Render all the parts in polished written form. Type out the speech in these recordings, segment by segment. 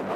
Do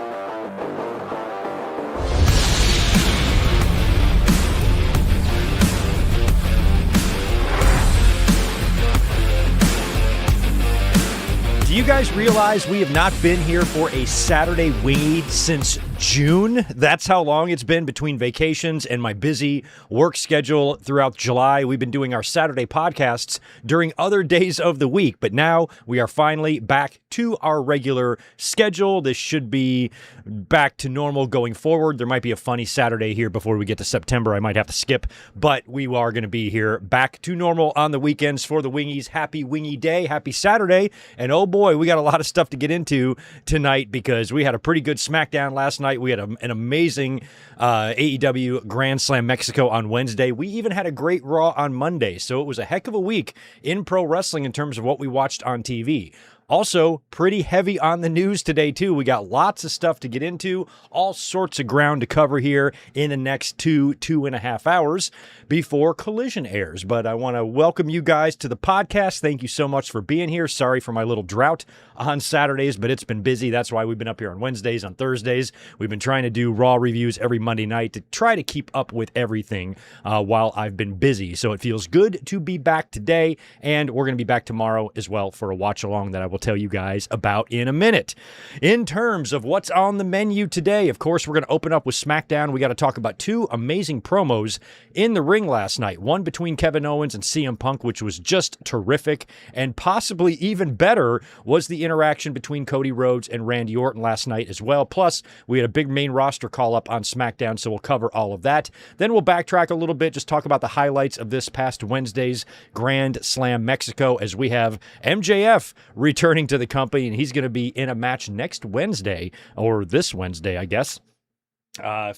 you guys realize we have not been here for a Saturday Winged since June? That's how long it's been between vacations and my busy work schedule throughout July. We've been doing our Saturday podcasts during other days of the week, but now we are finally back to our regular schedule. This should be back to normal going forward. There might be a funny Saturday here before we get to September. I might have to skip, but we are going to be here back to normal on the weekends for the Wingies. Happy Wingy Day. Happy Saturday. And oh boy, we got a lot of stuff to get into tonight because we had a pretty good SmackDown last night. We had an amazing AEW Grand Slam Mexico on Wednesday. We even had a great Raw on Monday. So it was a heck of a week in pro wrestling in terms of what we watched on TV. Also, pretty heavy on the news today, too. We got lots of stuff to get into, all sorts of ground to cover here in the next 2.5 hours before Collision airs. But I want to welcome you guys to the podcast. Thank you so much for being here. Sorry for my little drought on Saturdays, but it's been busy. That's why we've been up here on Wednesdays, on Thursdays. We've been trying to do Raw reviews every Monday night to try to keep up with everything while I've been busy. So it feels good to be back today, and we're going to be back tomorrow as well for a watch-along that I will tell you guys about in a minute. In terms of what's on the menu today, of course, we're going to open up with SmackDown. We got to talk about two amazing promos in the ring last night. One between Kevin Owens and CM Punk, which was just terrific, and possibly even better was the interaction between Cody Rhodes and Randy Orton last night as well. Plus, we had a big main roster call-up on SmackDown, so we'll cover all of that. Then we'll backtrack a little bit, just talk about the highlights of this past Wednesday's Grand Slam Mexico, as we have MJF returning to the company, and he's going to be in a match next Wednesday, or this Wednesday, I guess,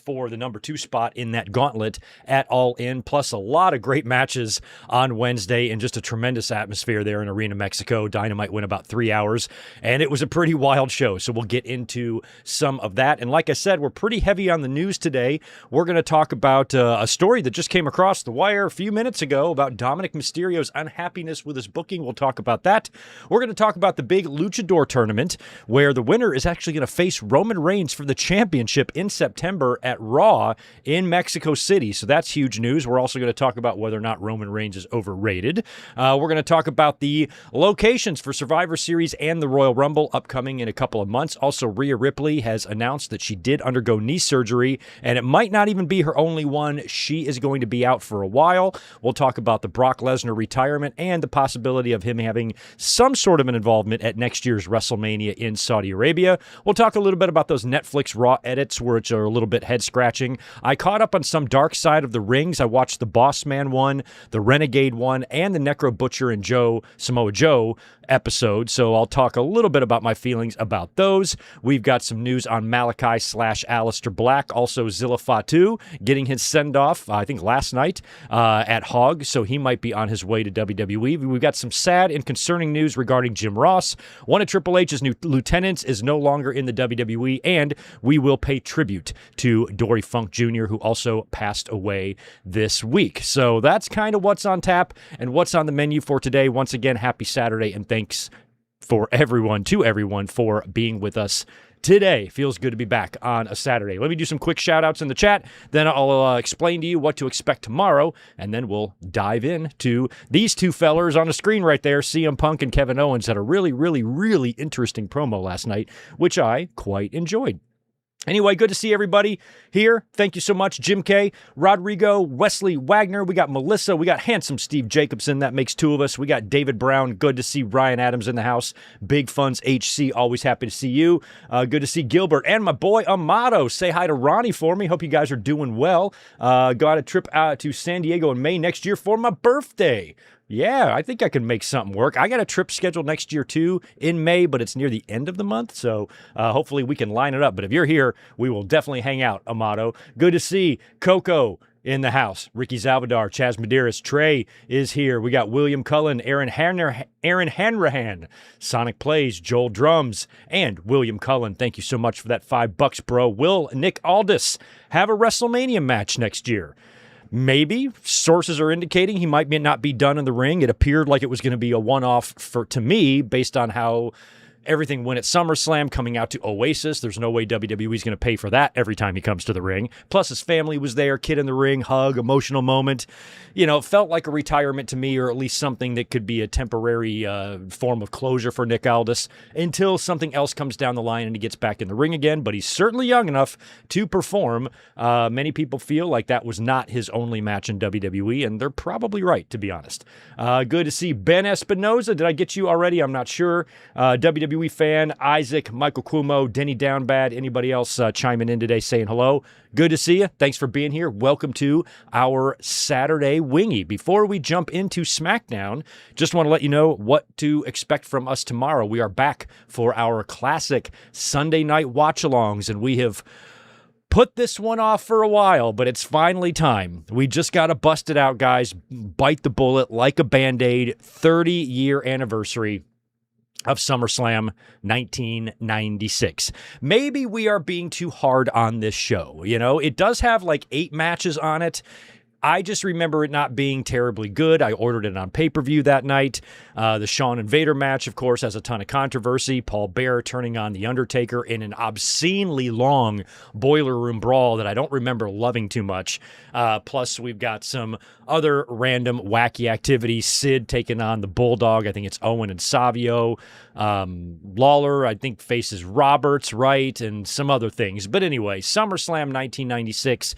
for the number 2 spot in that gauntlet at All In, plus a lot of great matches on Wednesday and just a tremendous atmosphere there in Arena Mexico. Dynamite went about 3 hours, and it was a pretty wild show, so we'll get into some of that. And like I said, we're pretty heavy on the news today. We're going to talk about a story that just came across the wire a few minutes ago about Dominic Mysterio's unhappiness with his booking. We'll talk about that. We're going to talk about the big Luchador tournament, where the winner is actually going to face Roman Reigns for the championship in September at Raw in Mexico City. So that's huge news. We're also going to talk about whether or not Roman Reigns is overrated. We're going to talk about the locations for Survivor Series and the Royal Rumble upcoming in a couple of months. Also, Rhea Ripley has announced that she did undergo knee surgery, and it might not even be her only one. She is going to be out for a while. We'll talk about the Brock Lesnar retirement and the possibility of him having some sort of an involvement at next year's WrestleMania in Saudi Arabia. We'll talk a little bit about those Netflix Raw edits, which are a little bit head-scratching. I caught up on some Dark Side of the Rings. I watched the Boss Man one, the Renegade one, and the Necro Butcher and Samoa Joe episode, so I'll talk a little bit about my feelings about those. We've got some news on Malachi / Aleister Black, also Zilla Fatu getting his send-off, I think last night at Hog, so he might be on his way to WWE. We've got some sad and concerning news regarding Jim Ross. One of Triple H's new lieutenants is no longer in the WWE, and we will pay tribute to Dory Funk Jr., who also passed away this week. So that's kind of what's on tap and what's on the menu for today. Once again, happy Saturday, and thanks for everyone for being with us today. Feels good to be back on a Saturday. Let me do some quick shout-outs in the chat, then I'll explain to you what to expect tomorrow, and then we'll dive in to these two fellers on the screen right there. CM Punk and Kevin Owens had a really, really, really interesting promo last night, which I quite enjoyed. Anyway, good to see everybody here. Thank you so much. Jim K, Rodrigo, Wesley Wagner. We got Melissa. We got handsome Steve Jacobson. That makes 2 of us. We got David Brown. Good to see Ryan Adams in the house. Big Funds HC. Always happy to see you. Good to see Gilbert and my boy Amato. Say hi to Ronnie for me. Hope you guys are doing well. Got a trip out to San Diego in May next year for my birthday. Yeah, I think I can make something work. I got a trip scheduled next year, too, in May, but it's near the end of the month, so hopefully we can line it up. But if you're here, we will definitely hang out, Amato. Good to see Coco in the house. Ricky Zalvadar, Chaz Medeiros, Trey is here. We got William Cullen, Aaron Hanrahan, Sonic Plays, Joel Drums, and William Cullen. Thank you so much for that $5, bro. Will Nick Aldis have a WrestleMania match next year? Maybe. Sources are indicating he might not be done in the ring. It appeared like it was going to be a one-off to me, based on how everything went at SummerSlam, coming out to Oasis. There's no way WWE's going to pay for that every time he comes to the ring. Plus, his family was there, kid in the ring, hug, emotional moment. It felt like a retirement to me, or at least something that could be a temporary form of closure for Nick Aldis until something else comes down the line and he gets back in the ring again. But he's certainly young enough to perform. Many people feel like that was not his only match in WWE, and they're probably right, to be honest. Good to see Ben Espinoza. Did I get you already? I'm not sure. WWE fan, Isaac, Michael Cuomo, Denny Downbad, anybody else chiming in today saying hello? Good to see you. Thanks for being here. Welcome to our Saturday Wingy. Before we jump into SmackDown, just want to let you know what to expect from us tomorrow. We are back for our classic Sunday night watch-alongs, and we have put this one off for a while, but it's finally time. We just got to bust it out, guys. Bite the bullet like a Band-Aid. 30-year anniversary of SummerSlam 1996. Maybe we are being too hard on this show. It does have like 8 matches on it. I just remember it not being terribly good. I ordered it on pay-per-view that night. The Shawn and Vader match, of course, has a ton of controversy. Paul Bearer turning on The Undertaker in an obscenely long boiler room brawl that I don't remember loving too much. Plus, we've got some other random wacky activity. Sid taking on the Bulldog. I think it's Owen and Savio. Lawler, I think, faces Roberts, right? And some other things. But anyway, SummerSlam 1996.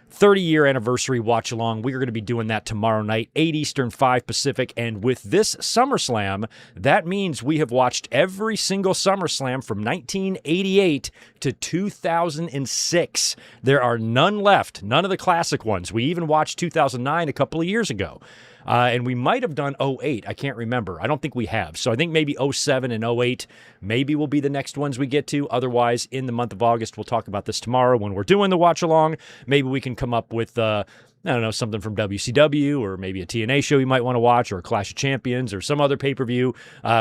30-year anniversary watch-along. We're going to be doing that tomorrow night, 8 Eastern, 5 Pacific. And with this SummerSlam, that means we have watched every single SummerSlam from 1988 to 2006. There are none left, none of the classic ones. We even watched 2009 a couple of years ago. And we might have done 08. I can't remember. I don't think we have. So I think maybe 07 and 08 maybe will be the next ones we get to. Otherwise, in the month of August, we'll talk about this tomorrow when we're doing the watch-along. Maybe we can come up with, something from WCW or maybe a TNA show you might want to watch, or a Clash of Champions or some other pay-per-view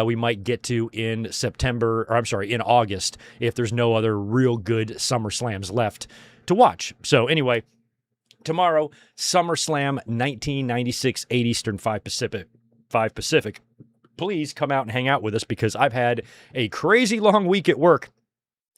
we might get to in in August, if there's no other real good SummerSlams left to watch. So anyway, tomorrow, SummerSlam 1996, 8 Eastern, 5 Pacific. Please come out and hang out with us, because I've had a crazy long week at work,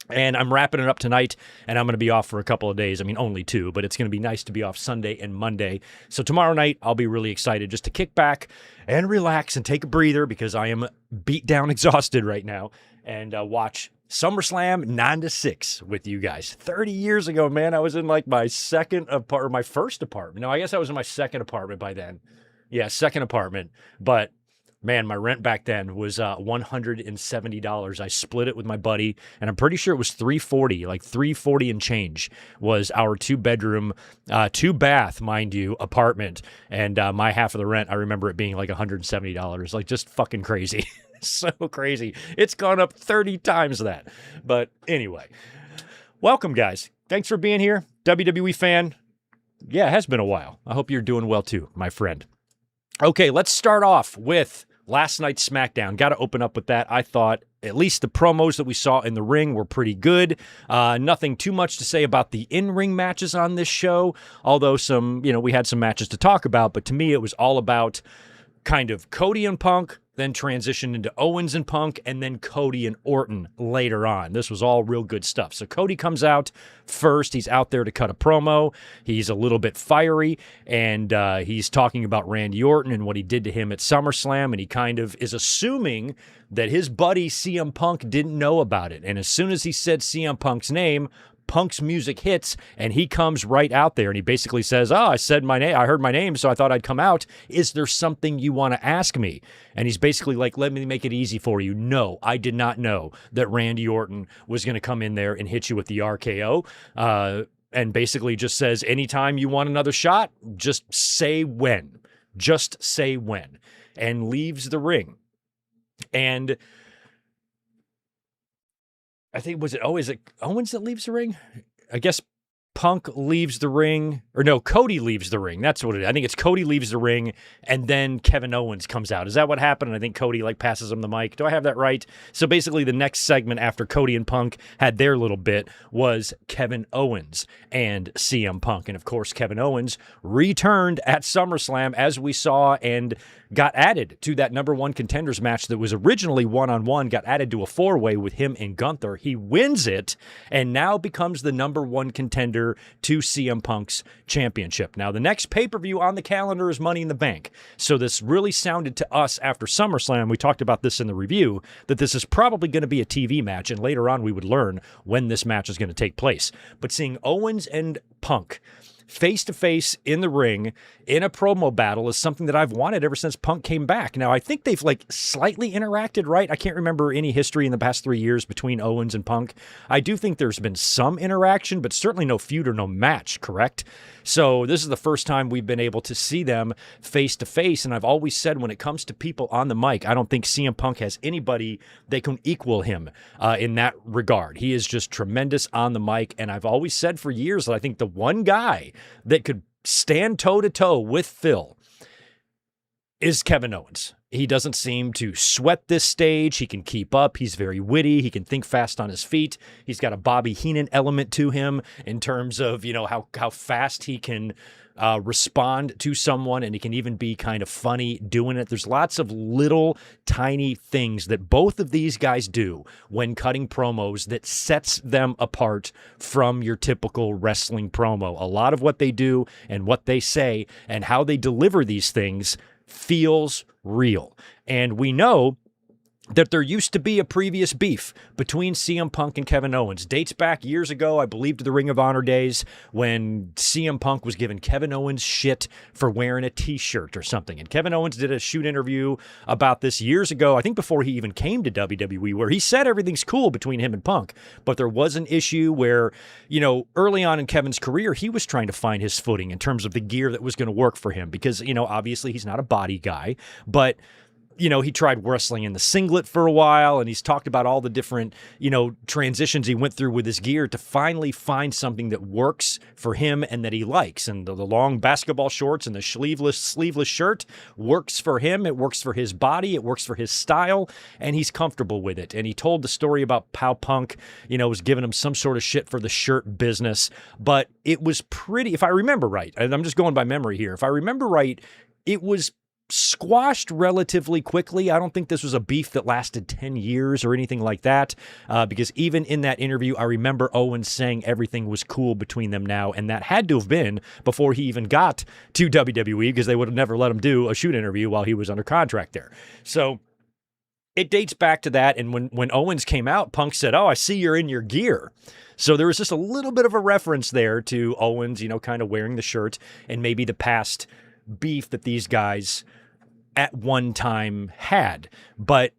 and I'm wrapping it up tonight, and I'm going to be off for a couple of days. I mean, only 2, but it's going to be nice to be off Sunday and Monday. So tomorrow night, I'll be really excited just to kick back and relax and take a breather, because I am beat down, exhausted right now, and watch SummerSlam 96 with you guys. 30 years ago, man. I was in like my first apartment. No, I guess I was in my second apartment by then. Yeah, second apartment. But man, my rent back then was $170. I split it with my buddy, and I'm pretty sure it was $340, like $340 and change was our 2-bedroom, 2-bath, mind you, apartment. And my half of the rent, I remember it being like $170, like just fucking crazy. So crazy. It's gone up 30 times that. But anyway, welcome, guys. Thanks for being here. WWE fan. Yeah, it has been a while. I hope you're doing well too, my friend. Okay, let's start off with last night's SmackDown. Got to open up with that. I thought at least the promos that we saw in the ring were pretty good. Nothing too much to say about the in-ring matches on this show, although we had some matches to talk about. But to me, it was all about kind of Cody and Punk, then transitioned into Owens and Punk, and then Cody and Orton later on. This was all real good stuff. So Cody comes out first. He's out there to cut a promo. He's a little bit fiery, and he's talking about Randy Orton and what he did to him at SummerSlam, and he kind of is assuming that his buddy CM Punk didn't know about it. And as soon as he said CM Punk's name, Punk's music hits, and he comes right out there, and he basically says, I said my name, I heard my name, so I thought I'd come out. Is there something you want to ask me? And he's basically like, let me make it easy for you. No, I did not know that Randy Orton was going to come in there and hit you with the RKO. And basically just says, anytime you want another shot, just say when. Just say when. And leaves the ring. And I think, is it Owens that leaves the ring? I guess Punk leaves the ring, or no, Cody leaves the ring. That's what it is. I think it's Cody leaves the ring, and then Kevin Owens comes out. Is that what happened? And I think Cody passes him the mic. Do I have that right? So basically the next segment after Cody and Punk had their little bit was Kevin Owens and CM Punk. And of course, Kevin Owens returned at SummerSlam, as we saw, and got added to that number one contenders match that was originally one-on-one, got added to a four-way with him and Gunther. He wins it and now becomes the number one contender to CM Punk's championship. Now, the next pay-per-view on the calendar is Money in the Bank. So this really sounded to us after SummerSlam, we talked about this in the review, that this is probably going to be a TV match, and later on we would learn when this match is going to take place. But seeing Owens and Punk face-to-face in the ring in a promo battle is something that I've wanted ever since Punk came back. Now, I think they've slightly interacted, right? I can't remember any history in the past 3 years between Owens and Punk. I do think there's been some interaction, but certainly no feud or no match, correct? So this is the first time we've been able to see them face-to-face, and I've always said when it comes to people on the mic, I don't think CM Punk has anybody that can equal him in that regard. He is just tremendous on the mic, and I've always said for years that I think the one guy that could stand toe-to-toe with Phil is Kevin Owens. He doesn't seem to sweat this stage. He can keep up. He's very witty. He can think fast on his feet. He's got a Bobby Heenan element to him in terms of, how fast he can respond to someone, and he can even be kind of funny doing it. There's lots of little tiny things that both of these guys do when cutting promos that sets them apart from your typical wrestling promo. A lot of what they do and what they say and how they deliver these things feels real. And we know that there used to be a previous beef between CM Punk and Kevin Owens. Dates back years ago, I believe, to the Ring of Honor days when CM Punk was giving Kevin Owens shit for wearing a t-shirt or something. And Kevin Owens did a shoot interview about this years ago, I think before he even came to WWE, where he said everything's cool between him and Punk. But there was an issue where, early on in Kevin's career, he was trying to find his footing in terms of the gear that was going to work for him. Because, obviously he's not a body guy, but he tried wrestling in the singlet for a while, and he's talked about all the different, transitions he went through with his gear to finally find something that works for him and that he likes. And the long basketball shorts and the sleeveless shirt works for him. It works for his body. It works for his style, and he's comfortable with it. And he told the story about how Punk, was giving him some sort of shit for the shirt business. But it was pretty, if I remember right, and I'm just going by memory here, if I remember right, it was squashed relatively quickly. I don't think this was a beef that lasted 10 years or anything like that, because even in that interview, I remember Owens saying everything was cool between them now, and that had to have been before he even got to WWE, because they would have never let him do a shoot interview while he was under contract there. So it dates back to that, and when Owens came out, Punk said, "Oh, I see you're in your gear." So there was just a little bit of a reference there to Owens, kind of wearing the shirt, and maybe the past beef that these guys at one time had. But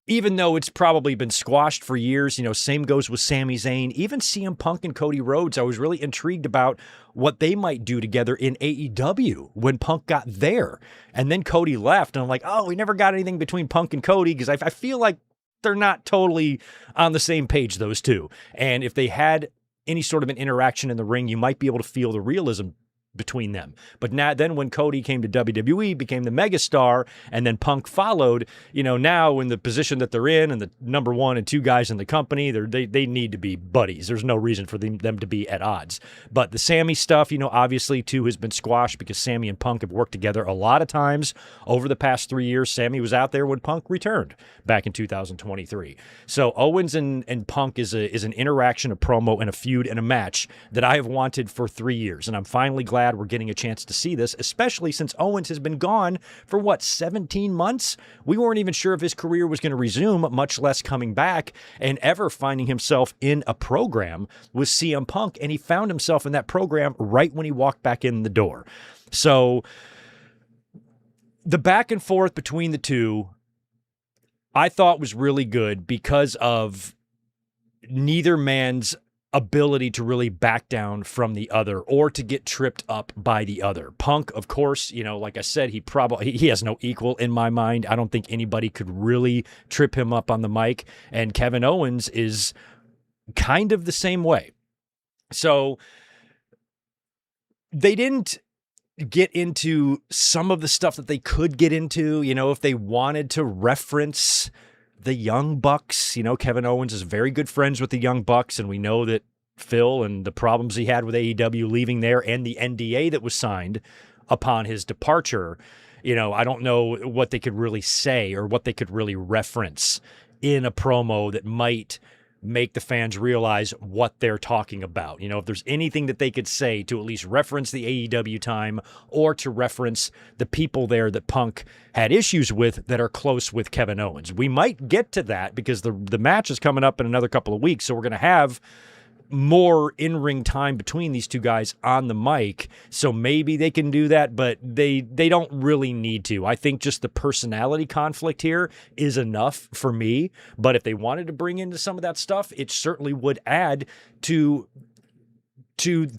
even though it's probably been squashed for years, same goes with Sami Zayn, even CM Punk and Cody Rhodes, I was really intrigued about what they might do together in AEW when Punk got there. And then Cody left, and I'm like, oh, we never got anything between Punk and Cody, because I feel like they're not totally on the same page, those two. And if they had any sort of an interaction in the ring, you might be able to feel the realism between them. But then when Cody came to WWE, became the megastar, and then Punk followed, now in the position that they're in, and the number one and two guys in the company, they need to be buddies. There's no reason for them to be at odds. But the Sammy stuff, obviously too has been squashed, because Sammy and Punk have worked together a lot of times over the past 3 years. Sammy was out there when Punk returned back in 2023. So Owens and Punk is an interaction, a promo, and a feud and a match that I have wanted for 3 years, and I'm finally glad we're getting a chance to see this, especially since Owens has been gone for 17 months? We weren't even sure if his career was going to resume, much less coming back and ever finding himself in a program with CM Punk, and he found himself in that program right when he walked back in the door. So the back and forth between the two, I thought was really good because of neither man's ability to really back down from the other or to get tripped up by the other. Punk, of course, like I said, he has no equal in my mind. I don't think anybody could really trip him up on the mic. And Kevin Owens is kind of the same way. So they didn't get into some of the stuff that they could get into, if they wanted to reference the Young Bucks. Kevin Owens is very good friends with the Young Bucks, and we know that Phil and the problems he had with AEW leaving there and the NDA that was signed upon his departure. I don't know what they could really say or what they could really reference in a promo that might make the fans realize what they're talking about. If there's anything that they could say to at least reference the AEW time or to reference the people there that Punk had issues with that are close with Kevin Owens. We might get to that because the match is coming up in another couple of weeks, so we're going to have more in-ring time between these two guys on the mic, so maybe they can do that, but they don't really need to. I think just the personality conflict here is enough for me, but if they wanted to bring into some of that stuff, it certainly would add to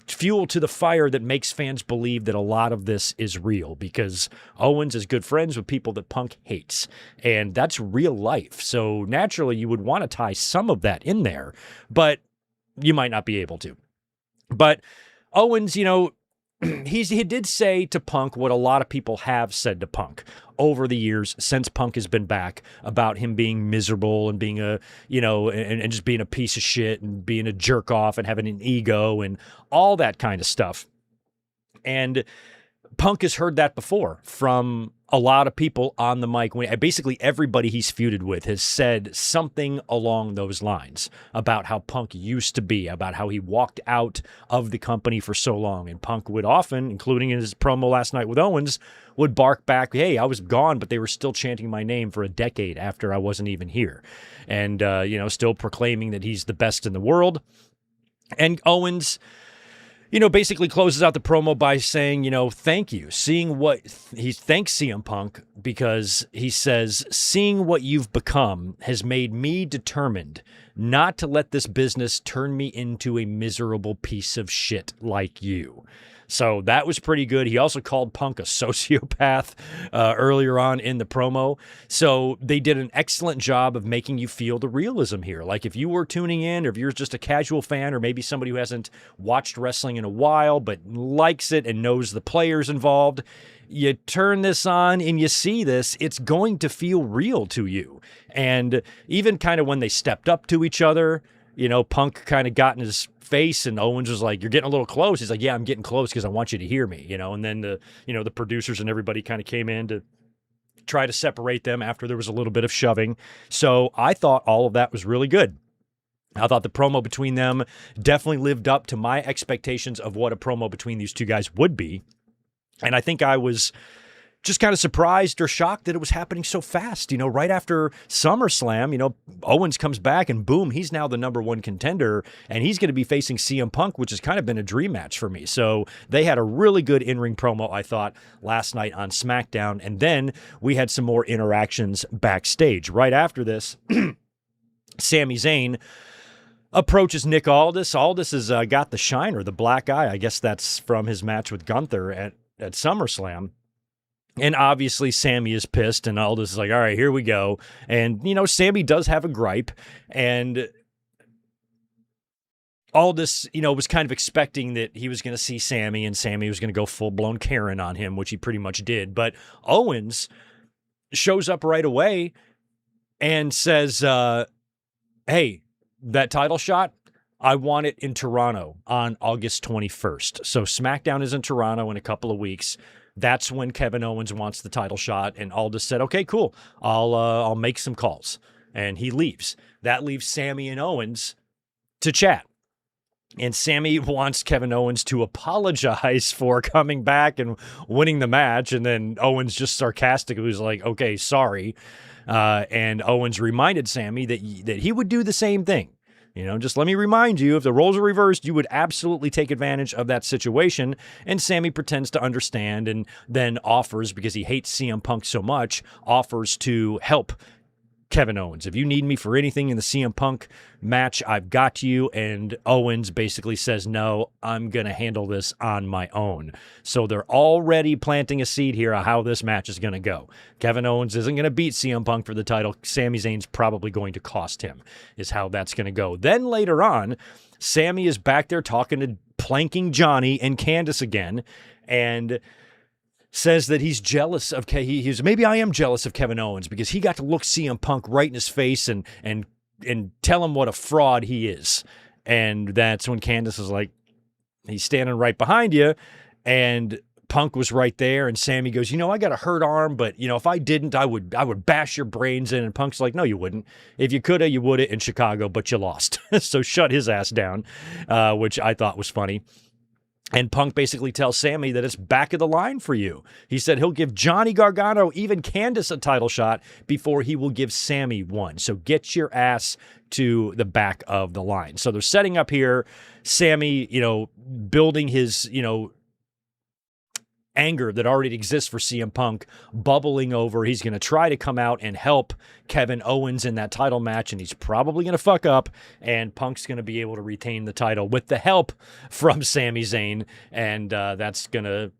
fuel to the fire that makes fans believe that a lot of this is real, because Owens is good friends with people that Punk hates, and that's real life. So naturally, you would want to tie some of that in there, but you might not be able to. But Owens, he did say to Punk what a lot of people have said to Punk over the years since Punk has been back, about him being miserable and being and just being a piece of shit and being a jerk off and having an ego and all that kind of stuff. And Punk has heard that before from a lot of people on the mic. Basically everybody he's feuded with has said something along those lines about how Punk used to be, about how he walked out of the company for so long. And Punk would often, including in his promo last night with Owens, would bark back, hey, I was gone, but they were still chanting my name for a decade after I wasn't even here. And, still proclaiming that he's the best in the world. And Owens, basically closes out the promo by saying, thank you. He thanks CM Punk because he says, seeing what you've become has made me determined not to let this business turn me into a miserable piece of shit like you. So that was pretty good. He also called Punk a sociopath earlier on in the promo. So they did an excellent job of making you feel the realism here. Like if you were tuning in, or if you're just a casual fan, or maybe somebody who hasn't watched wrestling in a while but likes it and knows the players involved, you turn this on and you see this, it's going to feel real to you. And even kind of when they stepped up to each other, Punk kind of got in his face and Owens was like, you're getting a little close. He's like, yeah, I'm getting close because I want you to hear me, and then the producers and everybody kind of came in to try to separate them after there was a little bit of shoving. So I thought all of that was really good. I thought the promo between them definitely lived up to my expectations of what a promo between these two guys would be. And I think I was just kind of surprised or shocked that it was happening so fast. Right after SummerSlam, Owens comes back and boom, he's now the number one contender and he's going to be facing CM Punk, which has kind of been a dream match for me. So they had a really good in-ring promo, I thought, last night on SmackDown. And then we had some more interactions backstage. Right after this, Sami Zayn approaches Nick Aldis. Aldis has got the shiner, the black eye. I guess that's from his match with Gunther at SummerSlam. And obviously, Sammy is pissed, and Aldis is like, all right, here we go. And, Sammy does have a gripe, and Aldis, was kind of expecting that he was going to see Sammy, and Sammy was going to go full-blown Karen on him, which he pretty much did. But Owens shows up right away and says, hey, that title shot, I want it in Toronto on August 21st. So SmackDown is in Toronto in a couple of weeks. That's when Kevin Owens wants the title shot, and Aldis said, okay, cool. I'll make some calls. And he leaves. That leaves Sammy and Owens to chat. And Sammy wants Kevin Owens to apologize for coming back and winning the match. And then Owens just sarcastically was like, okay, sorry. And Owens reminded Sammy that he would do the same thing. Just let me remind you, if the roles are reversed, you would absolutely take advantage of that situation. And Sammy pretends to understand and then offers, because he hates CM Punk so much, offers to help Kevin Owens. If you need me for anything in the CM Punk match, I've got you. And Owens basically says, no, I'm going to handle this on my own. So they're already planting a seed here of how this match is going to go. Kevin Owens isn't going to beat CM Punk for the title. Sami Zayn's probably going to cost him, is how that's going to go. Then later on, Sami is back there talking to planking Johnny and Candice again, and says that he's jealous of maybe I am jealous of Kevin Owens because he got to look CM Punk right in his face and tell him what a fraud he is. And that's when Candice is like, he's standing right behind you, and Punk was right there, and Sami goes, I got a hurt arm, but if I didn't, I would bash your brains in. And Punk's like, no, you wouldn't. If you coulda, you woulda in Chicago, but you lost. So shut his ass down, which I thought was funny. And Punk basically tells Sami that it's back of the line for you. He said he'll give Johnny Gargano, even Candice, a title shot before he will give Sami one. So get your ass to the back of the line. So they're setting up here, Sami, building his, anger that already exists for CM Punk bubbling over. He's going to try to come out and help Kevin Owens in that title match, and he's probably going to fuck up, and Punk's going to be able to retain the title with the help from Sami Zayn, and that's going to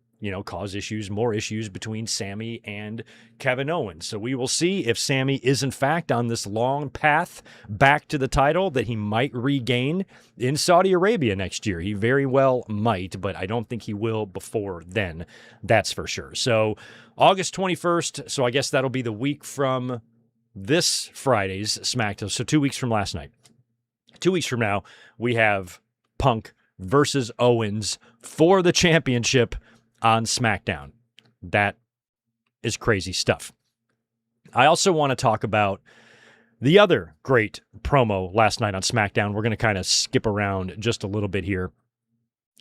cause more issues between Sami and Kevin Owens. So we will see if Sami is in fact on this long path back to the title that he might regain in Saudi Arabia next year. He very well might, but I don't think he will before then. That's for sure. So August 21st. So I guess that'll be the week from this Friday's SmackDown. So 2 weeks from last night. 2 weeks from now, we have Punk versus Owens for the championship on SmackDown. That is crazy stuff. I also want to talk about the other great promo last night on SmackDown. We're going to kind of skip around just a little bit here.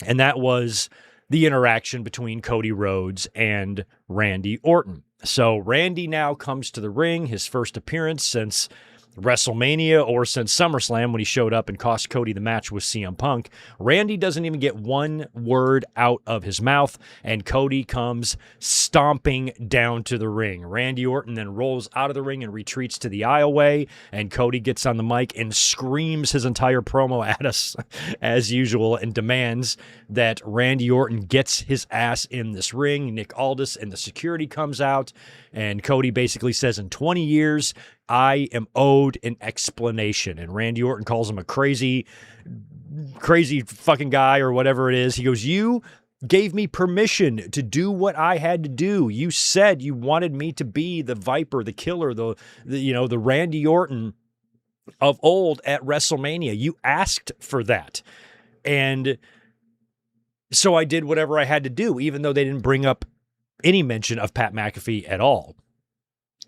And that was the interaction between Cody Rhodes and Randy Orton. So Randy now comes to the ring, his first appearance since WrestleMania or since SummerSlam when he showed up and cost Cody the match with CM Punk. Randy doesn't even get one word out of his mouth, and Cody comes stomping down to the ring. Randy Orton then rolls out of the ring and retreats to the aisleway, and Cody gets on the mic and screams his entire promo at us as usual and demands that Randy Orton gets his ass in this ring. Nick Aldis and the security comes out, and Cody basically says, in 20 years, I am owed an explanation. And Randy Orton calls him a crazy fucking guy or whatever it is. He goes, you gave me permission to do what I had to do. You said you wanted me to be the Viper, the killer, the Randy Orton of old at WrestleMania. You asked for that. And so I did whatever I had to do, even though they didn't bring up any mention of Pat McAfee at all.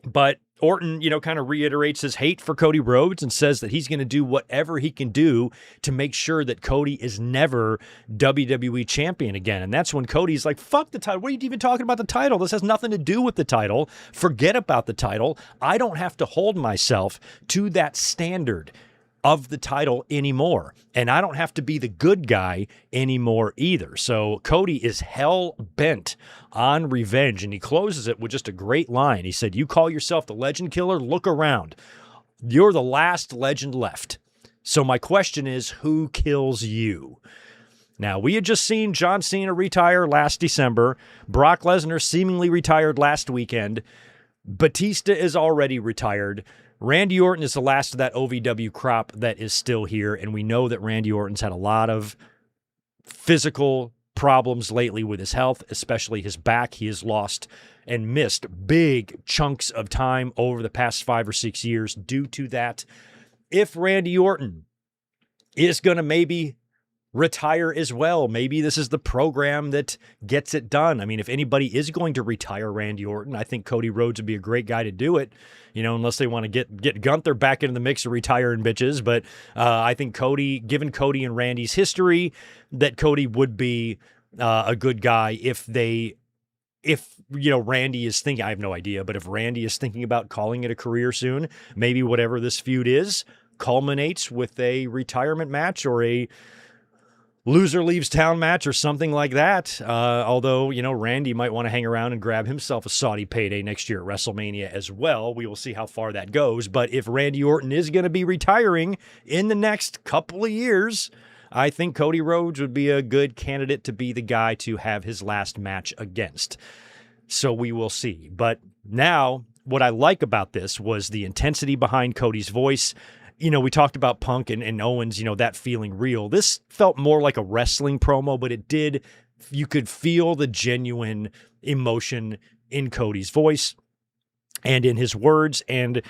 But Orton, kind of reiterates his hate for Cody Rhodes and says that he's going to do whatever he can do to make sure that Cody is never WWE champion again. And that's when Cody's like, fuck the title. What are you even talking about the title? This has nothing to do with the title. Forget about the title. I don't have to hold myself to that standard of the title anymore. And I don't have to be the good guy anymore either. So Cody is hell-bent on revenge, and he closes it with just a great line. He said, you call yourself the legend killer? Look around. You're the last legend left. So my question is, who kills you? Now, we had just seen John Cena retire last December. Brock Lesnar seemingly retired last weekend. Batista is already retired. Randy Orton is the last of that OVW crop that is still here, and we know that Randy Orton's had a lot of physical problems lately with his health, especially his back. He has lost and missed big chunks of time over the past 5 or 6 years due to that. If Randy Orton is going to maybe retire as well, maybe this is the program that gets it done. I mean, if anybody is going to retire Randy Orton, I think Cody Rhodes would be a great guy to do it, unless they want to get Gunther back into the mix of retiring bitches. But I think given Cody and Randy's history, that Cody would be a good guy if Randy is thinking, I have no idea, but if Randy is thinking about calling it a career soon, maybe whatever this feud is culminates with a retirement match or a loser leaves town match or something like that. Although, Randy might want to hang around and grab himself a Saudi payday next year at WrestleMania as well. We will see how far that goes. But if Randy Orton is going to be retiring in the next couple of years, I think Cody Rhodes would be a good candidate to be the guy to have his last match against. So we will see. But now, what I like about this was the intensity behind Cody's voice. We talked about Punk and Owens, that feeling real. This felt more like a wrestling promo, but you could feel the genuine emotion in Cody's voice and in his words. And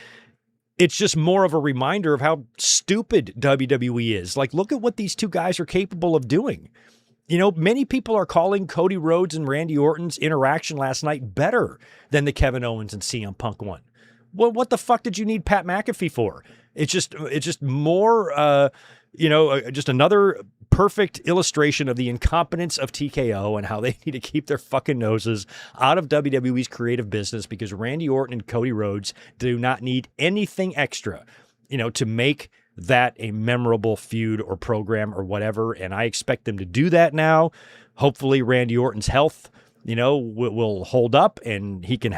it's just more of a reminder of how stupid WWE is. Like, look at what these two guys are capable of doing. Many people are calling Cody Rhodes and Randy Orton's interaction last night better than the Kevin Owens and CM Punk one. Well, what the fuck did you need Pat McAfee for? It's just more, just another perfect illustration of the incompetence of TKO and how they need to keep their fucking noses out of WWE's creative business, because Randy Orton and Cody Rhodes do not need anything extra, to make that a memorable feud or program or whatever. And I expect them to do that now. Hopefully Randy Orton's health, will hold up and he can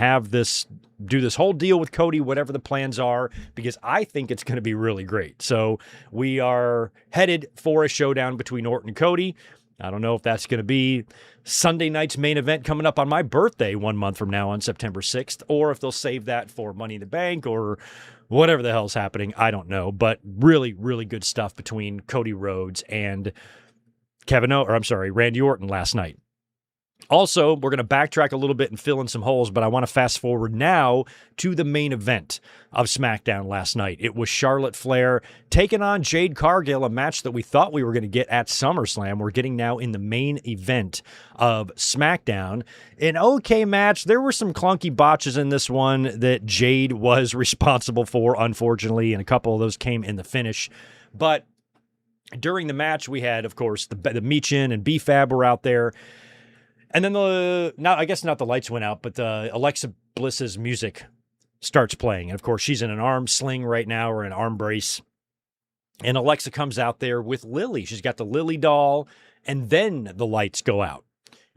do this whole deal with Cody, whatever the plans are, because I think it's going to be really great. So we are headed for a showdown between Orton and Cody. I don't know if that's going to be Sunday night's main event coming up on my birthday 1 month from now on September 6th, or if they'll save that for Money in the Bank or whatever the hell's happening. I don't know, but really, really good stuff between Cody Rhodes and Randy Orton last night. Also, we're going to backtrack a little bit and fill in some holes, but I want to fast forward now to the main event of SmackDown last night. It was Charlotte Flair taking on Jade Cargill, a match that we thought we were going to get at SummerSlam. We're getting now in the main event of SmackDown. An okay match. There were some clunky botches in this one that Jade was responsible for, unfortunately, and a couple of those came in the finish. But during the match, we had, of course, the Michin and B-Fab were out there. And then I guess not the lights went out, but Alexa Bliss's music starts playing. And of course, she's in an arm sling right now, or an arm brace. And Alexa comes out there with Lily. She's got the Lily doll, and then the lights go out.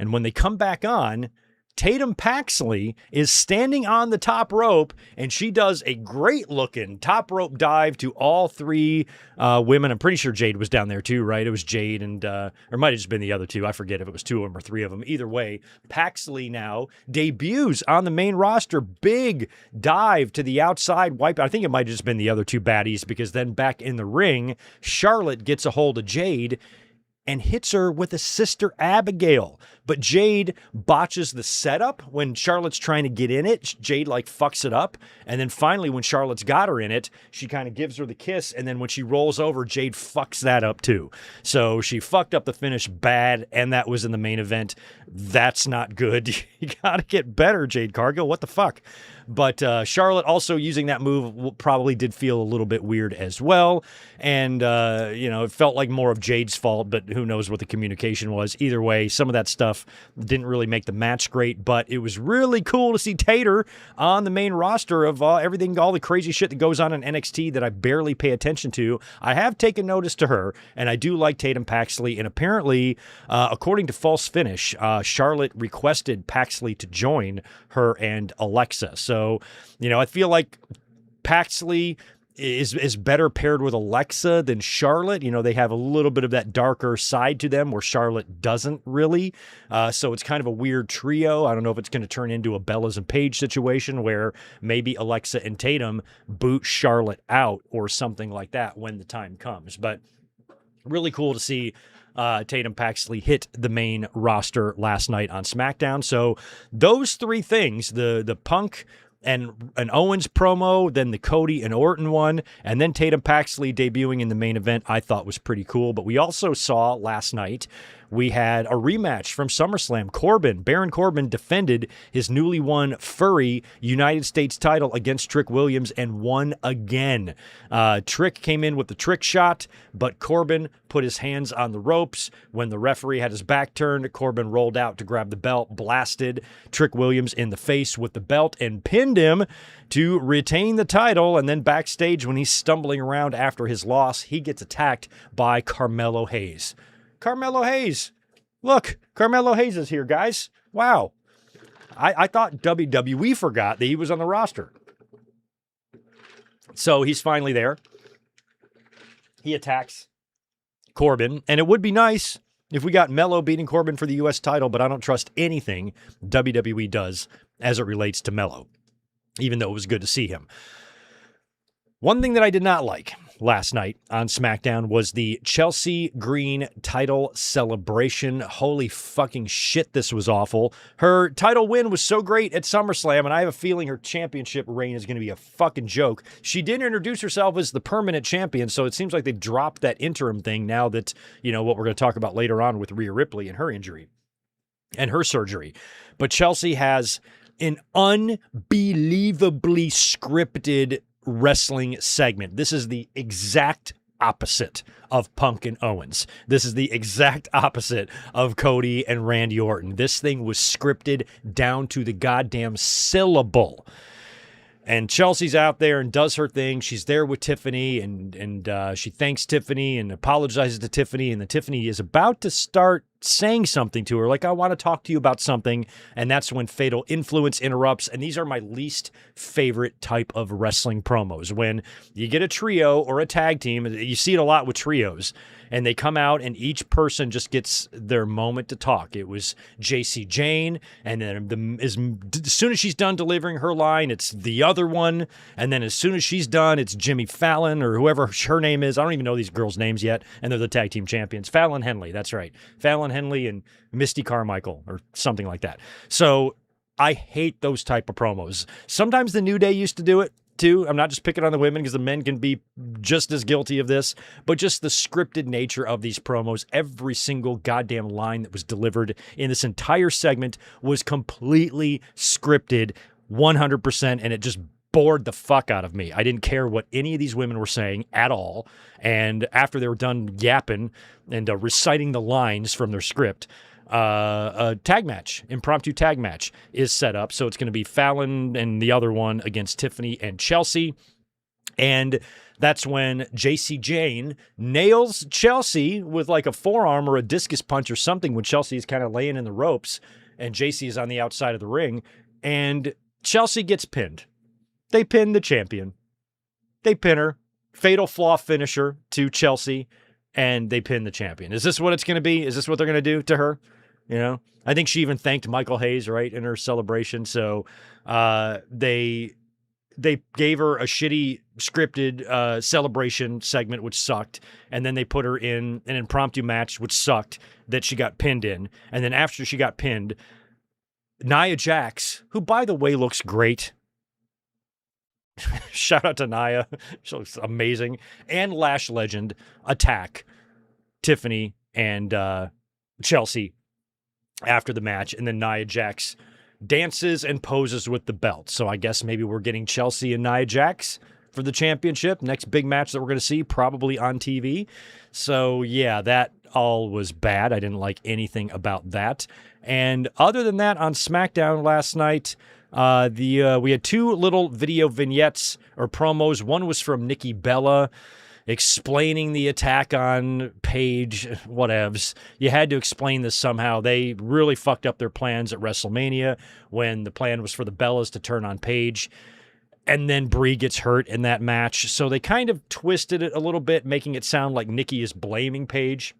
And when they come back on, Tatum Paxley is standing on the top rope, and she does a great-looking top rope dive to all three women. I'm pretty sure Jade was down there too, right? It was Jade and, or it might have just been the other two. I forget if it was two of them or three of them. Either way, Paxley now debuts on the main roster. Big dive to the outside wipe. I think it might have just been the other two baddies, because then back in the ring, Charlotte gets a hold of Jade and hits her with a Sister Abigail. But Jade botches the setup when Charlotte's trying to get in it. Jade fucks it up. And then finally, when Charlotte's got her in it, she kind of gives her the kiss. And then when she rolls over, Jade fucks that up too. So she fucked up the finish bad. And that was in the main event. That's not good. You got to get better, Jade Cargill. What the fuck? But Charlotte also using that move probably did feel a little bit weird as well. And, it felt like more of Jade's fault, but who knows what the communication was. Either way, some of that stuff didn't really make the match great, but it was really cool to see Tater on the main roster of everything, all the crazy shit that goes on in NXT that I barely pay attention to. I have taken notice to her, and I do like Tatum Paxley. And apparently, according to False Finish, Charlotte requested Paxley to join her and Alexa. So, I feel like Paxley is better paired with Alexa than Charlotte. They have a little bit of that darker side to them where Charlotte doesn't really. So it's kind of a weird trio. I don't know if it's going to turn into a Bellas and Paige situation where maybe Alexa and Tatum boot Charlotte out or something like that when the time comes. But really cool to see Tatum Paxley hit the main roster last night on SmackDown. So those three things, the Punk and an Owens promo, then the Cody and Orton one, and then Tatum Paxley debuting in the main event, I thought was pretty cool. But we also saw last night, we had a rematch from SummerSlam. Baron Corbin defended his newly won furry United States title against Trick Williams and won again. Trick came in with the trick shot, but Corbin put his hands on the ropes. When the referee had his back turned, Corbin rolled out to grab the belt, blasted Trick Williams in the face with the belt, and pinned him to retain the title. And then backstage, when he's stumbling around after his loss, he gets attacked by Carmelo Hayes. Carmelo Hayes. Look, Carmelo Hayes is here, guys. Wow. I thought WWE forgot that he was on the roster. So he's finally there. He attacks Corbin, and it would be nice if we got Melo beating Corbin for the U.S. title, but I don't trust anything WWE does as it relates to Melo, even though it was good to see him. One thing that I did not like last night on SmackDown was the Chelsea Green title celebration. Holy fucking shit, this was awful. Her title win was so great at SummerSlam, and I have a feeling her championship reign is going to be a fucking joke. She did introduce herself as the permanent champion, so it seems like they've dropped that interim thing now that, you know, what we're going to talk about later on with Rhea Ripley and her injury and her surgery. But Chelsea has an unbelievably scripted wrestling segment. This is the exact opposite of Punk and Owens. This is the exact opposite of Cody and Randy Orton. This thing was scripted down to the goddamn syllable. And Chelsea's out there and does her thing. She's there with Tiffany, and she thanks Tiffany and apologizes to Tiffany. And the Tiffany is about to start saying something to her, like, I want to talk to you about something. And that's when Fatal Influence interrupts. And these are my least favorite type of wrestling promos. When you get a trio or a tag team, you see it a lot with trios, and they come out and each person just gets their moment to talk. It was JC Jane, and then as soon as she's done delivering her line, it's the other one. And then as soon as she's done, it's Jimmy Fallon or whoever her name is. I don't even know these girls' names yet. And they're the tag team champions. Fallon Henley, that's right. Fallon Henley and Misty Carmichael or something like that. So I hate those type of promos. Sometimes the New Day used to do it too. I'm not just picking on the women because the men can be just as guilty of this, but just the scripted nature of these promos. Every single goddamn line that was delivered in this entire segment was completely scripted 100%, and it just bored the fuck out of me. I didn't care what any of these women were saying at all. And after they were done yapping and reciting the lines from their script, a tag match, impromptu tag match is set up. So it's going to be Fallon and the other one against Tiffany and Chelsea. And that's when JC Jane nails Chelsea with like a forearm or a discus punch or something when Chelsea is kind of laying in the ropes and JC is on the outside of the ring. And Chelsea gets pinned. They pin the champion. They pin her. Fatal flaw finisher to Chelsea. And they pin the champion. Is this what it's going to be? Is this what they're going to do to her? You know, I think she even thanked Michael Hayes, right, in her celebration. So they gave her a shitty scripted celebration segment, which sucked. And then they put her in an impromptu match, which sucked, that she got pinned in. And then after she got pinned, Nia Jax, who, by the way, looks great. Shout out to Nia. She looks amazing. And Lash Legend attack Tiffany and Chelsea after the match. And then Nia Jax dances and poses with the belt. So I guess maybe we're getting Chelsea and Nia Jax for the championship. Next big match that we're going to see, probably on TV. So yeah, that all was bad. I didn't like anything about that. And other than that, on SmackDown last night, we had two little video vignettes or promos. One was from Nikki Bella explaining the attack on Paige, whatevs. You had to explain this somehow. They really fucked up their plans at WrestleMania when the plan was for the Bellas to turn on Paige. And then Brie gets hurt in that match. So they kind of twisted it a little bit, making it sound like Nikki is blaming Paige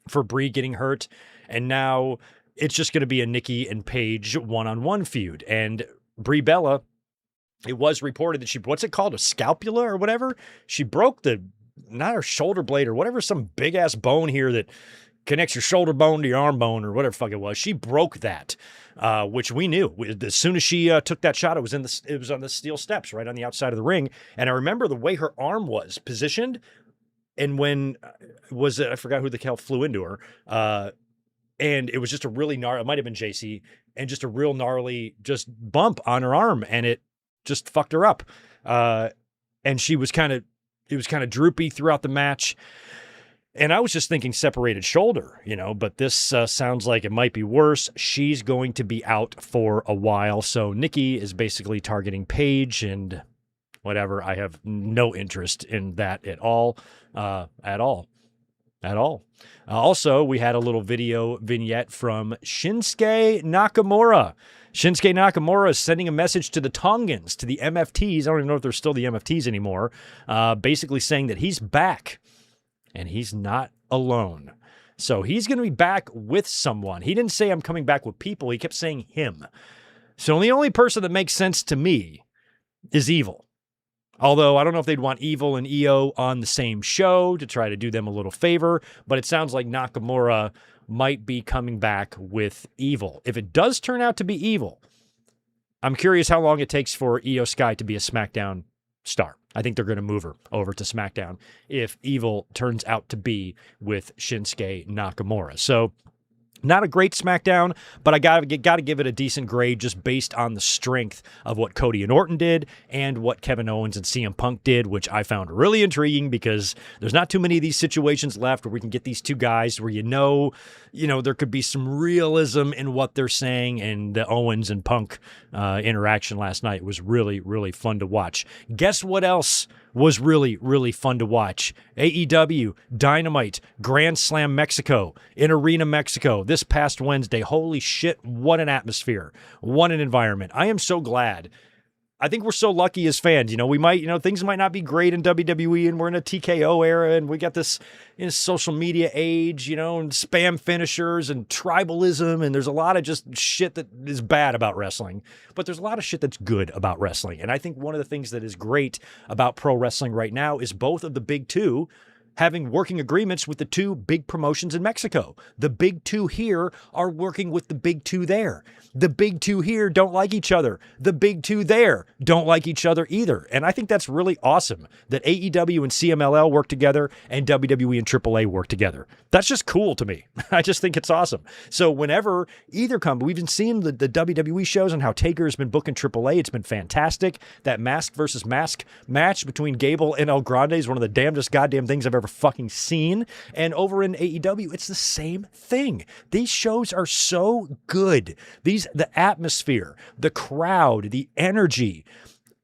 for Brie getting hurt. And now it's just going to be a Nikki and Paige one-on-one feud. And Brie Bella, it was reported that she, what's it called? A scapula or whatever? She broke not her shoulder blade or whatever, some big ass bone here that connects your shoulder bone to your arm bone or whatever the fuck it was. She broke that, which we knew. As soon as she took that shot, it was on the steel steps right on the outside of the ring. And I remember the way her arm was positioned. And when I forgot who the hell flew into her. And it was just a really gnarly, it might have been JC, and just a real gnarly just bump on her arm, and it just fucked her up. And it was kind of droopy throughout the match. And I was just thinking separated shoulder, but this sounds like it might be worse. She's going to be out for a while. So Nikki is basically targeting Paige and whatever. I have no interest in that at all. at all. Also, we had a little video vignette from Shinsuke Nakamura. Shinsuke Nakamura is sending a message to the Tongans, to the MFTs. I don't even know if they're still the MFTs anymore. Basically saying that he's back and he's not alone. So he's going to be back with someone. He didn't say I'm coming back with people. He kept saying him. So the only person that makes sense to me is Evil. Although I don't know if they'd want Evil and EO on the same show to try to do them a little favor, but it sounds like Nakamura might be coming back with Evil. If it does turn out to be Evil, I'm curious how long it takes for EO Sky to be a SmackDown star. I think they're going to move her over to SmackDown if Evil turns out to be with Shinsuke Nakamura. So not a great SmackDown, but I got to give it a decent grade just based on the strength of what Cody and Orton did and what Kevin Owens and CM Punk did, which I found really intriguing because there's not too many of these situations left where we can get these two guys where there could be some realism in what they're saying, and the Owens and Punk interaction last night was really, really fun to watch. Guess what else was really, really fun to watch? AEW Dynamite Grand Slam Mexico in Arena Mexico this past Wednesday. Holy shit, what an atmosphere. What an environment. I am so glad. I think we're so lucky as fans. Things might not be great in WWE, and we're in a TKO era, and we got this social media age, and spam finishers and tribalism, and there's a lot of just shit that is bad about wrestling. But there's a lot of shit that's good about wrestling. And I think one of the things that is great about pro wrestling right now is both of the big two having working agreements with the two big promotions in Mexico. The big two here are working with the big two there. The big two here don't like each other. The big two there don't like each other either. And I think that's really awesome that AEW and CMLL work together and WWE and AAA work together. That's just cool to me. I just think it's awesome. So whenever either company, we've been seeing the WWE shows and how Taker has been booking AAA. It's been fantastic. That mask versus mask match between Gable and El Grande is one of the damnedest goddamn things I've ever fucking seen. And over in AEW, it's the same thing. These shows are so good. The atmosphere, the crowd, the energy.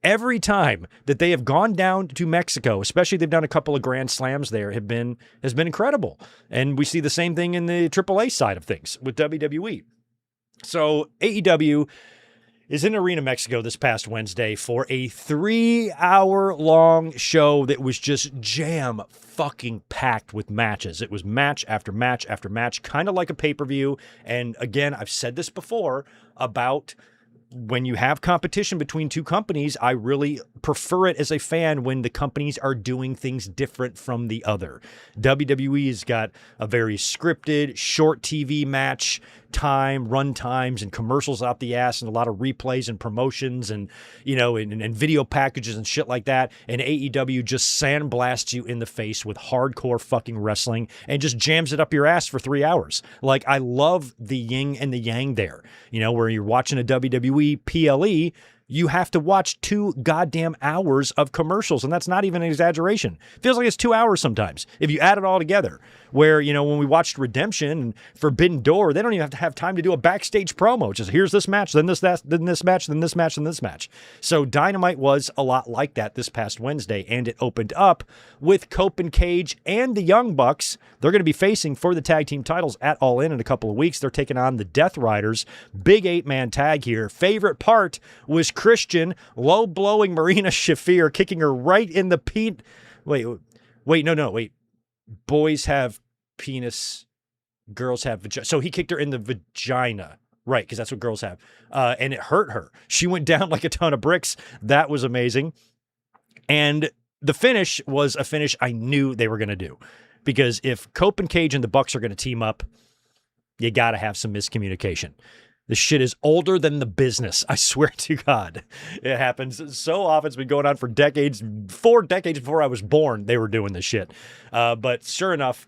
Every time that they have gone down to Mexico, especially they've done a couple of Grand Slams there, has been incredible. And we see the same thing in the AAA side of things with WWE. So AEW is in Arena Mexico this past Wednesday for a 3-hour-long show that was just jam fucking packed with matches. It was match after match after match, kind of like a pay-per-view. And again, I've said this before about when you have competition between two companies, I really prefer it as a fan when the companies are doing things different from the other. WWE has got a very scripted, short TV match time, run times, and commercials out the ass, and a lot of replays and promotions and video packages and shit like that. And AEW just sandblasts you in the face with hardcore fucking wrestling and just jams it up your ass for 3 hours. Like, I love the yin and the yang there. Where you're watching a WWE PLE, you have to watch 2 goddamn hours of commercials, and that's not even an exaggeration. Feels like it's 2 hours sometimes, if you add it all together. Where, when we watched Redemption and Forbidden Door, they don't even have to have time to do a backstage promo. Just here's this match, then this match, then this match, then this match, then this match. So Dynamite was a lot like that this past Wednesday, and it opened up with Cope and Cage and the Young Bucks. They're going to be facing for the tag team titles at All In a couple of weeks. They're taking on the Death Riders. Big 8-man tag here. Favorite part was Christian low-blowing Marina Shafir, kicking her right in the Wait. Boys have penis, girls have vagina. So he kicked her in the vagina, right? Because that's what girls have. And it hurt her. She went down like a ton of bricks. That was amazing. And the finish was a finish I knew they were going to do. Because if Cope and Cage and the Bucks are going to team up, you got to have some miscommunication. This shit is older than the business. I swear to God. It happens so often. It's been going on for decades. 4 decades before I was born, they were doing this shit. But sure enough,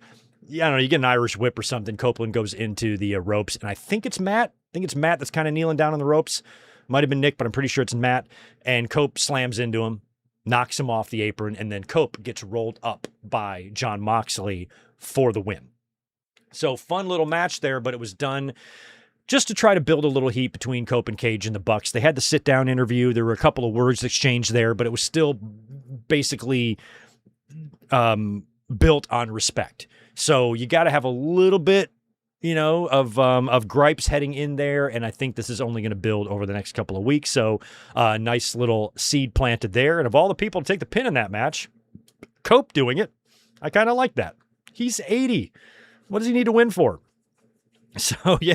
I don't know, you get an Irish whip or something. Copeland goes into the ropes, and I think it's Matt. That's kind of kneeling down on the ropes. Might have been Nick, but I'm pretty sure it's Matt. And Cope slams into him, knocks him off the apron, and then Cope gets rolled up by Jon Moxley for the win. So fun little match there, but it was done just to try to build a little heat between Cope and Cage and the Bucks. They had the sit-down interview. There were a couple of words exchanged there, but it was still basically built on respect. So you got to have a little bit, of gripes heading in there, and I think this is only going to build over the next couple of weeks. So, nice little seed planted there. And of all the people to take the pin in that match, Cope doing it, I kind of like that. He's 80. What does he need to win for? So, yeah,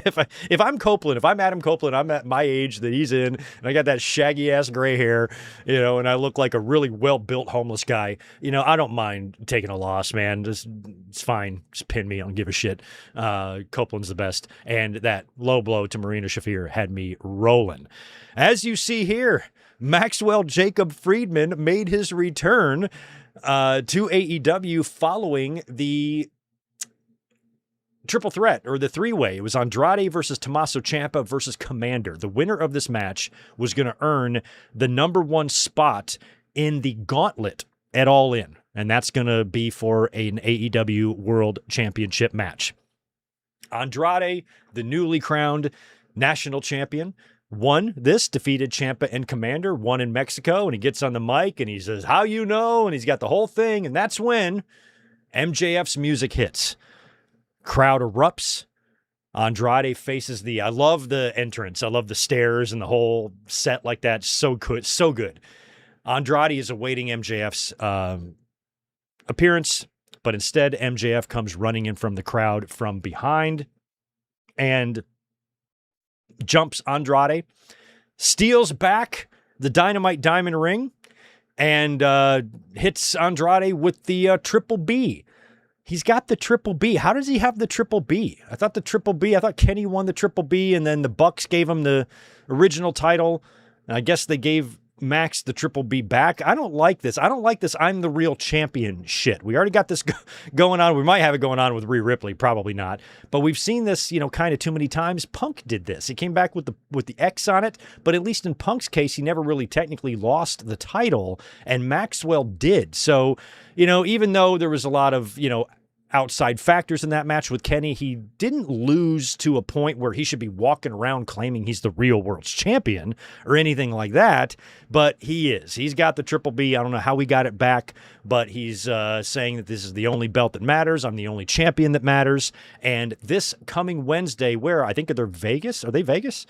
if I'm Copeland, if I'm Adam Copeland, I'm at my age that he's in, and I got that shaggy-ass gray hair, and I look like a really well-built homeless guy, I don't mind taking a loss, man. It's fine. Just pin me. I don't give a shit. Copeland's the best. And that low blow to Marina Shafir had me rolling. As you see here, Maxwell Jacob Friedman made his return to AEW following the triple threat, or the three-way. It was Andrade versus Tommaso Ciampa versus Commander. The winner of this match was going to earn the number 1 spot in the gauntlet at All In, and that's going to be for an AEW World Championship match. Andrade, the newly crowned national champion, won this, defeated Ciampa and Commander, won in Mexico, and he gets on the mic and he says, "How you know?" And he's got the whole thing, and that's when MJF's music hits. Crowd erupts. Andrade faces I love the entrance. I love the stairs and the whole set like that. So good. So good. Andrade is awaiting MJF's appearance, but instead MJF comes running in from the crowd from behind and jumps Andrade, steals back the Dynamite Diamond ring, and hits Andrade with the Triple B. He's got the Triple B. How does he have the Triple B? I thought Kenny won the Triple B, and then the Bucks gave him the original title. And I guess they gave Max the Triple B back. I don't like this. I'm the real champion shit. We already got this going on. We might have it going on with Rhea Ripley. Probably not. But we've seen this, kind of too many times. Punk did this. He came back with the X on it. But at least in Punk's case, he never really technically lost the title. And Maxwell did. So, even though there was a lot of, outside factors in that match with Kenny, he didn't lose to a point where he should be walking around claiming he's the real world's champion or anything like that, but he is. He's got the Triple B. I don't know how he got it back, but he's saying that this is the only belt that matters. I'm the only champion that matters. And this coming Wednesday, where I think they're Vegas, are they Vegas?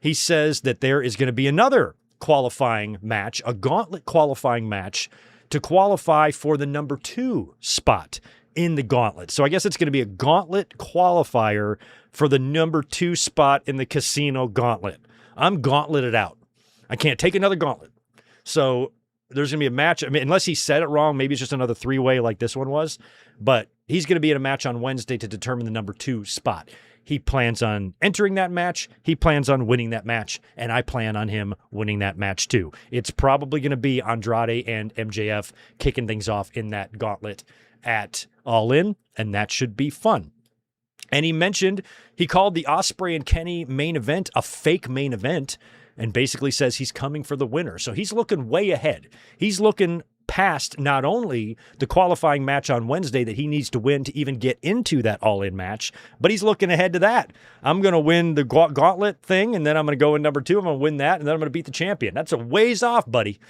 He says that there is going to be another qualifying match, a gauntlet qualifying match to qualify for the number 2 spot in the gauntlet. So I guess it's going to be a gauntlet qualifier for the number 2 spot in the casino gauntlet. I'm gauntleted out. I can't take another gauntlet. So there's going to be a match. I mean, unless he said it wrong, maybe it's just another 3-way like this one was. But he's going to be in a match on Wednesday to determine the number 2 spot. He plans on entering that match. He plans on winning that match. And I plan on him winning that match too. It's probably going to be Andrade and MJF kicking things off in that gauntlet at All In, and that should be fun. And he called the Ospreay and Kenny main event a fake main event, and basically says he's coming for the winner. So he's looking way ahead. He's looking past not only the qualifying match on Wednesday that he needs to win to even get into that All-In match, but he's looking ahead to that. I'm going to win the gauntlet thing, and then I'm going to go in number 2. I'm going to win that, and then I'm going to beat the champion. That's a ways off, buddy.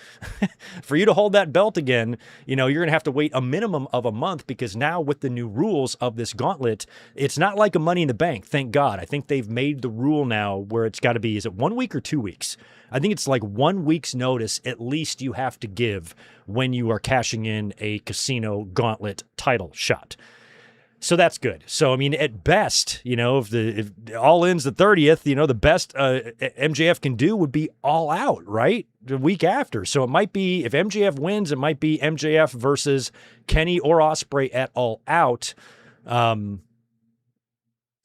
For you to hold that belt again, you're going to have to wait a minimum of a month, because now with the new rules of this gauntlet, it's not like a Money in the Bank, thank God. I think they've made the rule now where it's got to be, is it 1 week or 2 weeks? I think it's like 1 week's notice at least you have to give when you are cashing in a casino gauntlet title shot. So that's good. So, I mean, at best, if All In's the 30th, the best MJF can do would be All Out, right? The week after. So it might be, if MJF wins, it might be MJF versus Kenny or Ospreay at All Out. But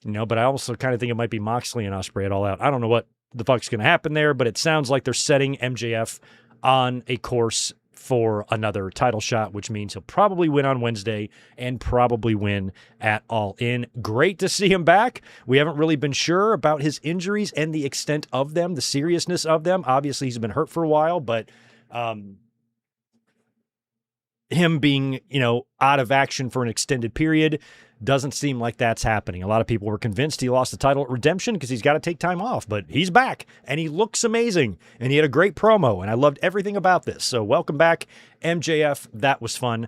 I also kind of think it might be Moxley and Ospreay at All Out. I don't know what the fuck's going to happen there, but it sounds like they're setting MJF on a course for another title shot, which means he'll probably win on Wednesday and probably win at All In. Great to see him back. We haven't really been sure about his injuries and the extent of them, the seriousness of them. Obviously, he's been hurt for a while, but him being, out of action for an extended period doesn't seem like that's happening. A lot of people were convinced he lost the title at Redemption because he's got to take time off, but he's back and he looks amazing and he had a great promo and I loved everything about this. So welcome back, MJF. That was fun.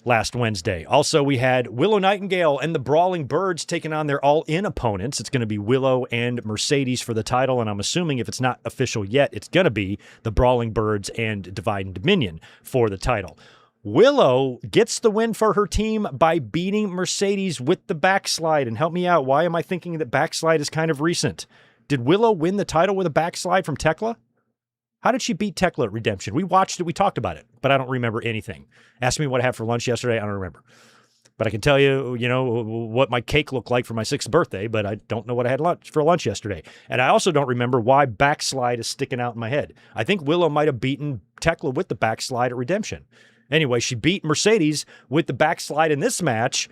last Wednesday. Also, we had Willow Nightingale and the Brawling Birds taking on their all-in opponents. It's going to be Willow and Mercedes for the title, and I'm assuming if it's not official yet, it's going to be the Brawling Birds and Divide and Dominion for the title. Willow gets the win for her team by beating Mercedes with the backslide. And help me out, why am I thinking that backslide is kind of recent? Did Willow win the title with a backslide from Tekla? How did she beat Tekla at Redemption? We watched it, we talked about it, but I don't remember anything. Ask me what I had for lunch yesterday, I don't remember. But I can tell you, what my cake looked like for my 6th birthday, but I don't know what I had for lunch yesterday. And I also don't remember why backslide is sticking out in my head. I think Willow might have beaten Tekla with the backslide at Redemption. Anyway, she beat Mercedes with the backslide in this match,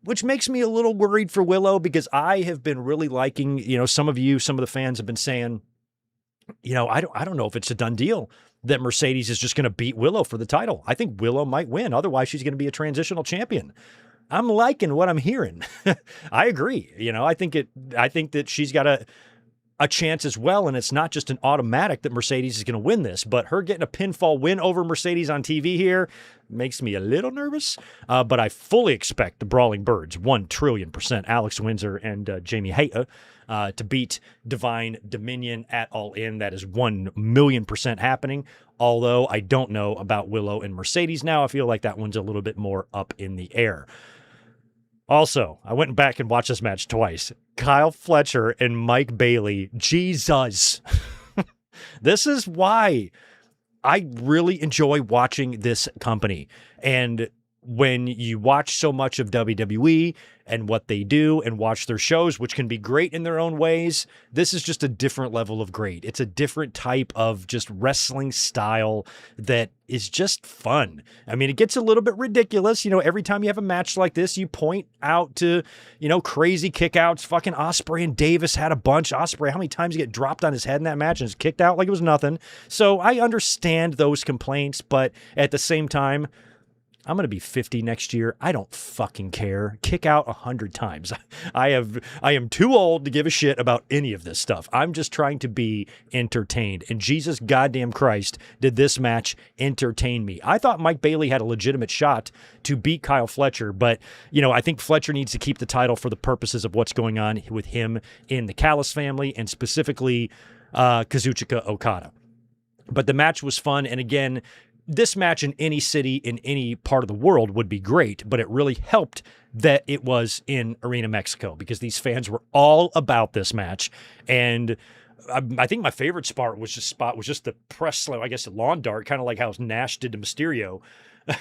which makes me a little worried for Willow because I have been really liking, some of the fans have been saying, I don't know if it's a done deal that Mercedes is just going to beat Willow for the title. I think Willow might win. Otherwise, she's going to be a transitional champion. I'm liking what I'm hearing. I agree. I think that she's got a chance as well, and it's not just an automatic that Mercedes is going to win this, but her getting a pinfall win over Mercedes on TV here makes me a little nervous, but I fully expect the Brawling Birds, 1,000,000,000%, Alex Windsor and Jamie Hayter, to beat Divine Dominion at All In. That is 1,000,000% happening, although I don't know about Willow and Mercedes now. I feel like that one's a little bit more up in the air. Also, I went back and watched this match twice. Kyle Fletcher and Mike Bailey. Jesus. This is why I really enjoy watching this company. And when you watch so much of WWE and what they do and watch their shows, which can be great in their own ways, this is just a different level of great. It's a different type of just wrestling style that is just fun. I mean, it gets a little bit ridiculous. Every time you have a match like this, you point out to, crazy kickouts. Fucking Ospreay and Davis had a bunch. Ospreay, how many times he get dropped on his head in that match and is kicked out like it was nothing. So I understand those complaints, but at the same time, I'm going to be 50 next year. I don't fucking care. Kick out 100 times. I am too old to give a shit about any of this stuff. I'm just trying to be entertained. And Jesus goddamn Christ, did this match entertain me. I thought Mike Bailey had a legitimate shot to beat Kyle Fletcher, but, I think Fletcher needs to keep the title for the purposes of what's going on with him in the Callis family and specifically Kazuchika Okada. But the match was fun. And again, this match in any city, in any part of the world would be great, but it really helped that it was in Arena Mexico because these fans were all about this match. And I think my favorite spot was just the press slam, I guess, the lawn dart, kind of like how Nash did to Mysterio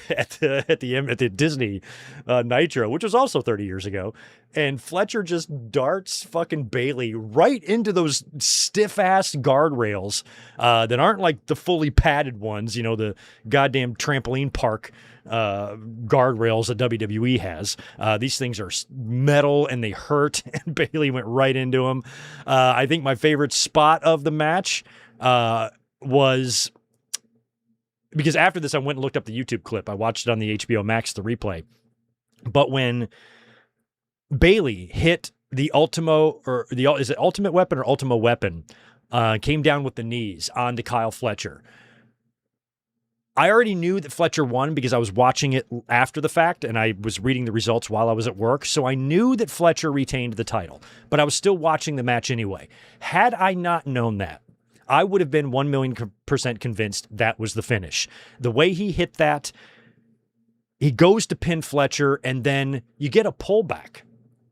at the Disney Nitro, which was also 30 years ago. And Fletcher just darts fucking Bailey right into those stiff ass guardrails that aren't like the fully padded ones, the goddamn trampoline park guardrails that WWE has. These things are metal and they hurt, and Bailey went right into them. I think my favorite spot of the match was, because after this, I went and looked up the YouTube clip. I watched it on the HBO Max, the replay. But when Bailey hit the is it Ultimate Weapon or Ultimo Weapon, came down with the knees onto Kyle Fletcher, I already knew that Fletcher won because I was watching it after the fact and I was reading the results while I was at work. So I knew that Fletcher retained the title, but I was still watching the match anyway. Had I not known that, I would have been 1,000,000% convinced that was the finish. The way he hit that, he goes to pin Fletcher, and then you get a pullback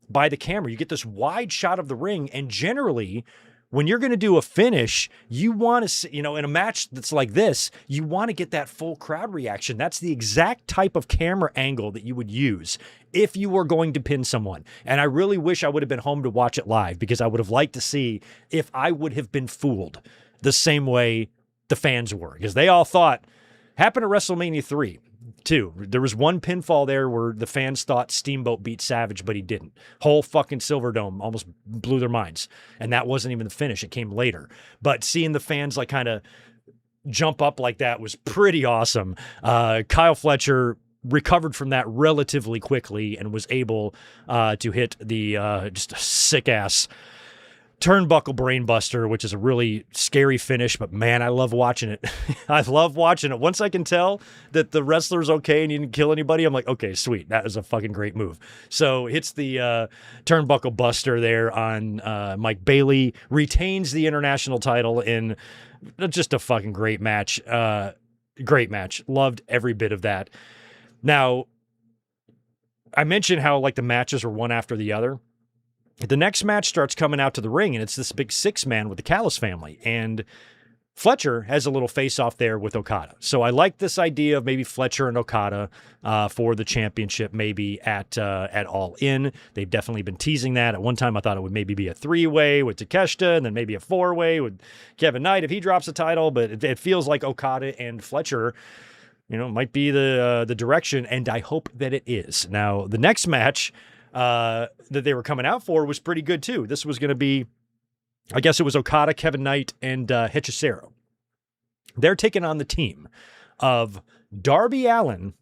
by the camera. You get this wide shot of the ring, and generally, when you're going to do a finish, you want to, in a match that's like this, you want to get that full crowd reaction. That's the exact type of camera angle that you would use if you were going to pin someone. And I really wish I would have been home to watch it live because I would have liked to see if I would have been fooled the same way the fans were, because they all thought, happened at WrestleMania 3. Too. There was one pinfall there where the fans thought Steamboat beat Savage, but he didn't. Whole fucking Silverdome almost blew their minds. And that wasn't even the finish. It came later. But seeing the fans like kind of jump up like that was pretty awesome. Kyle Fletcher recovered from that relatively quickly and was able to hit the just a sick ass turnbuckle brainbuster, which is a really scary finish, but man, I love watching it. I love watching it. Once I can tell that the wrestler's okay and he didn't kill anybody, I'm like, okay, sweet. That was a fucking great move. So hits the turnbuckle buster there on Mike Bailey, retains the international title in just a fucking great match. Great match. Loved every bit of that. Now, I mentioned how like the matches were one after the other. The next match starts coming out to the ring, and it's this big 6-man with the Callis family. And Fletcher has a little face-off there with Okada. So I like this idea of maybe Fletcher and Okada for the championship, maybe at All In. They've definitely been teasing that. At one time, I thought it would maybe be a 3-way with Takeshita, and then maybe a 4-way with Kevin Knight if he drops the title. But it feels like Okada and Fletcher, might be the direction, and I hope that it is. Now, the next match that they were coming out for was pretty good too. This was going to be, I guess it was Okada, Kevin Knight, and Hechicero. They're taking on the team of Darby Allin,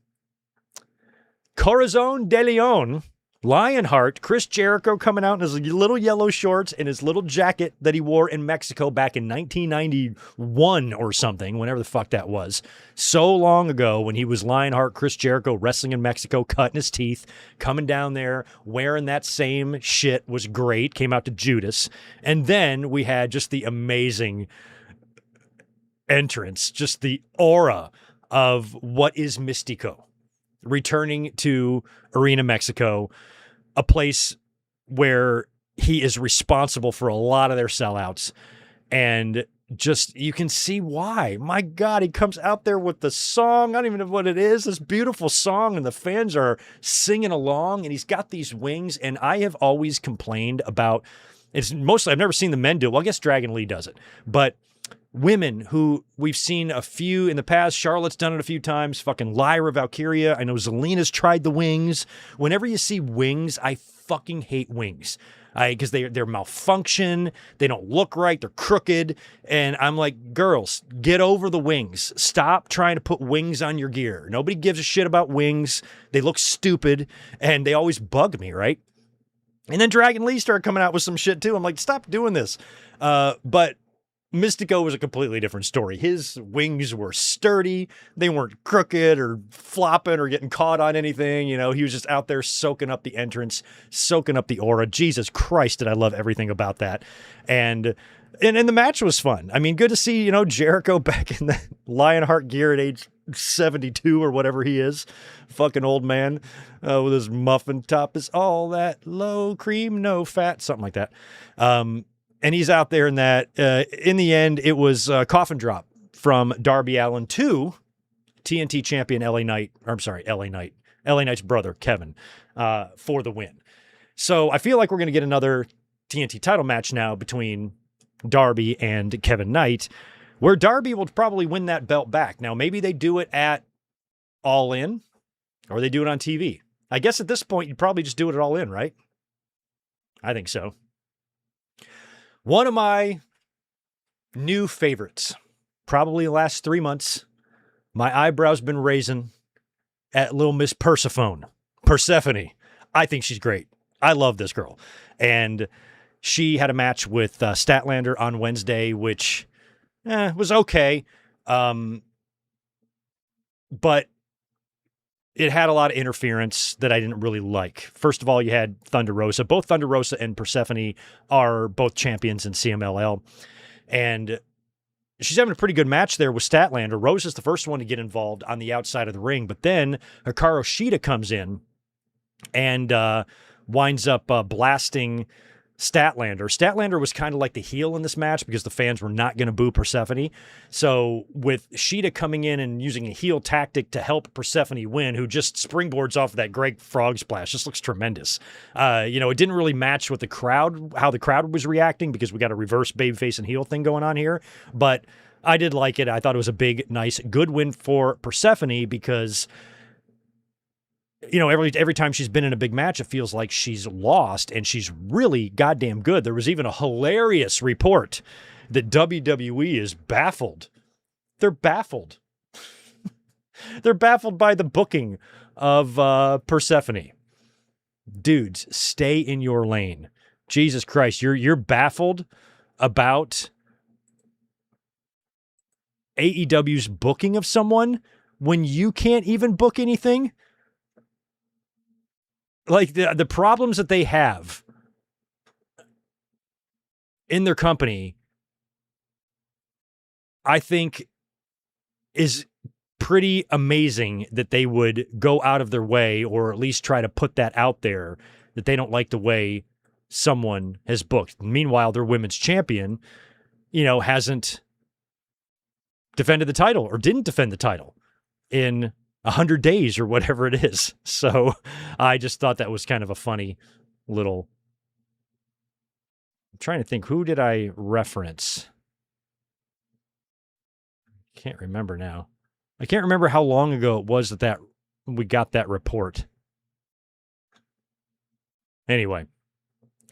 Corazon de Leon, Lionheart, Chris Jericho coming out in his little yellow shorts and his little jacket that he wore in Mexico back in 1991 or something, whenever the fuck that was. So long ago when he was Lionheart, Chris Jericho wrestling in Mexico, cutting his teeth, coming down there, wearing that same shit was great, came out to Judas. And then we had just the amazing entrance, just the aura of what is Mystico returning to Arena Mexico, a place where he is responsible for a lot of their sellouts. And just, you can see why. My God, he comes out there with the song. I don't even know what it is. This beautiful song, and the fans are singing along, and he's got these wings. And I have always complained about, it's mostly, I've never seen the men do it. Well, I guess Dragon Lee does it. But women who we've seen a few in the past, Charlotte's done it a few times, fucking Lyra Valkyria. I know Zelina's tried the wings. Whenever you see wings, I fucking hate wings. Because they're malfunction, they don't look right, they're crooked, and I'm like, girls, get over the wings. Stop trying to put wings on your gear. Nobody gives a shit about wings. They look stupid, and they always bug me, right? And then Dragon Lee started coming out with some shit too. I'm like, stop doing this. But Mystico was a completely different story. His wings were sturdy. They weren't crooked or flopping or getting caught on anything. He was just out there soaking up the entrance, soaking up the aura. Jesus Christ, did I love everything about that. And the match was fun. I mean, good to see, Jericho back in the Lionheart gear at age 72 or whatever he is. Fucking old man with his muffin top is all that low cream, no fat, something like that. And he's out there in that. In the end, it was a coffin drop from Darby Allin to TNT champion LA Knight's brother, Kevin, for the win. So I feel like we're going to get another TNT title match now between Darby and Kevin Knight, where Darby will probably win that belt back. Now, maybe they do it at All In, or they do it on TV. I guess at this point, you'd probably just do it at All In, right? I think so. One of my new favorites, probably the last 3 months, my eyebrows been raising at little Miss Persephone. I think she's great. I love this girl. And she had a match with Statlander on Wednesday, which was okay. But it had a lot of interference that I didn't really like. First of all, you had Thunder Rosa. Both Thunder Rosa and Persephone are both champions in CMLL. And she's having a pretty good match there with Statlander. Rosa's the first one to get involved on the outside of the ring. But then Hikaru Shida comes in and winds up blasting Statlander. Statlander was kind of like the heel in this match because the fans were not going to boo Persephone. So with Shida coming in and using a heel tactic to help Persephone win, who just springboards off of that Greg Frog splash, just looks tremendous. It didn't really match with the crowd, how the crowd was reacting, because we got a reverse babyface and heel thing going on here. But I did like it. I thought it was a big, nice, good win for Persephone because every time she's been in a big match, it feels like she's lost, and she's really goddamn good. There was even a hilarious report that WWE is baffled. They're baffled. They're baffled by the booking of Persephone. Dudes, stay in your lane. Jesus Christ, you're baffled about AEW's booking of someone when you can't even book anything? Like the problems that they have in their company, I think is pretty amazing that they would go out of their way, or at least try to put that out there, that they don't like the way someone has booked. Meanwhile, their women's champion, hasn't defended the title or didn't defend the title in 100 days or whatever it is. So I just thought that was kind of a funny little... I'm trying to think, who did I reference? Can't remember now. I can't remember how long ago it was that we got that report. Anyway,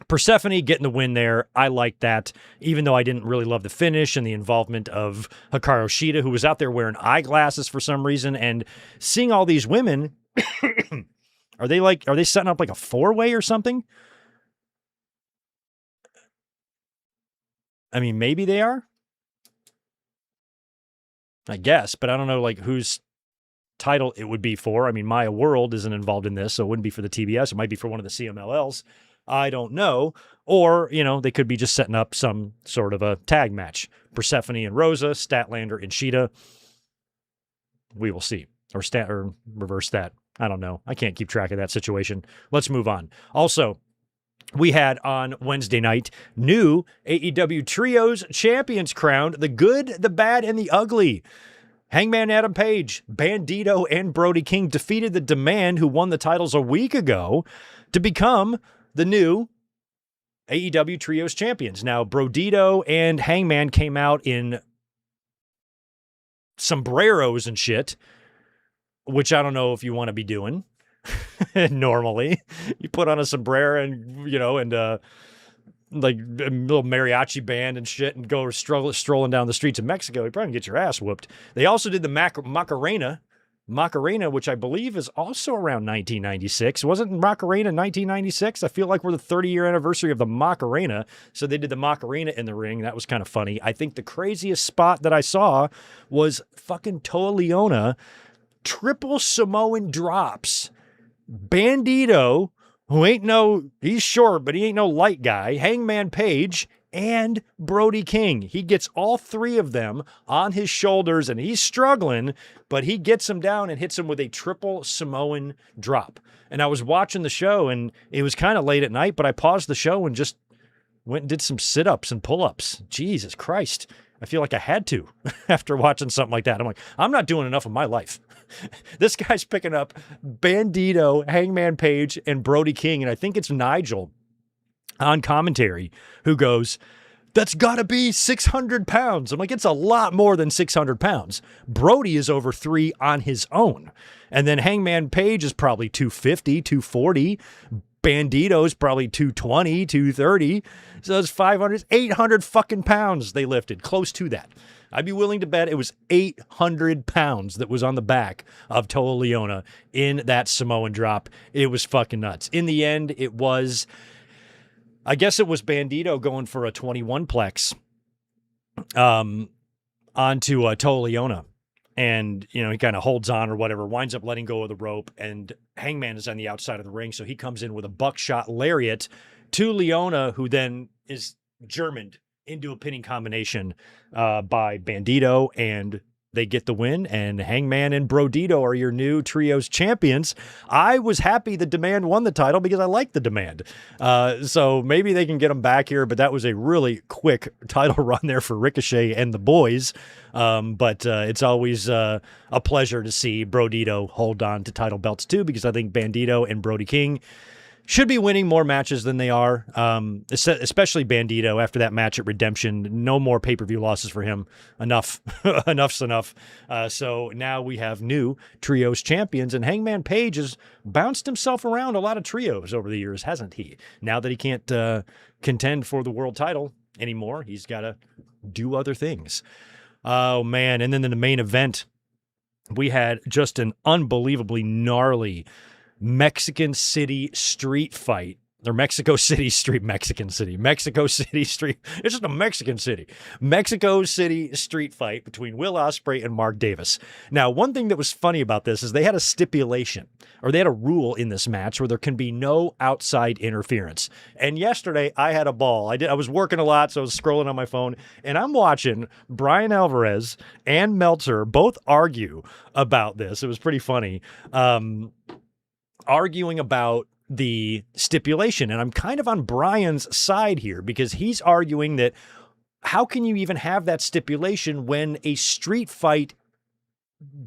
Persephone getting the win there. I like that, even though I didn't really love the finish and the involvement of Hikaru Shida, who was out there wearing eyeglasses for some reason, and seeing all these women. Are they setting up like a 4-way or something? I mean, maybe they are. I guess, but I don't know like whose title it would be for. I mean, Maya World isn't involved in this, so it wouldn't be for the TBS. It might be for one of the CMLLs. I don't know. Or, they could be just setting up some sort of a tag match. Persephone and Rosa, Statlander and Shida. We will see. Or reverse that. I don't know. I can't keep track of that situation. Let's move on. Also, we had on Wednesday night, new AEW Trios Champions crowned, the good, the bad, and the ugly. Hangman Adam Page, Bandito, and Brody King defeated the Demand, who won the titles a week ago, to become the new AEW Trios Champions. Now, Brodito and Hangman came out in sombreros and shit, which I don't know if you want to be doing. Normally, you put on a sombrero and like a little mariachi band and shit and go strolling down the streets of Mexico. You probably get your ass whooped. They also did the Macarena, which I believe is also around 1996. Wasn't Macarena 1996? I feel like we're the 30-year anniversary of the Macarena. So they did the Macarena in the ring. That was kind of funny. I think the craziest spot that I saw was fucking Toa Leona triple Samoan drops Bandito, he's short, but he ain't no light guy, Hangman Page, and Brody King. He gets all three of them on his shoulders, and he's struggling, but he gets them down and hits them with a triple Samoan drop. And I was watching the show, and it was kind of late at night, but I paused the show and just went and did some sit-ups and pull-ups. Jesus Christ. I feel like I had to after watching something like that. I'm like, I'm not doing enough of my life. This guy's picking up Bandito, Hangman Page, and Brody King, and I think it's Nigel on commentary who goes, that's got to be 600 pounds. I'm like, it's a lot more than 600 pounds. Brody is over 3 on his own. And then Hangman Page is probably 250, 240. Bandito's probably 220, 230. So it's 500, 800 fucking pounds they lifted, close to that. I'd be willing to bet it was 800 pounds that was on the back of Toa Leona in that Samoan drop. It was fucking nuts. In the end, I guess it was Bandito going for a 21 plex onto Toa Leona. And, he kind of holds on or whatever, winds up letting go of the rope, and Hangman is on the outside of the ring, so he comes in with a buckshot lariat to Leona, who then is Germaned into a pinning combination by Bandito, and they get the win, and Hangman and Brodito are your new Trios champions. I was happy the Demand won the title because I like the Demand. So maybe they can get them back here, but that was a really quick title run there for Ricochet and the boys. But it's always a pleasure to see Brodito hold on to title belts too, because I think Bandito and Brody King should be winning more matches than they are, especially Bandito after that match at Redemption. No more pay-per-view losses for him. Enough. Enough's enough. So now we have new Trios champions, and Hangman Page has bounced himself around a lot of trios over the years, hasn't he? Now that he can't contend for the world title anymore, he's got to do other things. Oh, man. And then in the main event, we had just an unbelievably gnarly Mexican City street fight. or Mexico City Street, Mexican City, Mexico City Street. It's just a Mexican city. Mexico City street fight between Will Ospreay and Mark Davis. Now, one thing that was funny about this is they had a stipulation, or they had a rule in this match where there can be no outside interference. And yesterday, I had a ball. I was working a lot, so I was scrolling on my phone, and I'm watching Brian Alvarez and Meltzer both argue about this. It was pretty funny. Arguing about the stipulation. And I'm kind of on Brian's side here because he's arguing that how can you even have that stipulation when a street fight,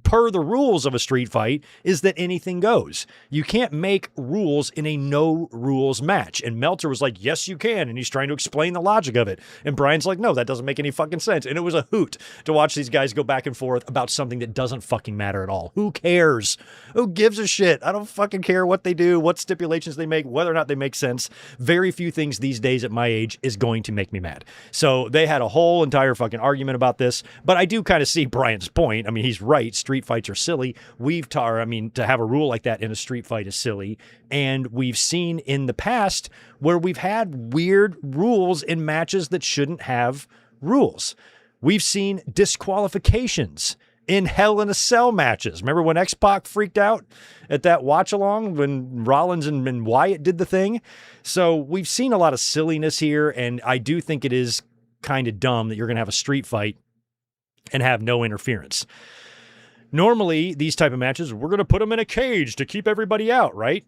per the rules of a street fight, is that anything goes. You can't make rules in a no rules match. And Meltzer was like, yes, you can. And he's trying to explain the logic of it. And Brian's like, no, that doesn't make any fucking sense. And it was a hoot to watch these guys go back and forth about something that doesn't fucking matter at all. Who cares? Who gives a shit? I don't fucking care what they do, what stipulations they make, whether or not they make sense. Very few things these days at my age is going to make me mad. So they had a whole entire fucking argument about this. But I do kind of see Brian's point. I mean, he's right. Street fights are silly. To have a rule like that in a street fight is silly. And we've seen in the past where we've had weird rules in matches that shouldn't have rules. We've seen disqualifications in Hell in a Cell matches. Remember when X-Pac freaked out at that watch-along when Rollins and Wyatt did the thing? So we've seen a lot of silliness here, and I do think it is kind of dumb that you're going to have a street fight and have no interference. Normally, these type of matches, we're going to put them in a cage to keep everybody out, right?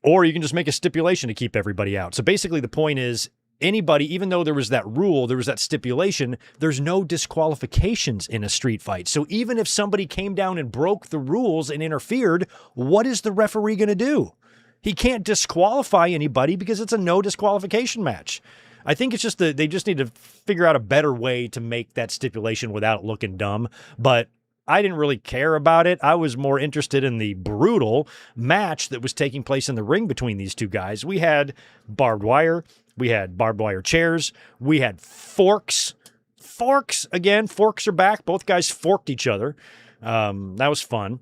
Or you can just make a stipulation to keep everybody out. So basically the point is anybody, even though there was that rule, there was that stipulation, there's no disqualifications in a street fight. So even if somebody came down and broke the rules and interfered, what is the referee going to do? He can't disqualify anybody because it's a no disqualification match. I think it's just they just need to figure out a better way to make that stipulation without looking dumb. But I didn't really care about it. I was more interested in the brutal match that was taking place in the ring between these two guys. We had barbed wire. We had barbed wire chairs. We had forks. Forks, again, forks are back. Both guys forked each other. That was fun.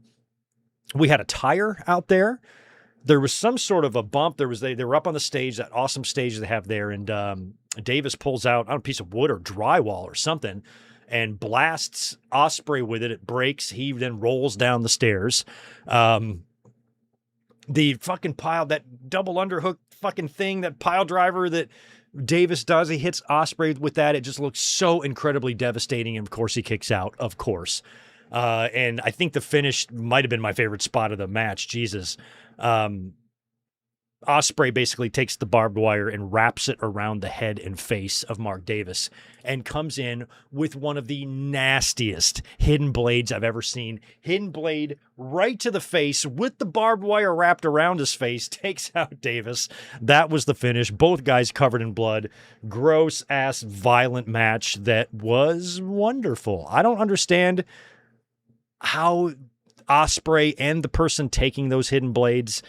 We had a tire out there. There was some sort of a bump. They were up on the stage, that awesome stage they have there, and Davis pulls out a piece of wood or drywall or something and blasts Ospreay with it. It breaks. He then rolls down the stairs. The fucking pile, that double underhook fucking thing, that pile driver that Davis does, he hits Ospreay with that. It just looks so incredibly devastating. And of course, he kicks out, of course. And I think the finish might have been my favorite spot of the match. Jesus. Ospreay basically takes the barbed wire and wraps it around the head and face of Mark Davis and comes in with one of the nastiest hidden blades I've ever seen. Hidden blade right to the face with the barbed wire wrapped around his face, takes out Davis. That was the finish. Both guys covered in blood. Gross ass violent match that was wonderful. I don't understand how Ospreay and the person taking those hidden blades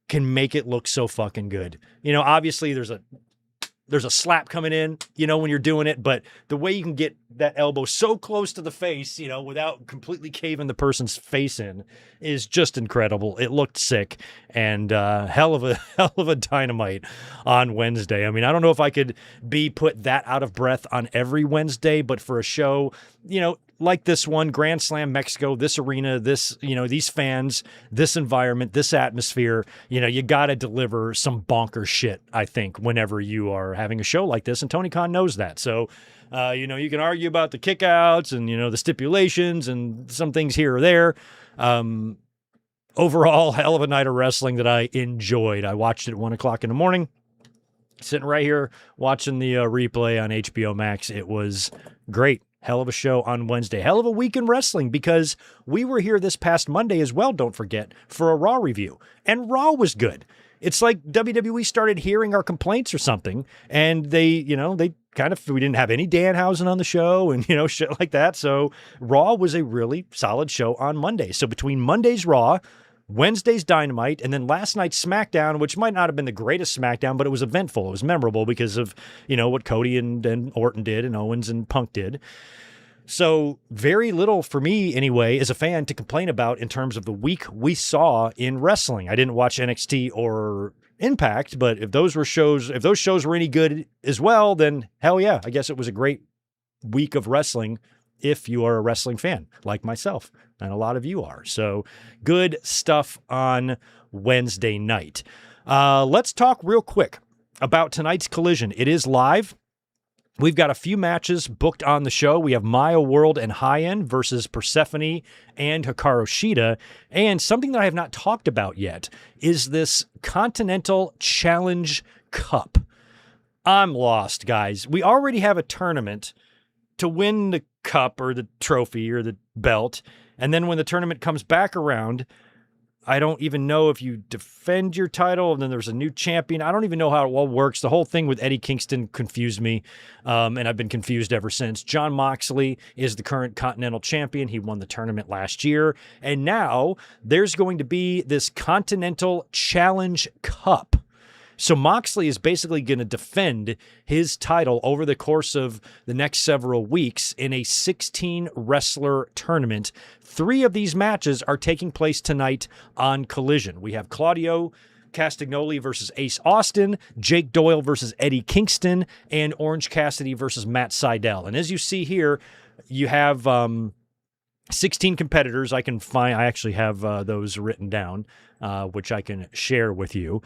can make it look so fucking good. You know, obviously there's a slap coming in, you know, when you're doing it, but the way you can get that elbow so close to the face, you know, without completely caving the person's face in is just incredible. It looked sick, and hell of a dynamite on Wednesday. I mean, I don't know if I could be put that out of breath on every Wednesday, but for a show, you know, like this one, Grand Slam Mexico, this arena, this, you know, these fans, this environment, this atmosphere, you know, you got to deliver some bonkers shit, I think, whenever you are having a show like this. And Tony Khan knows that. So, you know, you can argue about the kickouts and, you know, the stipulations and some things here or there. Overall, hell of a night of wrestling that I enjoyed. I watched it at 1 o'clock in the morning, sitting right here watching the replay on HBO Max. It was great. Hell of a show on Wednesday. Hell of a week in wrestling, because we were here this past Monday as well, don't forget, for a Raw review. And Raw was good. It's like WWE started hearing our complaints or something, and we didn't have any Danhausen on the show and, you know, shit like that. So Raw was a really solid show on Monday. So between Monday's Raw, Wednesday's Dynamite, and then last night's SmackDown, which might not have been the greatest SmackDown, but it was eventful. It was memorable because of, you know, what Cody and Orton did and Owens and Punk did. So very little for me anyway, as a fan, to complain about in terms of the week we saw in wrestling. I didn't watch NXT or Impact, but if those shows were any good as well, then hell yeah, I guess it was a great week of wrestling if you are a wrestling fan like myself, and a lot of you are. So good stuff on Wednesday night. Let's talk real quick about tonight's Collision. It is live. We've got a few matches booked on the show. We have Maya World and High End versus Persephone and Hikaru Shida. And something that I have not talked about yet is this Continental Challenge Cup. I'm lost, guys. We already have a tournament to win the cup or the trophy or the belt. And then when the tournament comes back around, I don't even know if you defend your title and then there's a new champion. I don't even know how it all works. The whole thing with Eddie Kingston confused me, and I've been confused ever since. Jon Moxley is the current Continental Champion. He won the tournament last year, and now there's going to be this Continental Challenge Cup. So Moxley is basically going to defend his title over the course of the next several weeks in a 16-wrestler tournament. 3 of these matches are taking place tonight on Collision. We have Claudio Castagnoli versus Ace Austin, Jake Doyle versus Eddie Kingston, and Orange Cassidy versus Matt Sydal. And as you see here, you have 16 competitors. I actually have those written down, which I can share with you.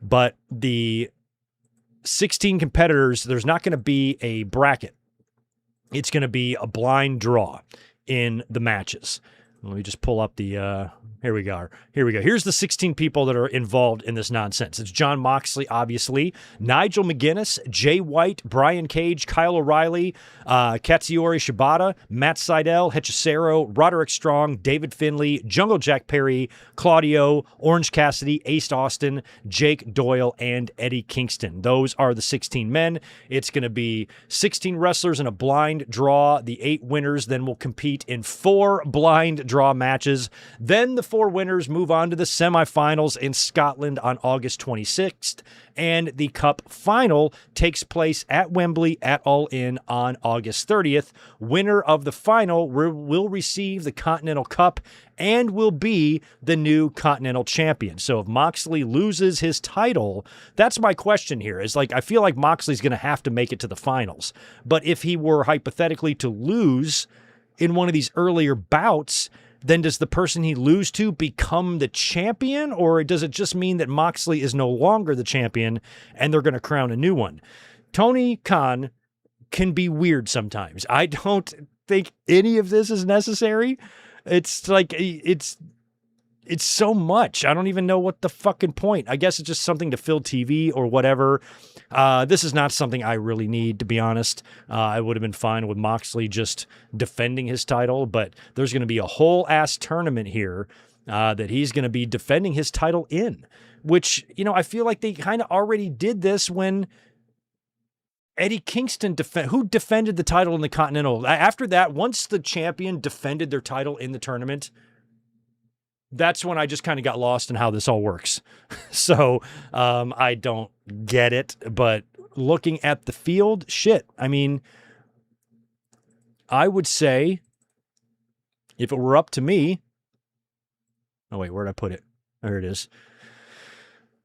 But the 16 competitors, there's not going to be a bracket. It's going to be a blind draw in the matches. Let me just pull up the, here we go. Here's the 16 people that are involved in this nonsense. It's Jon Moxley, obviously, Nigel McGuinness, Jay White, Brian Cage, Kyle O'Reilly, Katsuyori Shibata, Matt Sydal, Hechicero, Roderick Strong, David Finlay, Jungle Jack Perry, Claudio, Orange Cassidy, Ace Austin, Jake Doyle, and Eddie Kingston. Those are the 16 men. It's going to be 16 wrestlers in a blind draw. The 8 winners then will compete in 4 blind draw matches. Then the 4 winners move on to the semifinals in Scotland on August 26th, and the Cup final takes place at Wembley at All In on August 30th. Winner of the final will receive the Continental Cup and will be the new Continental Champion. So if Moxley loses his title, that's my question here, is like, I feel like Moxley's going to have to make it to the finals. But if he were hypothetically to lose in one of these earlier bouts, then does the person he lose to become the champion, or does it just mean that Moxley is no longer the champion and they're going to crown a new one? Tony Khan can be weird sometimes. I don't think any of this is necessary. It's like, it's so much. I don't even know what the fucking point. I guess it's just something to fill TV or whatever. This is not something I really need, to be honest. I would have been fine with Moxley just defending his title, but there's going to be a whole ass tournament here that he's going to be defending his title in, which, I feel like they kind of already did this when Eddie Kingston who defended the title in the Continental. After that, once the champion defended their title in the tournament, that's when I just kind of got lost in how this all works. So I don't get it, but looking at the field, shit. I mean, I would say if it were up to me, oh wait, where'd I put it? There it is.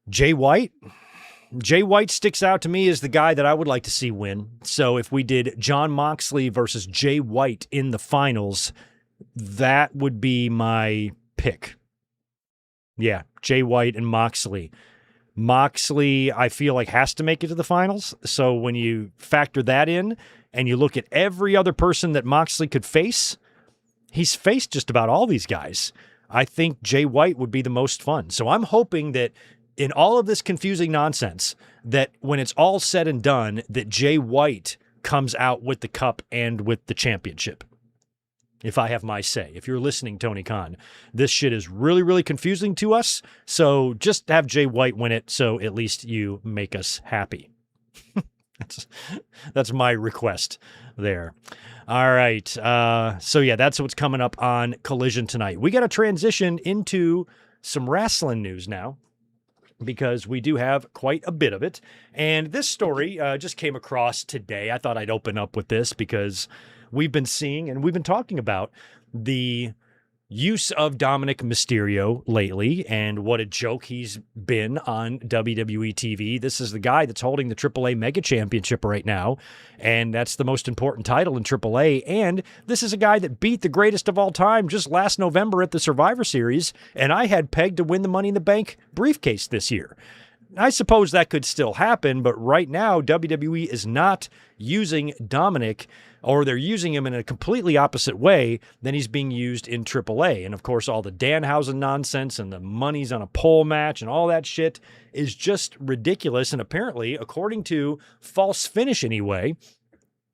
Jay White. Jay White sticks out to me as the guy that I would like to see win. So if we did Jon Moxley versus Jay White in the finals, that would be my pick. Yeah, Jay White and Moxley. Moxley, I feel like, has to make it to the finals. So when you factor that in and you look at every other person that Moxley could face, he's faced just about all these guys. I think Jay White would be the most fun. So I'm hoping that in all of this confusing nonsense, that when it's all said and done, that Jay White comes out with the cup and with the championship. If I have my say. If you're listening, Tony Khan, this shit is really, really confusing to us. So just have Jay White win it, so at least you make us happy. That's my request there. All right. So yeah, that's what's coming up on Collision tonight. We got to transition into some wrestling news now, because we do have quite a bit of it. And this story just came across today. I thought I'd open up with this because we've been seeing and we've been talking about the use of Dominic Mysterio lately and what a joke he's been on WWE TV. This is the guy that's holding the AAA Mega Championship right now, and that's the most important title in AAA. And this is a guy that beat the greatest of all time just last November at the Survivor Series, and I had pegged to win the Money in the Bank briefcase this year. I suppose that could still happen, but right now WWE is not using Dominic, or they're using him in a completely opposite way than he's being used in AAA. And of course, all the Danhausen nonsense and the money's on a pole match and all that shit is just ridiculous. And apparently, according to False Finish anyway,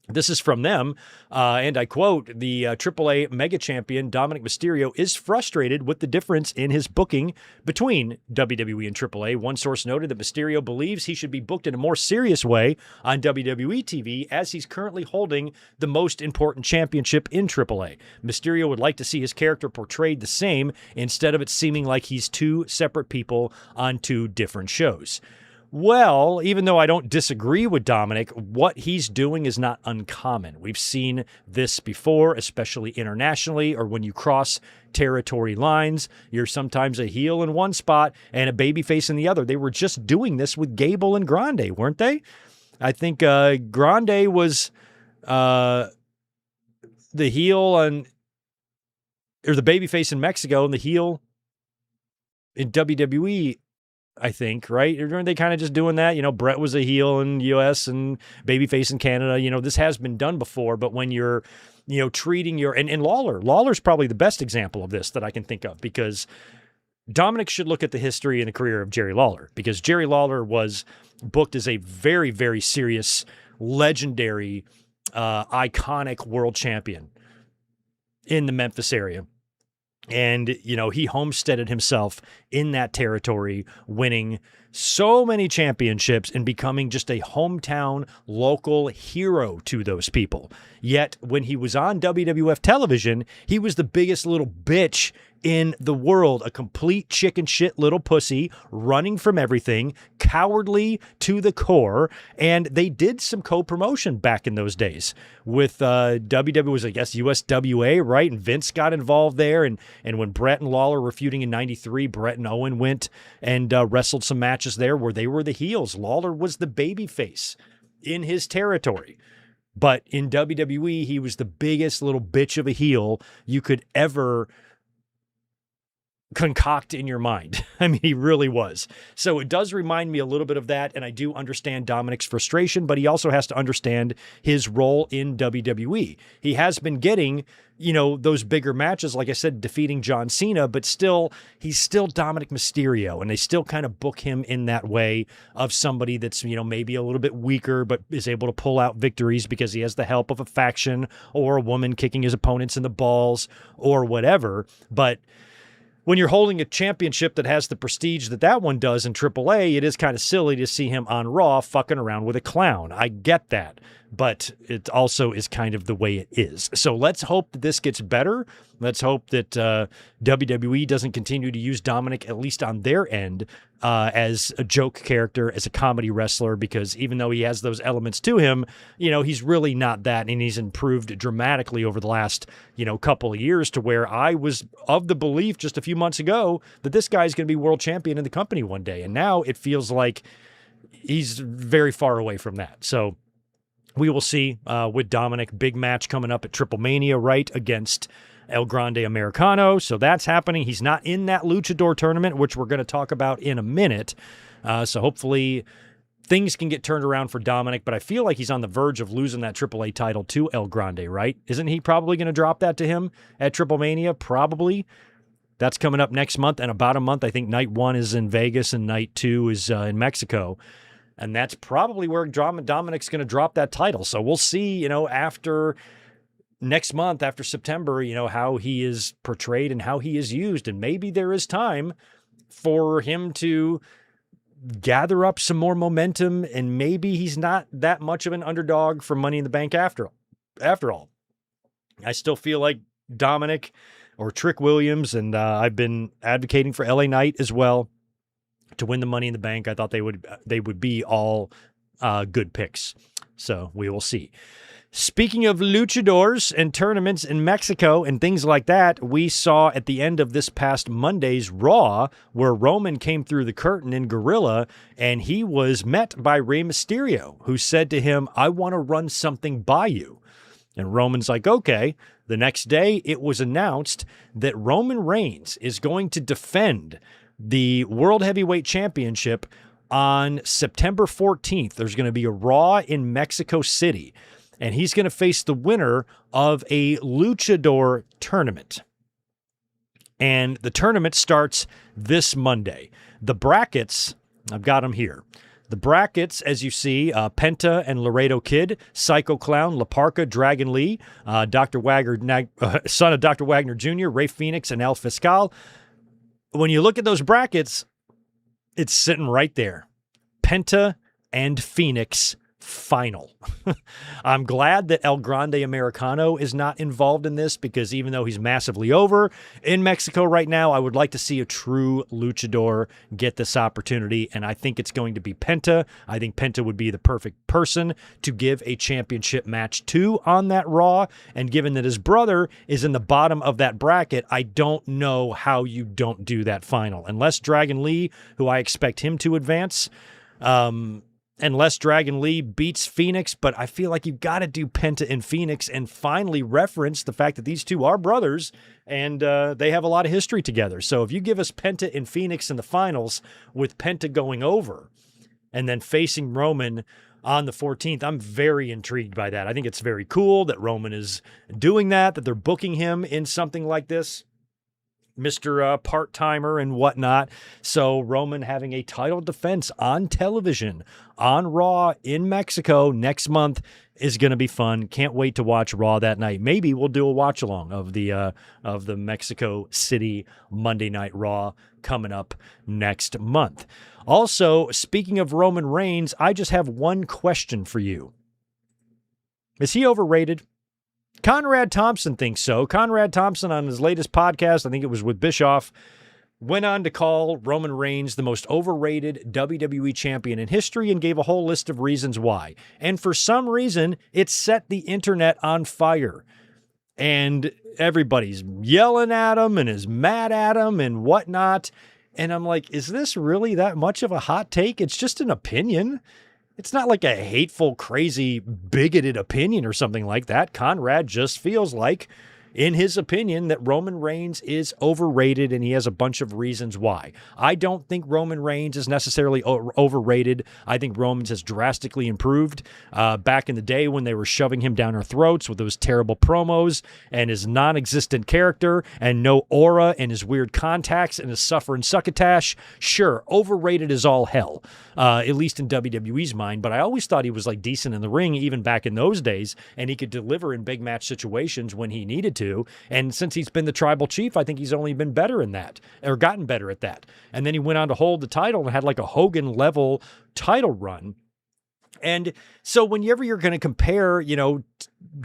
this is from them, and I quote, the AAA Mega Champion Dominic Mysterio is frustrated with the difference in his booking between WWE and AAA. One source noted that Mysterio believes he should be booked in a more serious way on WWE TV as he's currently holding the most important championship in AAA. Mysterio would like to see his character portrayed the same instead of it seeming like he's two separate people on two different shows. Well, even though I don't disagree with Dominic, what he's doing is not uncommon. We've seen this before, especially internationally, or when you cross territory lines, you're sometimes a heel in one spot and a babyface in the other. They were just doing this with Gable and Grande, weren't they? I think Grande was the heel or the babyface in Mexico and the heel in WWE, I think, right? Aren't they kind of just doing that? You know, Brett was a heel in U.S. and babyface in Canada. You know, this has been done before, but when you're, you know, treating your, and Lawler's probably the best example of this that I can think of, because Dominic should look at the history and the career of Jerry Lawler, because Jerry Lawler was booked as a very, very serious, legendary, iconic world champion in the Memphis area. And, you know, he homesteaded himself in that territory, winning so many championships and becoming just a hometown local hero to those people. Yet when he was on WWF television, he was the biggest little bitch in the world, a complete chicken shit little pussy, running from everything, cowardly to the core. And they did some co-promotion back in those days with WW was, I guess, USWA, right? And Vince got involved there. And when Brett and Lawler were feuding in 93, Brett and Owen went and wrestled some matches there where they were the heels. Lawler was the babyface in his territory. But in WWE, he was the biggest little bitch of a heel you could ever concoct in your mind. I mean, he really was. So it does remind me a little bit of that, and I do understand Dominic's frustration, but he also has to understand his role in WWE. He has been getting, you know, those bigger matches, like I said, defeating John Cena, but still, he's still Dominic Mysterio, and they still kind of book him in that way of somebody that's, you know, maybe a little bit weaker, but is able to pull out victories because he has the help of a faction or a woman kicking his opponents in the balls or whatever. But when you're holding a championship that has the prestige that one does in AAA, it is kind of silly to see him on Raw fucking around with a clown. I get that, but it also is kind of the way it is. So let's hope that this gets better. Let's hope that WWE doesn't continue to use Dominic, at least on their end, as a joke character, as a comedy wrestler, because even though he has those elements to him, you know, he's really not that, and he's improved dramatically over the last, you know, couple of years to where I was of the belief just a few months ago that this guy's going to be world champion in the company one day, and now it feels like he's very far away from that. So we will see with Dominic. Big match coming up at Triple Mania, right, against El Grande Americano. So that's happening. He's not in that Luchador tournament, which we're going to talk about in a minute. So hopefully things can get turned around for Dominic, but I feel like he's on the verge of losing that AAA title to El Grande, right? Isn't he probably going to drop that to him at Triple Mania? Probably. That's coming up next month, and about a month. I think night 1 is in Vegas and night 2 is in Mexico. And that's probably where Dominic's going to drop that title. So we'll see, you know, after next month, after September, you know, how he is portrayed and how he is used. And maybe there is time for him to gather up some more momentum, and maybe he's not that much of an underdog for Money in the Bank after all. I still feel like Dominic or Trick Williams, and I've been advocating for LA Knight as well to win the Money in the Bank. I thought they would be all good picks. So we will see. Speaking of luchadors and tournaments in Mexico and things like that, we saw at the end of this past Monday's Raw where Roman came through the curtain in Gorilla and he was met by Rey Mysterio, who said to him, "I want to run something by you." And Roman's like, okay. The next day, it was announced that Roman Reigns is going to defend the World Heavyweight Championship on September 14th. There's going to be a Raw in Mexico City. And he's going to face the winner of a luchador tournament. And the tournament starts this Monday. The brackets, I've got them here. The brackets, as you see, Penta and Laredo Kid, Psycho Clown, La Parka, Dragon Lee, Dr. Wagner, son of Dr. Wagner Jr., Rey Fenix, and El Fiscal. When you look at those brackets, it's sitting right there. Penta and Fenix final. I'm glad that El Grande Americano is not involved in this because even though he's massively over in Mexico right now, I would like to see a true luchador get this opportunity, and I think it's going to be Penta. I think Penta would be the perfect person to give a championship match to on that Raw, and given that his brother is in the bottom of that bracket, I don't know how you don't do that final. Unless Dragon Lee, who I expect him to advance, unless Dragon Lee beats Phoenix, but I feel like you've got to do Penta and Phoenix and finally reference the fact that these two are brothers and they have a lot of history together. So if you give us Penta and Phoenix in the finals with Penta going over and then facing Roman on the 14th, I'm very intrigued by that. I think it's very cool that Roman is doing that they're booking him in something like this. Mr. Part-Timer and whatnot. So Roman having a title defense on television on Raw in Mexico next month is going to be fun. Can't wait to watch Raw that night. Maybe we'll do a watch along of the Mexico City Monday Night Raw coming up next month. Also, speaking of Roman Reigns, I just have one question for you. Is he overrated? Conrad Thompson thinks so. Conrad Thompson on his latest podcast, I think it was with Bischoff, went on to call Roman Reigns the most overrated WWE champion in history and gave a whole list of reasons why. And for some reason, it set the internet on fire. And everybody's yelling at him and is mad at him and whatnot. And I'm like, is this really that much of a hot take? It's just an opinion. It's not like a hateful, crazy, bigoted opinion or something like that. Conrad just feels like, in his opinion, that Roman Reigns is overrated, and he has a bunch of reasons why. I don't think Roman Reigns is necessarily overrated. I think Roman has drastically improved back in the day when they were shoving him down our throats with those terrible promos and his non-existent character and no aura and his weird contacts and his suffer and succotash. Sure, overrated is all hell, at least in WWE's mind, but I always thought he was like decent in the ring even back in those days, and he could deliver in big match situations when he needed to. And since he's been the tribal chief, I think he's only been better in that, or gotten better at that. And then he went on to hold the title and had like a Hogan level title run. And so whenever you're going to compare,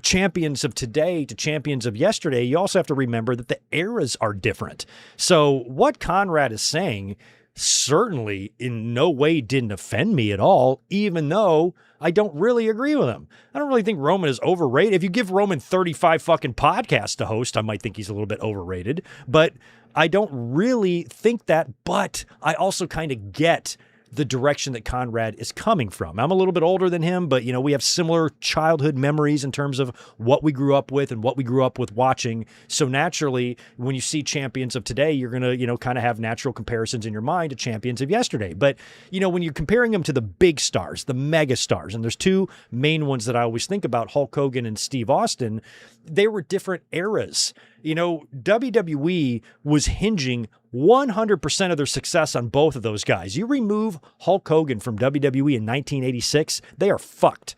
champions of today to champions of yesterday, you also have to remember that the eras are different. So what Conrad is saying certainly in no way didn't offend me at all, even though I don't really agree with him. I don't really think Roman is overrated. If you give Roman 35 fucking podcasts to host, I might think he's a little bit overrated, but I don't really think that. But I also kind of get the direction that Conrad is coming from. I'm a little bit older than him, but, we have similar childhood memories in terms of what we grew up with and what we grew up with watching. So naturally, when you see champions of today, you're going to, kind of have natural comparisons in your mind to champions of yesterday. But, when you're comparing them to the big stars, the mega stars, and there's two main ones that I always think about, Hulk Hogan and Steve Austin, they were different eras. WWE was hinging 100% of their success on both of those guys. You remove Hulk Hogan from WWE in 1986, they are fucked.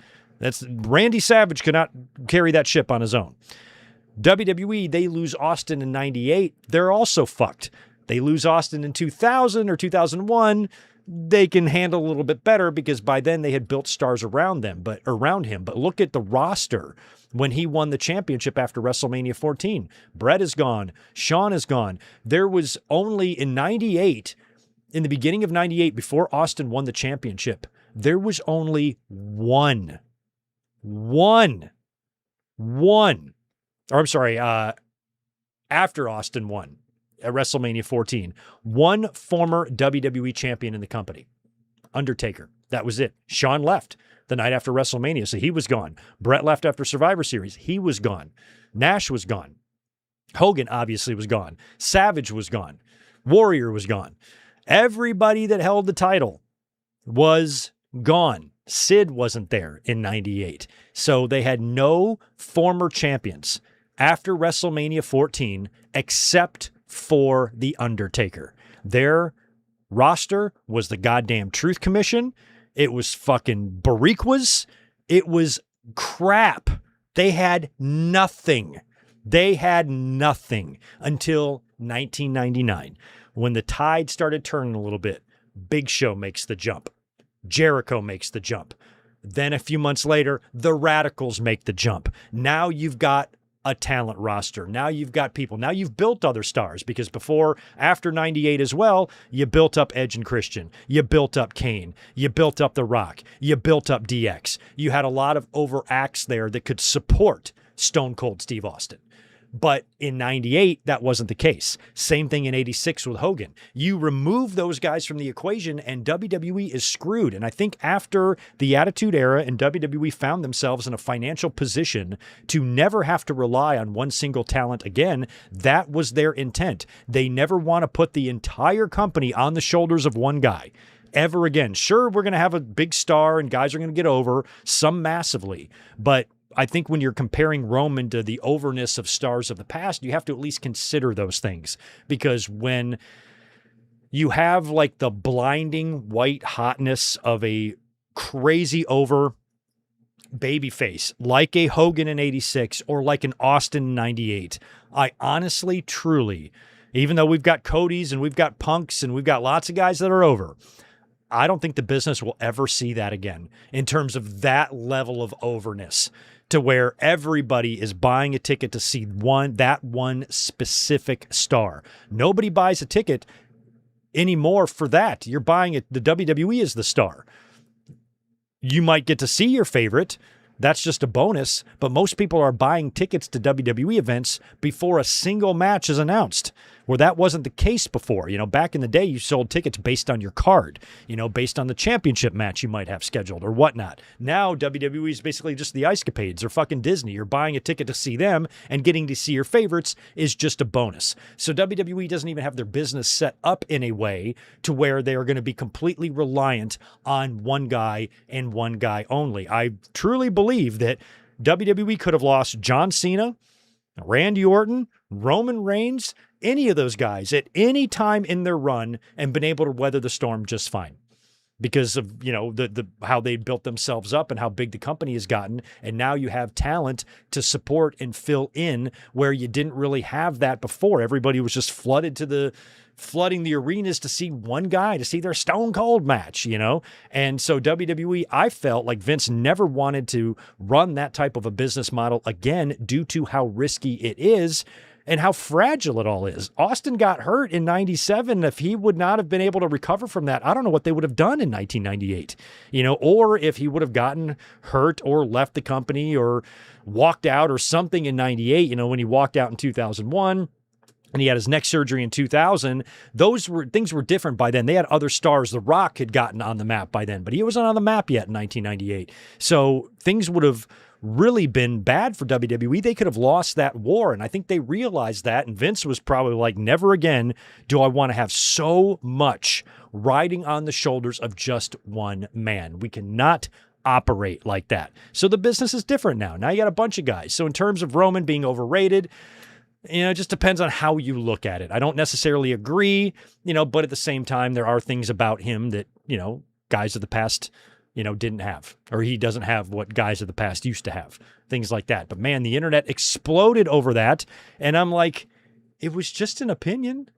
Randy Savage could not carry that ship on his own. WWE, they lose Austin in 98, they're also fucked. They lose Austin in 2000 or 2001, they can handle a little bit better because by then they had built stars around him. But look at the roster when he won the championship after WrestleMania 14. Bret is gone. Shawn is gone. There was only in 98, in the beginning of 98, before Austin won the championship, there was only one won, or I'm sorry, after Austin won at WrestleMania 14, one former WWE champion in the company, Undertaker. That was it. Shawn left the night after WrestleMania, so he was gone. Brett left after Survivor Series. He was gone. Nash was gone. Hogan obviously was gone. Savage was gone. Warrior was gone. Everybody that held the title was gone. Sid wasn't there in 98. So they had no former champions after WrestleMania 14 except for The Undertaker. Their roster was the goddamn Truth Commission. It was fucking Bariquas. It was crap. They had nothing. They had nothing until 1999 when the tide started turning a little bit. Big Show makes the jump. Jericho makes the jump. Then a few months later, the Radicals make the jump. Now you've got a talent roster. Now you've got people. Now you've built other stars because after 98 as well, you built up Edge and Christian. You built up Kane. You built up The Rock. You built up DX. You had a lot of overacts there that could support Stone Cold Steve Austin. But in 98, that wasn't the case. Same thing in 86 with Hogan. You remove those guys from the equation and WWE is screwed. And I think after the Attitude Era and WWE found themselves in a financial position to never have to rely on one single talent again, that was their intent. They never want to put the entire company on the shoulders of one guy ever again. Sure, we're going to have a big star and guys are going to get over, some massively, but I think when you're comparing Roman to the overness of stars of the past, you have to at least consider those things. Because when you have like the blinding white hotness of a crazy over babyface, like a Hogan in 86 or like an Austin in 98, I honestly, truly, even though we've got Codys and we've got Punks and we've got lots of guys that are over, I don't think the business will ever see that again in terms of that level of overness, to where everybody is buying a ticket to see that one specific star. Nobody buys a ticket anymore for that. You're buying it. The WWE is the star. You might get to see your favorite. That's just a bonus. But most people are buying tickets to WWE events before a single match is announced, where that wasn't the case before. You know, back in the day, you sold tickets based on your card, you know, based on the championship match you might have scheduled or whatnot. Now, WWE is basically just the Ice Capades or fucking Disney. You're buying a ticket to see them, and getting to see your favorites is just a bonus. So WWE doesn't even have their business set up in a way to where they are going to be completely reliant on one guy and one guy only. I truly believe that WWE could have lost John Cena, Randy Orton, Roman Reigns, any of those guys at any time in their run and been able to weather the storm just fine because of, you know, the how they built themselves up and how big the company has gotten. And now you have talent to support and fill in where you didn't really have that before. Everybody was just flooding the arenas to see one guy, to see their Stone Cold match, you know? And so WWE, I felt like Vince never wanted to run that type of a business model again due to how risky it is and how fragile it all is. Austin got hurt in 97. If he would not have been able to recover from that, I don't know what they would have done in 1998, you know, or if he would have gotten hurt or left the company or walked out or something in 98, you know, when he walked out in 2001. And he had his neck surgery in 2000. Things were different by then. They had other stars. The Rock had gotten on the map by then, but he wasn't on the map yet in 1998. So things would have really been bad for WWE. They could have lost that war. And I think they realized that. And Vince was probably like, never again do I want to have so much riding on the shoulders of just one man. We cannot operate like that. So the business is different now. Now you got a bunch of guys. So in terms of Roman being overrated, you know, it just depends on how you look at it. I don't necessarily agree, you know, but at the same time, there are things about him that, you know, guys of the past, you know, didn't have, or he doesn't have what guys of the past used to have, things like that. But man, the internet exploded over that. And I'm like, it was just an opinion.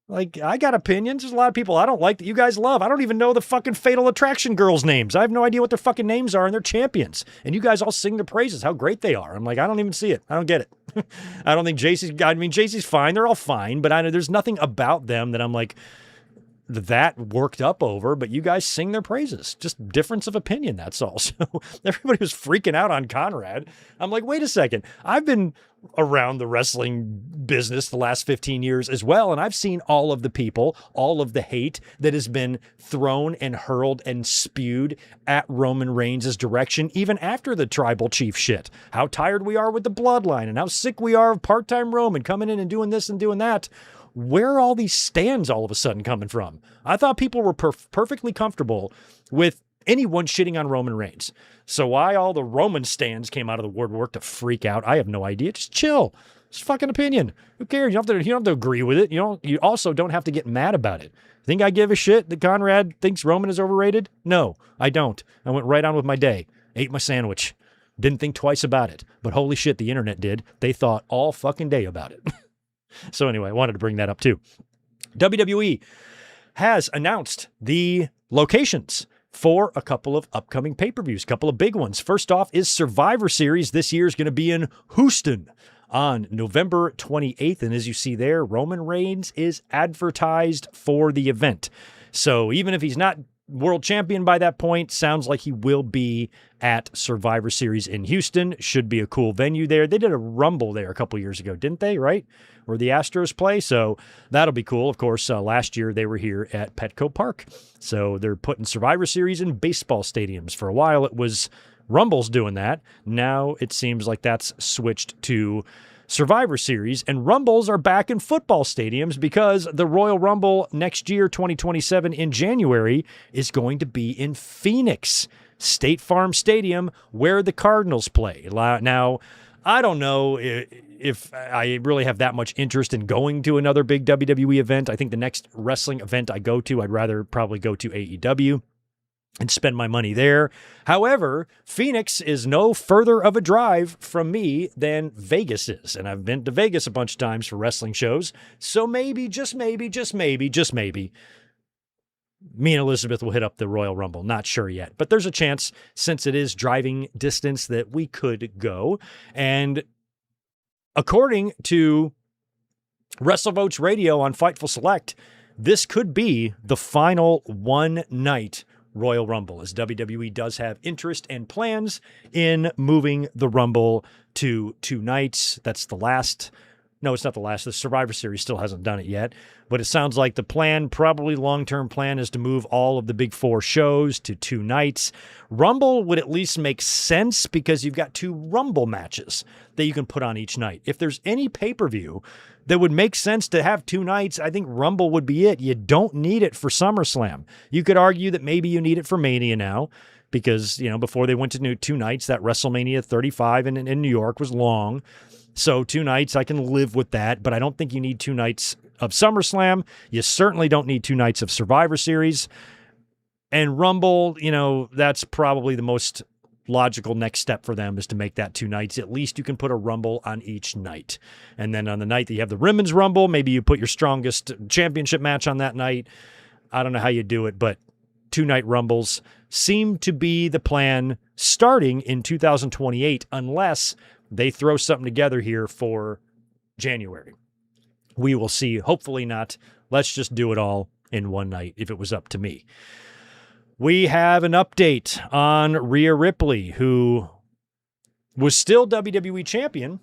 Like, I got opinions. There's a lot of people I don't like that you guys love. I don't even know the fucking Fatal Attraction girls' names. I have no idea what their fucking names are, and they're champions. And you guys all sing their praises, how great they are. I'm like, I don't even see it. I don't get it. I don't think JC's fine. They're all fine, but there's nothing about them that I'm like, that worked up over, but you guys sing their praises. Just difference of opinion, that's all. So everybody was freaking out on Conrad. I'm like, wait a second. I've been around the wrestling business the last 15 years as well, and I've seen all of the people, all of the hate that has been thrown and hurled and spewed at Roman Reigns' direction, even after the tribal chief shit. How tired we are with the bloodline and how sick we are of part-time Roman coming in and doing this and doing that. Where are all these stands all of a sudden coming from? I thought people were perfectly comfortable with anyone shitting on Roman Reigns. So why all the Roman stands came out of the woodwork to freak out, I have no idea. Just chill. It's a fucking opinion. Who cares? You don't have to agree with it. You also don't have to get mad about it. Think I give a shit that Conrad thinks Roman is overrated? No, I don't. I went right on with my day. Ate my sandwich. Didn't think twice about it. But holy shit, the internet did. They thought all fucking day about it. So anyway, I wanted to bring that up too. WWE has announced the locations for a couple of upcoming pay-per-views, a couple of big ones. First off is Survivor Series. This year is going to be in Houston on November 28th. And as you see there, Roman Reigns is advertised for the event. So even if he's not world champion by that point, sounds like he will be at Survivor Series in Houston. Should be a cool venue there. They did a Rumble there a couple years ago, didn't they? Right? Where the Astros play. So that'll be cool. Of course, last year they were here at Petco Park. So they're putting Survivor Series in baseball stadiums. For a while, it was Rumbles doing that. Now it seems like that's switched to Survivor Series, and Rumbles are back in football stadiums because the Royal Rumble next year, 2027 in January, is going to be in Phoenix, State Farm Stadium, where the Cardinals play. Now, I don't know if I really have that much interest in going to another big WWE event. I think the next wrestling event I go to, I'd rather probably go to AEW and spend my money there. However, Phoenix is no further of a drive from me than Vegas is. And I've been to Vegas a bunch of times for wrestling shows. So maybe, just maybe, me and Elizabeth will hit up the Royal Rumble. Not sure yet. But there's a chance, since it is driving distance, that we could go. And according to WrestleVotes Radio on Fightful Select, this could be the final one-night Royal Rumble, as WWE does have interest and plans in moving the Rumble to 2 nights. That's the last. No, it's not the last. The Survivor Series still hasn't done it yet. But it sounds like the plan, probably long-term plan, is to move all of the big 4 shows to 2 nights. Rumble would at least make sense because you've got 2 Rumble matches that you can put on each night. If there's any pay-per-view that would make sense to have 2 nights, I think Rumble would be it. You don't need it for SummerSlam. You could argue that maybe you need it for Mania now because, before they went to 2 nights, that WrestleMania 35 in New York was long. So 2 nights, I can live with that, but I don't think you need 2 nights of SummerSlam. You certainly don't need 2 nights of Survivor Series. And Rumble, that's probably the most logical next step for them is to make that 2 nights. At least you can put a Rumble on each night. And then on the night that you have the Women's Rumble, maybe you put your strongest championship match on that night. I don't know how you do it, but 2-night Rumbles seem to be the plan starting in 2028, unless they throw something together here for January. We will see. Hopefully not. Let's just do it all in one night if it was up to me. We have an update on Rhea Ripley, who was still WWE champion.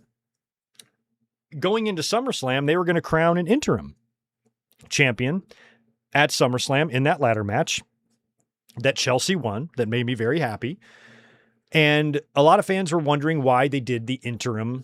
Going into SummerSlam, they were going to crown an interim champion at SummerSlam in that ladder match that Chelsea won. That made me very happy. And a lot of fans were wondering why they did the interim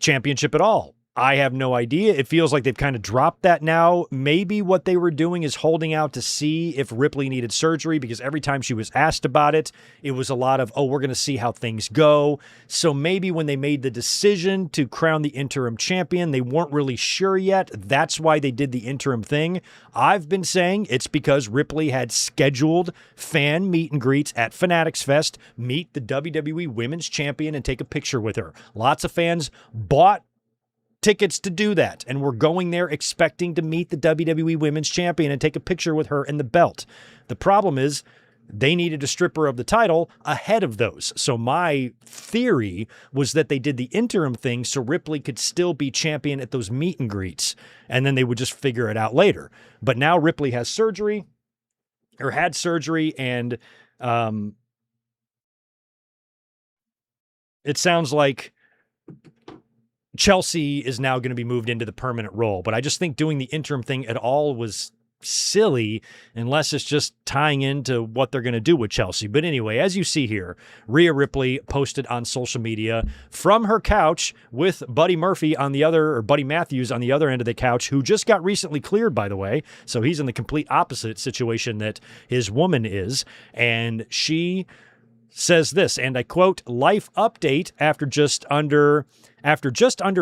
championship at all. I have no idea. It feels like they've kind of dropped that now. Maybe what they were doing is holding out to see if Ripley needed surgery, because every time she was asked about it, it was a lot of, we're going to see how things go. So maybe when they made the decision to crown the interim champion, they weren't really sure yet. That's why they did the interim thing. I've been saying it's because Ripley had scheduled fan meet and greets at Fanatics Fest, meet the WWE Women's Champion and take a picture with her. Lots of fans bought tickets to do that, and we're going there expecting to meet the WWE Women's Champion and take a picture with her and the belt. The problem is they needed a stripper of the title ahead of those. So my theory was that they did the interim thing so Ripley could still be champion at those meet and greets, and then they would just figure it out later. But now Ripley has surgery, or had surgery, and it sounds like Chelsea is now going to be moved into the permanent role. But I just think doing the interim thing at all was silly unless it's just tying into what they're going to do with Chelsea. But anyway, as you see here, Rhea Ripley posted on social media from her couch with Buddy Murphy on the other, or Buddy Matthews on the other end of the couch, who just got recently cleared, by the way. So he's in the complete opposite situation that his woman is. And she says this, and I quote, "Life update after just under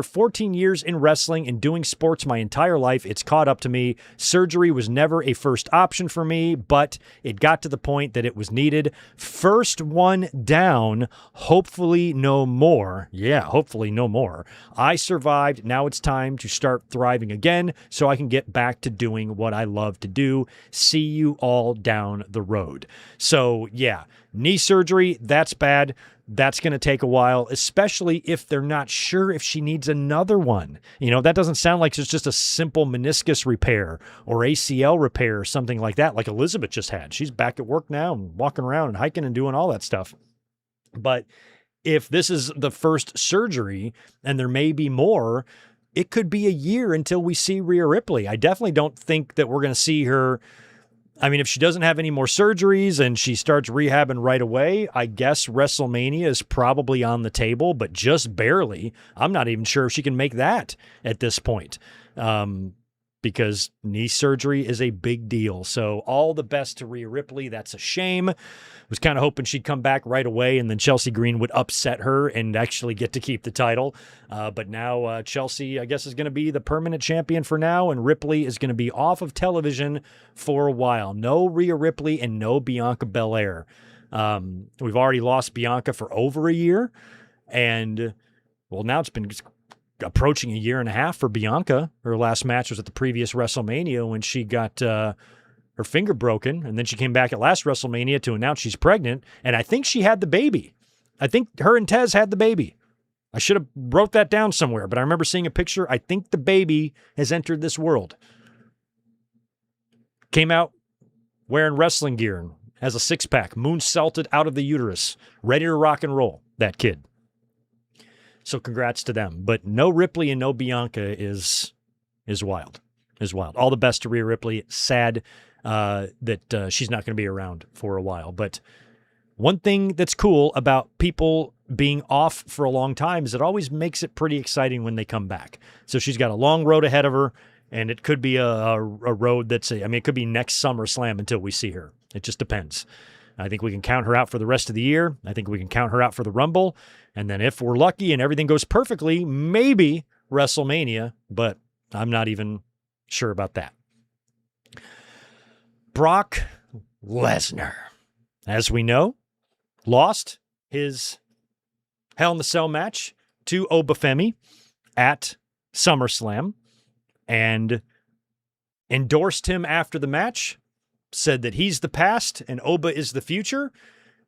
14 years in wrestling and doing sports my entire life, it's caught up to me. Surgery was never a first option for me, but it got to the point that it was needed. First one down, hopefully no more." Yeah, hopefully no more. "I survived. Now it's time to start thriving again so I can get back to doing what I love to do. See you all down the road." So yeah, knee surgery, that's bad. That's going to take a while, especially if they're not sure if she needs another one. You know, that doesn't sound like it's just a simple meniscus repair or ACL repair or something like that, like Elizabeth just had. She's back at work now and walking around and hiking and doing all that stuff. But if this is the first surgery and there may be more, it could be a year until we see Rhea Ripley. I definitely don't think that we're going to see her. I mean, if she doesn't have any more surgeries and she starts rehabbing right away, I guess WrestleMania is probably on the table, but just barely. I'm not even sure if she can make that at this point, because knee surgery is a big deal. So all the best to Rhea Ripley. That's a shame. Was kind of hoping she'd come back right away and then Chelsea Green would upset her and actually get to keep the title. But now Chelsea, I guess, is going to be the permanent champion for now, and Ripley is going to be off of television for a while. No Rhea Ripley and no Bianca Belair. We've already lost Bianca for over a year, and well, now it's been approaching a year and a half for Bianca. Her last match was at the previous WrestleMania when she got her finger broken, and then she came back at last WrestleMania to announce she's pregnant, and I think she had the baby. I think her and Tez had the baby. I should have wrote that down somewhere, but I remember seeing a picture. I think the baby has entered this world. Came out wearing wrestling gear and has a six-pack, moonsaulted out of the uterus, ready to rock and roll, that kid. So congrats to them. But no Ripley and no Bianca is wild. Is wild. All the best to Rhea Ripley. Sad that she's not going to be around for a while. But one thing that's cool about people being off for a long time is it always makes it pretty exciting when they come back. So she's got a long road ahead of her, and it could be a road that's, it could be next SummerSlam until we see her. It just depends. I think we can count her out for the rest of the year. I think we can count her out for the Rumble. And then if we're lucky and everything goes perfectly, maybe WrestleMania, but I'm not even sure about that. Brock Lesnar, as we know, lost his Hell in the Cell match to Obafemi at SummerSlam and endorsed him after the match, said that he's the past and Oba is the future,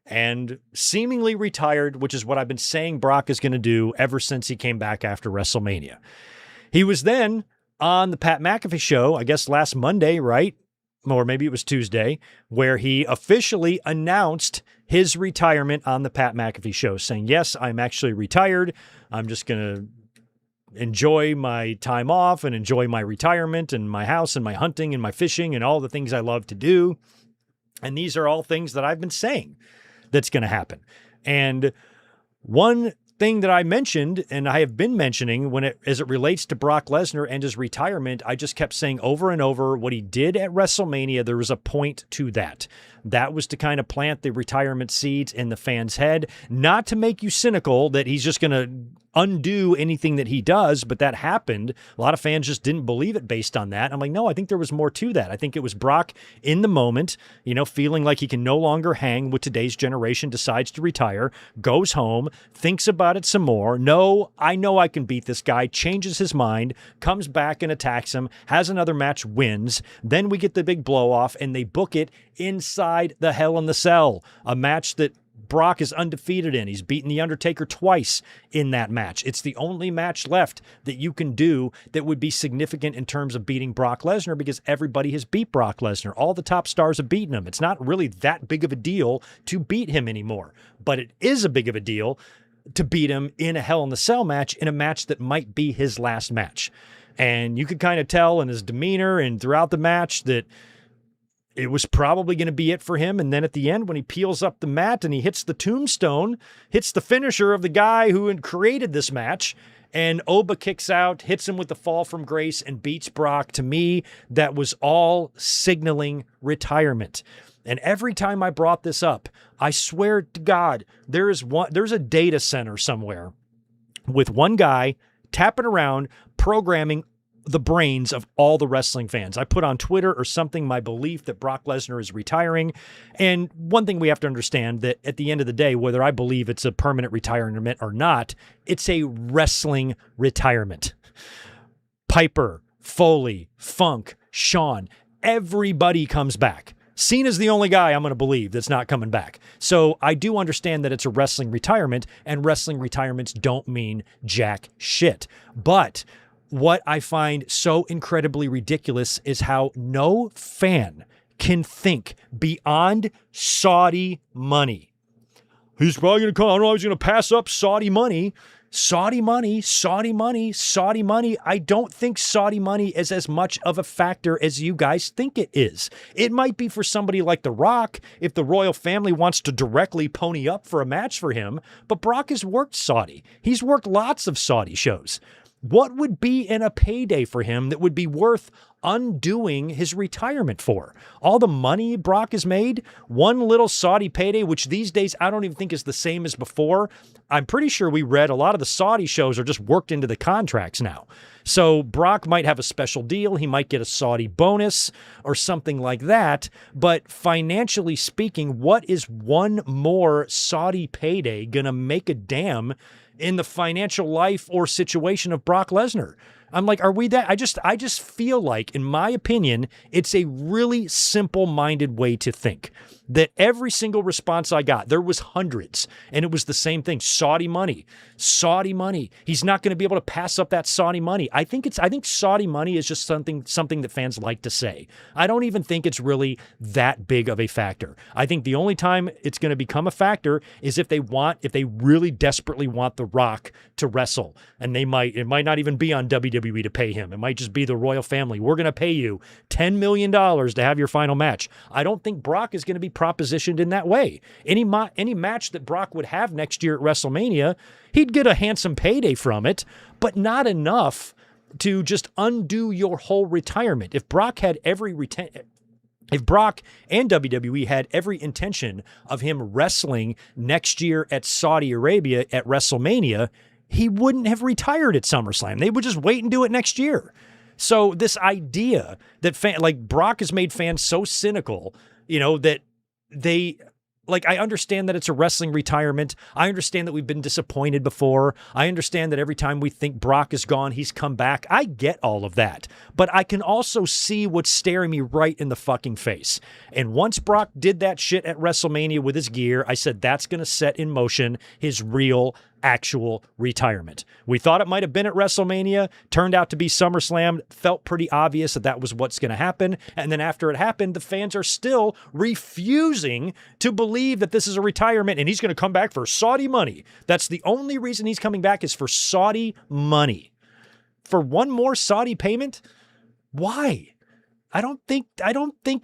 and seemingly retired, which is what I've been saying Brock is going to do ever since he came back after WrestleMania. He was then on the Pat McAfee show, I guess last Monday, right? Or maybe it was Tuesday, where he officially announced his retirement on the Pat McAfee show, saying, yes, I'm actually retired. I'm just going to enjoy my time off and enjoy my retirement and my house and my hunting and my fishing and all the things I love to do. And these are all things that I've been saying that's going to happen. And one thing that I mentioned, and I have been mentioning as it relates to Brock Lesnar and his retirement, I just kept saying over and over what he did at WrestleMania. There was a point to that. That was to kind of plant the retirement seeds in the fans' head, not to make you cynical that he's just going to undo anything that he does, but that happened. A lot of fans just didn't believe it based on that. I'm like, no, I think there was more to that. I think it was Brock in the moment, feeling like he can no longer hang with today's generation, decides to retire, goes home, thinks about it some more. No, I know I can beat this guy, changes his mind, comes back and attacks him, has another match, wins. Then we get the big blow off and they book it inside inside the Hell in the Cell, a match that Brock is undefeated in. He's beaten The Undertaker twice in that match. It's the only match left that you can do that would be significant in terms of beating Brock Lesnar, because everybody has beat Brock Lesnar. All the top stars have beaten him. It's not really that big of a deal to beat him anymore, but it is a big of a deal to beat him in a Hell in the Cell match, in a match that might be his last match. And you could kind of tell in his demeanor and throughout the match that it was probably going to be it for him. And then at the end, when he peels up the mat and he hits the tombstone, hits the finisher of the guy who had created this match, and Oba kicks out, hits him with the fall from grace, and beats Brock. To me, that was all signaling retirement. And every time I brought this up, I swear to God, there's a data center somewhere with one guy tapping around, programming the brains of all the wrestling fans. I put on Twitter or something my belief that Brock Lesnar is retiring. And one thing we have to understand, that at the end of the day, whether I believe it's a permanent retirement or not, it's a wrestling retirement. Piper, Foley, Funk, Shawn, everybody comes back. Cena's the only guy I'm going to believe that's not coming back. So I do understand that it's a wrestling retirement, and wrestling retirements don't mean jack shit. But what I find so incredibly ridiculous is how no fan can think beyond Saudi money. He's probably going to come. I don't know. He's going to pass up Saudi money. Saudi money, Saudi money, Saudi money. I don't think Saudi money is as much of a factor as you guys think it is. It might be for somebody like The Rock if the royal family wants to directly pony up for a match for him, but Brock has worked Saudi. He's worked lots of Saudi shows. What would be in a payday for him that would be worth undoing his retirement for? All the money Brock has made, one little Saudi payday, which these days I don't even think is the same as before. I'm pretty sure we read a lot of the Saudi shows are just worked into the contracts now. So Brock might have a special deal. He might get a Saudi bonus or something like that. But financially speaking, what is one more Saudi payday going to make a damn in the financial life or situation of Brock Lesnar? I'm like, are we that? I just feel like, in my opinion, it's a really simple-minded way to think. That every single response I got, there was hundreds, and it was the same thing. Saudi money, Saudi money. He's not going to be able to pass up that Saudi money. I think Saudi money is just something that fans like to say. I don't even think it's really that big of a factor. I think the only time it's going to become a factor is if they really desperately want The Rock to wrestle, and it might not even be on WWE to pay him. It might just be the royal family. We're going to pay you $10 million to have your final match. I don't think Brock is going to be propositioned in that way. Any match that Brock would have next year at WrestleMania, he'd get a handsome payday from it, but not enough to just undo your whole retirement. If Brock and WWE had every intention of him wrestling next year at Saudi Arabia at WrestleMania, he wouldn't have retired at SummerSlam. They would just wait and do it next year. So this idea that Brock has made fans so cynical, that I understand that it's a wrestling retirement. I understand that we've been disappointed before. I understand that every time we think Brock is gone, he's come back. I get all of that. But I can also see what's staring me right in the fucking face. And once Brock did that shit at WrestleMania with his gear, I said that's going to set in motion his real actual retirement. We thought it might have been at WrestleMania, turned out to be SummerSlam, felt pretty obvious that was what's going to happen. And then after it happened, the fans are still refusing to believe that this is a retirement and he's going to come back for Saudi money. That's the only reason he's coming back, is for Saudi money. For one more Saudi payment? Why? I don't think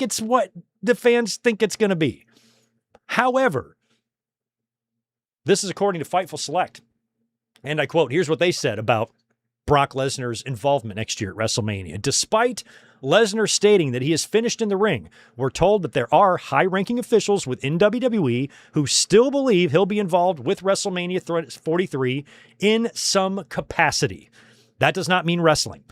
it's what the fans think it's going to be. However, this is according to Fightful Select. And I quote, here's what they said about Brock Lesnar's involvement next year at WrestleMania. Despite Lesnar stating that he is finished in the ring, we're told that there are high-ranking officials within WWE who still believe he'll be involved with WrestleMania 43 in some capacity. That does not mean wrestling.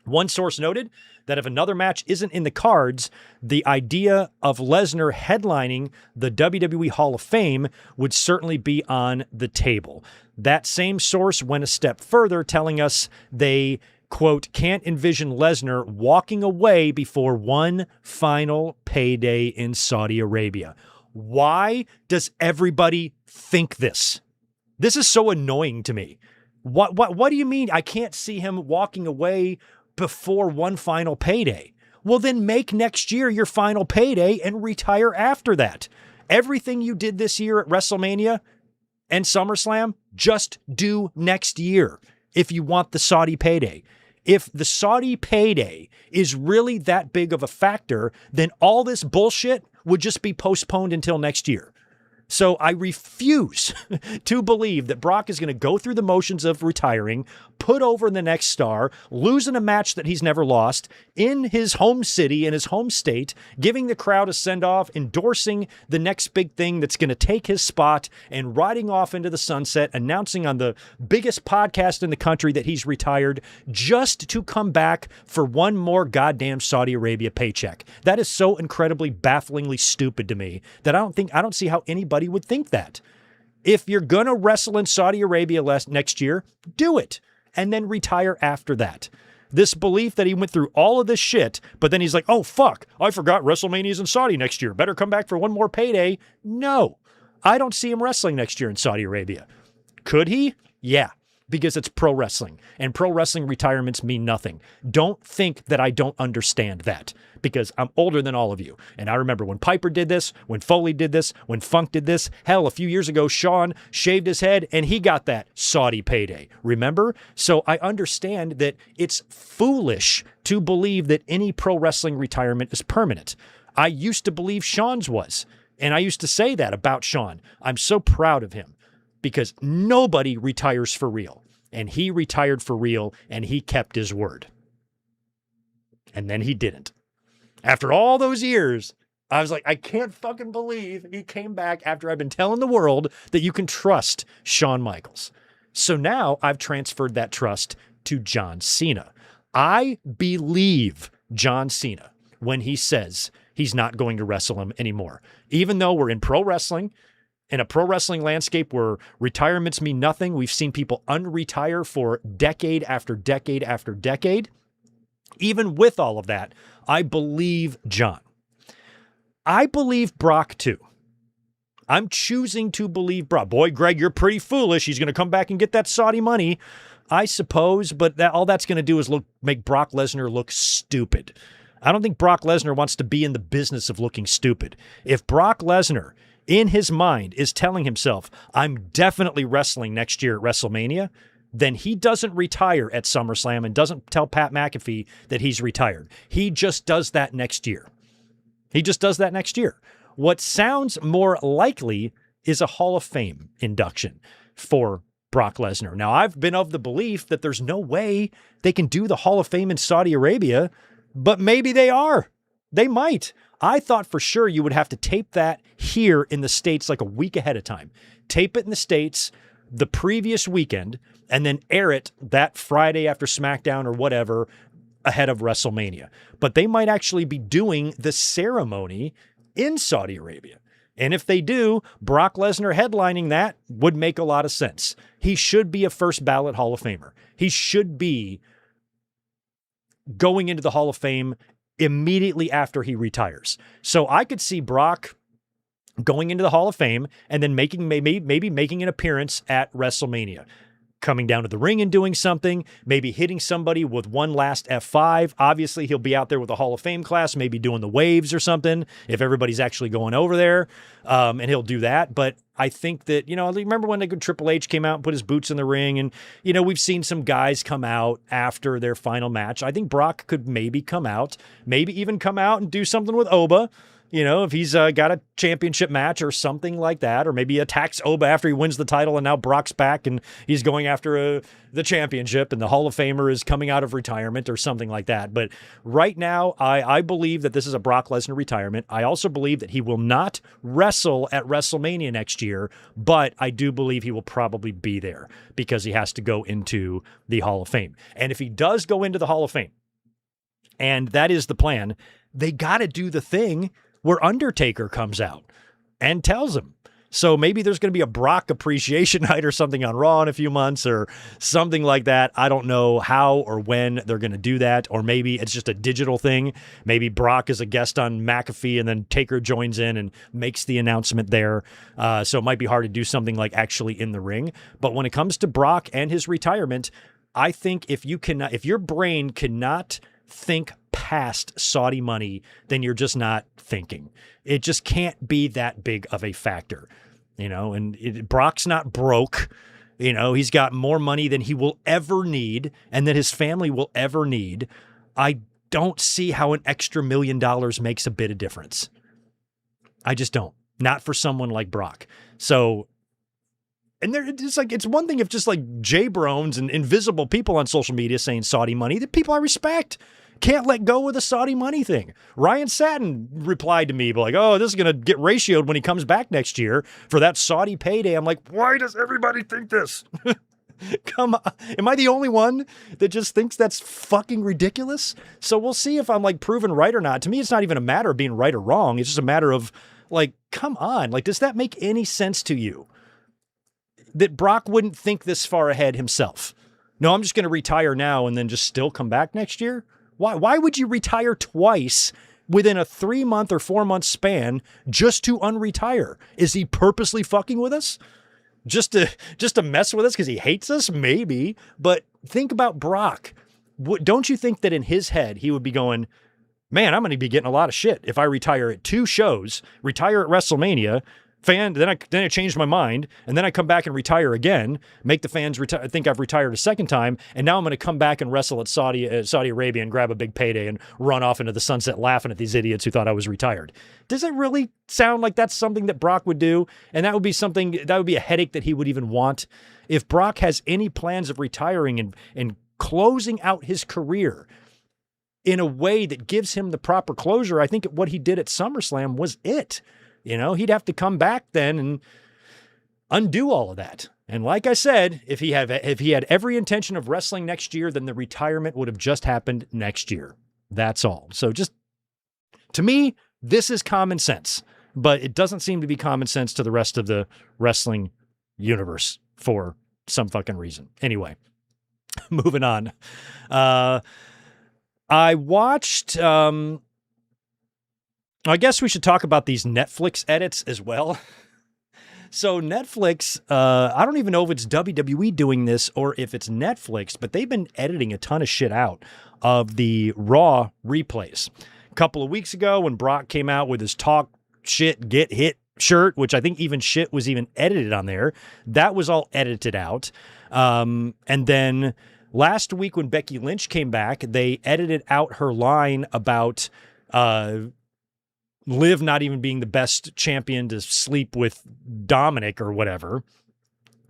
One source noted that if another match isn't in the cards, the idea of Lesnar headlining the WWE Hall of Fame would certainly be on the table. That same source went a step further, telling us they quote, can't envision Lesnar walking away before one final payday in Saudi Arabia. Why does everybody think this? This is so annoying to me. What do you mean I can't see him walking away before one final payday? Well, then make next year your final payday and retire after that. Everything you did this year at WrestleMania and SummerSlam, just do next year if you want the Saudi payday. If the Saudi payday is really that big of a factor, then all this bullshit would just be postponed until next year. So I refuse to believe that Brock is going to go through the motions of retiring, put over the next star, losing a match that he's never lost in his home city, in his home state, giving the crowd a send-off, endorsing the next big thing that's going to take his spot, and riding off into the sunset, announcing on the biggest podcast in the country that he's retired, just to come back for one more goddamn Saudi Arabia paycheck. That is so incredibly bafflingly stupid to me that I don't see how anybody would think that. If you're going to wrestle in Saudi Arabia next year, do it, and then retire after that. This belief that he went through all of this shit, but then he's like, oh, fuck, I forgot WrestleMania's in Saudi next year. Better come back for one more payday. No, I don't see him wrestling next year in Saudi Arabia. Could he? Yeah, because it's pro wrestling, and pro wrestling retirements mean nothing. Don't think that I don't understand that, because I'm older than all of you. And I remember when Piper did this, when Foley did this, when Funk did this. Hell, a few years ago, Shawn shaved his head and he got that Saudi payday. Remember? So I understand that it's foolish to believe that any pro wrestling retirement is permanent. I used to believe Shawn's was, and I used to say that about Shawn. I'm so proud of him because nobody retires for real. And he retired for real, and he kept his word. And then he didn't. After all those years, I was like, I can't fucking believe he came back after I've been telling the world that you can trust Shawn Michaels. So now I've transferred that trust to John Cena. I believe John Cena when he says he's not going to wrestle him anymore. Even though we're in pro wrestling, in a pro wrestling landscape where retirements mean nothing, we've seen people unretire for decade after decade after decade. Even with all of that, I believe John. I believe Brock too. I'm choosing to believe Brock. Boy, Greg, you're pretty foolish. He's going to come back and get that Saudi money, I suppose, but all that's going to do is make Brock Lesnar look stupid. I don't think Brock Lesnar wants to be in the business of looking stupid. If Brock Lesnar, in his mind, is telling himself, I'm definitely wrestling next year at WrestleMania, then he doesn't retire at SummerSlam and doesn't tell Pat McAfee that he's retired. He just does that next year. He just does that next year. What sounds more likely is a Hall of Fame induction for Brock Lesnar. Now, I've been of the belief that there's no way they can do the Hall of Fame in Saudi Arabia, but maybe they are. They might. I thought for sure you would have to tape that here in the States like a week ahead of time. Tape it in the States the previous weekend and then air it that Friday after SmackDown or whatever ahead of WrestleMania. But they might actually be doing the ceremony in Saudi Arabia. And if they do, Brock Lesnar headlining that would make a lot of sense. He should be a first ballot Hall of Famer. He should be going into the Hall of Fame immediately after he retires. So I could see Brock going into the Hall of Fame and then maybe making an appearance at WrestleMania, coming down to the ring and doing something, maybe hitting somebody with one last F5. Obviously, he'll be out there with the Hall of Fame class, maybe doing the waves or something if everybody's actually going over there, and he'll do that. But I think that, remember when Triple H came out and put his boots in the ring, and, we've seen some guys come out after their final match. I think Brock could maybe come out, maybe even come out and do something with Oba. If he's got a championship match or something like that, or maybe attacks Oba after he wins the title and now Brock's back and he's going after the championship and the Hall of Famer is coming out of retirement or something like that. But right now, I believe that this is a Brock Lesnar retirement. I also believe that he will not wrestle at WrestleMania next year, but I do believe he will probably be there because he has to go into the Hall of Fame. And if he does go into the Hall of Fame, and that is the plan, they got to do the thing where Undertaker comes out and tells him, So maybe there's going to be a Brock appreciation night or something on Raw in a few months or something like that. I don't know how or when they're going to do that. Or maybe it's just a digital thing. Maybe Brock is a guest on McAfee and then Taker joins in and makes the announcement there. So it might be hard to do something like actually in the ring. But when it comes to Brock and his retirement, I think if your brain cannot think past Saudi money, then you're just not thinking. It just can't be that big of a factor, and Brock's not broke. He's got more money than he will ever need and that his family will ever need. I don't see how an extra $1 million makes a bit of difference. I just don't. Not for someone like Brock. So, and it's one thing if just like J-Brones and invisible people on social media saying Saudi money, the people I respect can't let go of the Saudi money thing. Ryan Satin replied to me like, oh, this is going to get ratioed when he comes back next year for that Saudi payday. I'm like, why does everybody think this? Come on. Am I the only one that just thinks that's fucking ridiculous? So we'll see if I'm like proven right or not. To me, it's not even a matter of being right or wrong. It's just a matter of like, come on. Like, does that make any sense to you? That Brock wouldn't think this far ahead himself. No, I'm just going to retire now and then just still come back next year. Why would you retire twice within a 3-month or 4-month span just to unretire? Is he purposely fucking with us? Just to mess with us because he hates us? Maybe. But think about Brock. Don't you think that in his head he would be going, man, I'm going to be getting a lot of shit if I retire at 2 shows, retire at WrestleMania, then I changed my mind, and then I come back and retire again, make the fans think I've retired a second time, and now I'm going to come back and wrestle at Saudi Arabia and grab a big payday and run off into the sunset laughing at these idiots who thought I was retired. Does it really sound like that's something that Brock would do? And that would be a headache that he would even want. If Brock has any plans of retiring and closing out his career in a way that gives him the proper closure, I think what he did at SummerSlam was it. He'd have to come back then and undo all of that. And like I said, if he had every intention of wrestling next year, then the retirement would have just happened next year. That's all. So just, to me, this is common sense, but it doesn't seem to be common sense to the rest of the wrestling universe for some fucking reason. Anyway, moving on. I watched, I guess we should talk about these Netflix edits as well. So Netflix, I don't even know if it's WWE doing this or if it's Netflix, but they've been editing a ton of shit out of the Raw replays. A couple of weeks ago when Brock came out with his talk shit, get hit shirt, which I think even shit was even edited on there. That was all edited out. And then last week when Becky Lynch came back, they edited out her line about Liv not even being the best champion to sleep with Dominic or whatever.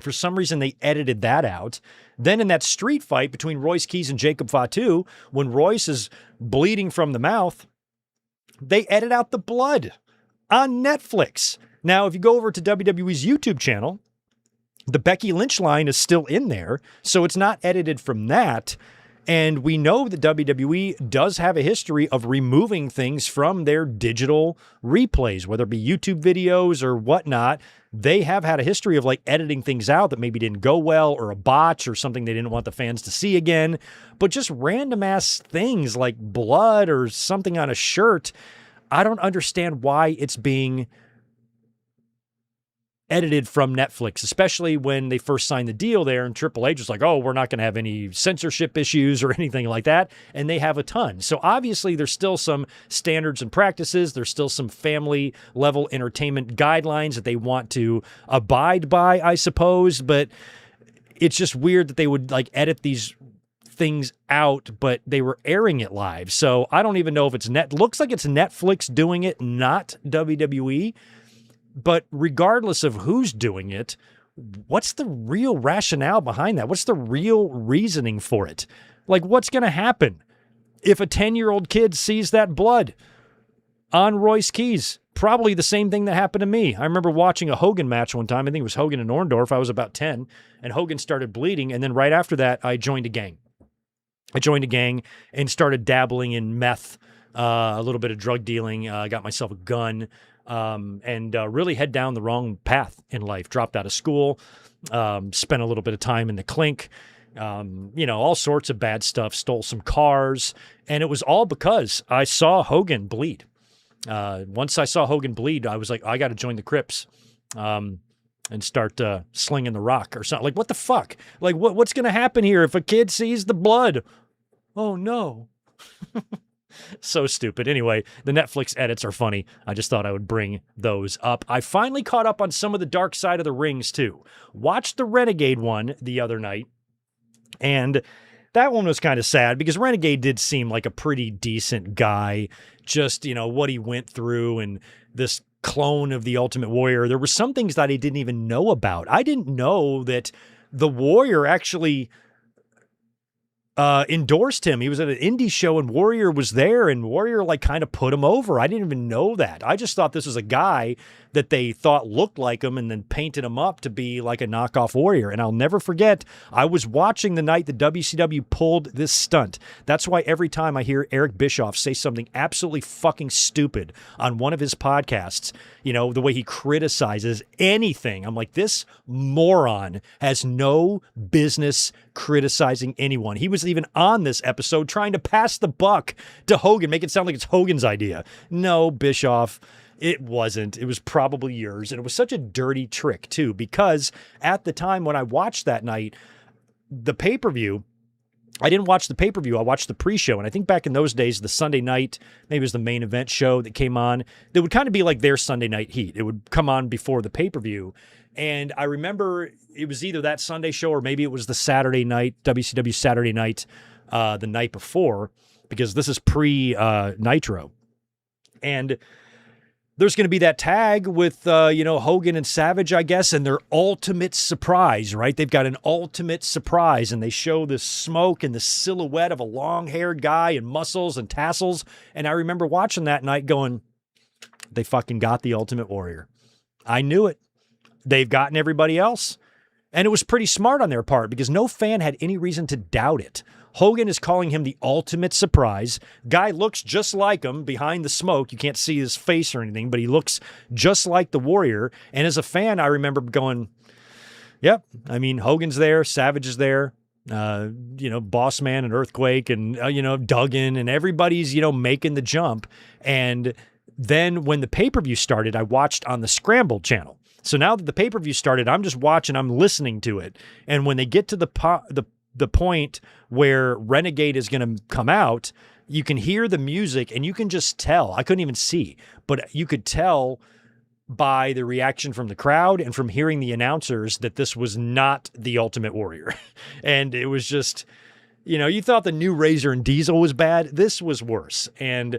For some reason, they edited that out. Then in that street fight between Royce Keys and Jacob Fatu, when Royce is bleeding from the mouth, they edit out the blood on Netflix. Now, if you go over to WWE's YouTube channel, the Becky Lynch line is still in there, so it's not edited from that. And we know that WWE does have a history of removing things from their digital replays, whether it be YouTube videos or whatnot. They have had a history of like editing things out that maybe didn't go well or a botch or something they didn't want the fans to see again. But just random ass things like blood or something on a shirt, I don't understand why it's being edited from Netflix, especially when they first signed the deal there and Triple H was like, oh, we're not going to have any censorship issues or anything like that. And they have a ton. So obviously there's still some standards and practices. There's still some family level entertainment guidelines that they want to abide by, I suppose. But it's just weird that they would like edit these things out, but they were airing it live. So I don't even know if it's looks like it's Netflix doing it, not WWE. But regardless of who's doing it, what's the real rationale behind that? What's the real reasoning for it? Like, what's going to happen if a 10-year-old kid sees that blood on Royce Keys? Probably the same thing that happened to me. I remember watching a Hogan match one time. I think it was Hogan and Orndorff. I was about 10, and Hogan started bleeding. And then right after that, I joined a gang. And started dabbling in meth, a little bit of drug dealing. I got myself a gun. and really head down the wrong path in life. Dropped out of school, spent a little bit of time in the clink, all sorts of bad stuff, stole some cars, and it was all because I saw Hogan bleed. Once I saw Hogan bleed, I was like, I got to join the Crips. And start slinging the rock or something. Like, what the fuck? Like, what's going to happen here if a kid sees the blood? Oh, no. So stupid. Anyway, the Netflix edits are funny. I just thought I would bring those up. I finally caught up on some of the Dark Side of the Rings, too. Watched the Renegade one the other night, and that one was kind of sad because Renegade did seem like a pretty decent guy. Just, what he went through and this clone of the Ultimate Warrior. There were some things that I didn't even know about. I didn't know that the Warrior actually endorsed him. He was at an indie show and Warrior was there and Warrior kind of put him over. I didn't even know that. I just thought this was a guy that they thought looked like him and then painted him up to be like a knockoff Warrior. And I'll never forget, I was watching the night the WCW pulled this stunt. That's why every time I hear Eric Bischoff say something absolutely fucking stupid on one of his podcasts, the way he criticizes anything, I'm like, this moron has no business criticizing anyone. He was even on this episode trying to pass the buck to Hogan, make it sound like it's Hogan's idea. No, Bischoff, it wasn't. It was probably yours. And it was such a dirty trick, too, because at the time when I watched that night, the pay-per-view, I didn't watch the pay-per-view. I watched the pre-show. And I think back in those days, the Sunday night, maybe it was the main event show that came on, that would kind of be like their Sunday night heat. It would come on before the pay-per-view. And I remember it was either that Sunday show or maybe it was the Saturday night, WCW Saturday night, the night before, because this is pre-Nitro. And there's going to be that tag with, Hogan and Savage, I guess, and their ultimate surprise, right? They've got an ultimate surprise, and they show the smoke and the silhouette of a long-haired guy and muscles and tassels. And I remember watching that night going, they fucking got the Ultimate Warrior. I knew it. They've gotten everybody else. And it was pretty smart on their part because no fan had any reason to doubt it. Hogan is calling him the ultimate surprise. Guy looks just like him behind the smoke. You can't see his face or anything, but he looks just like the Warrior. And as a fan, I remember going, yep, Hogan's there, Savage is there, Boss Man and Earthquake and, Duggan and everybody's, making the jump. And then when the pay-per-view started, I watched on the Scramble channel. So now that the pay-per-view started, I'm just watching, I'm listening to it. And when they get to the point where Renegade is going to come out, you can hear the music and you can just tell. I couldn't even see, but you could tell by the reaction from the crowd and from hearing the announcers that this was not the Ultimate Warrior. And it was just, you thought the new Razor and Diesel was bad. This was worse. And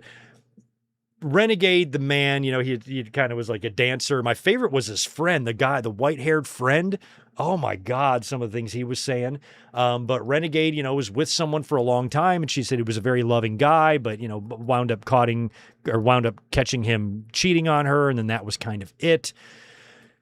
Renegade, the man, he kind of was like a dancer. My favorite was his friend, the guy, the white-haired friend. Oh my God, some of the things he was saying. But Renegade, was with someone for a long time, and she said he was a very loving guy, but, wound up catching him cheating on her, and then that was kind of it.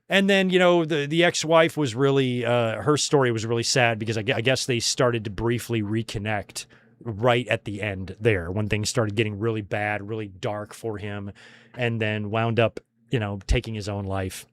And then, the ex-wife was really, her story was really sad because I guess they started to briefly reconnect right at the end there when things started getting really bad, really dark for him, and then wound up, taking his own life.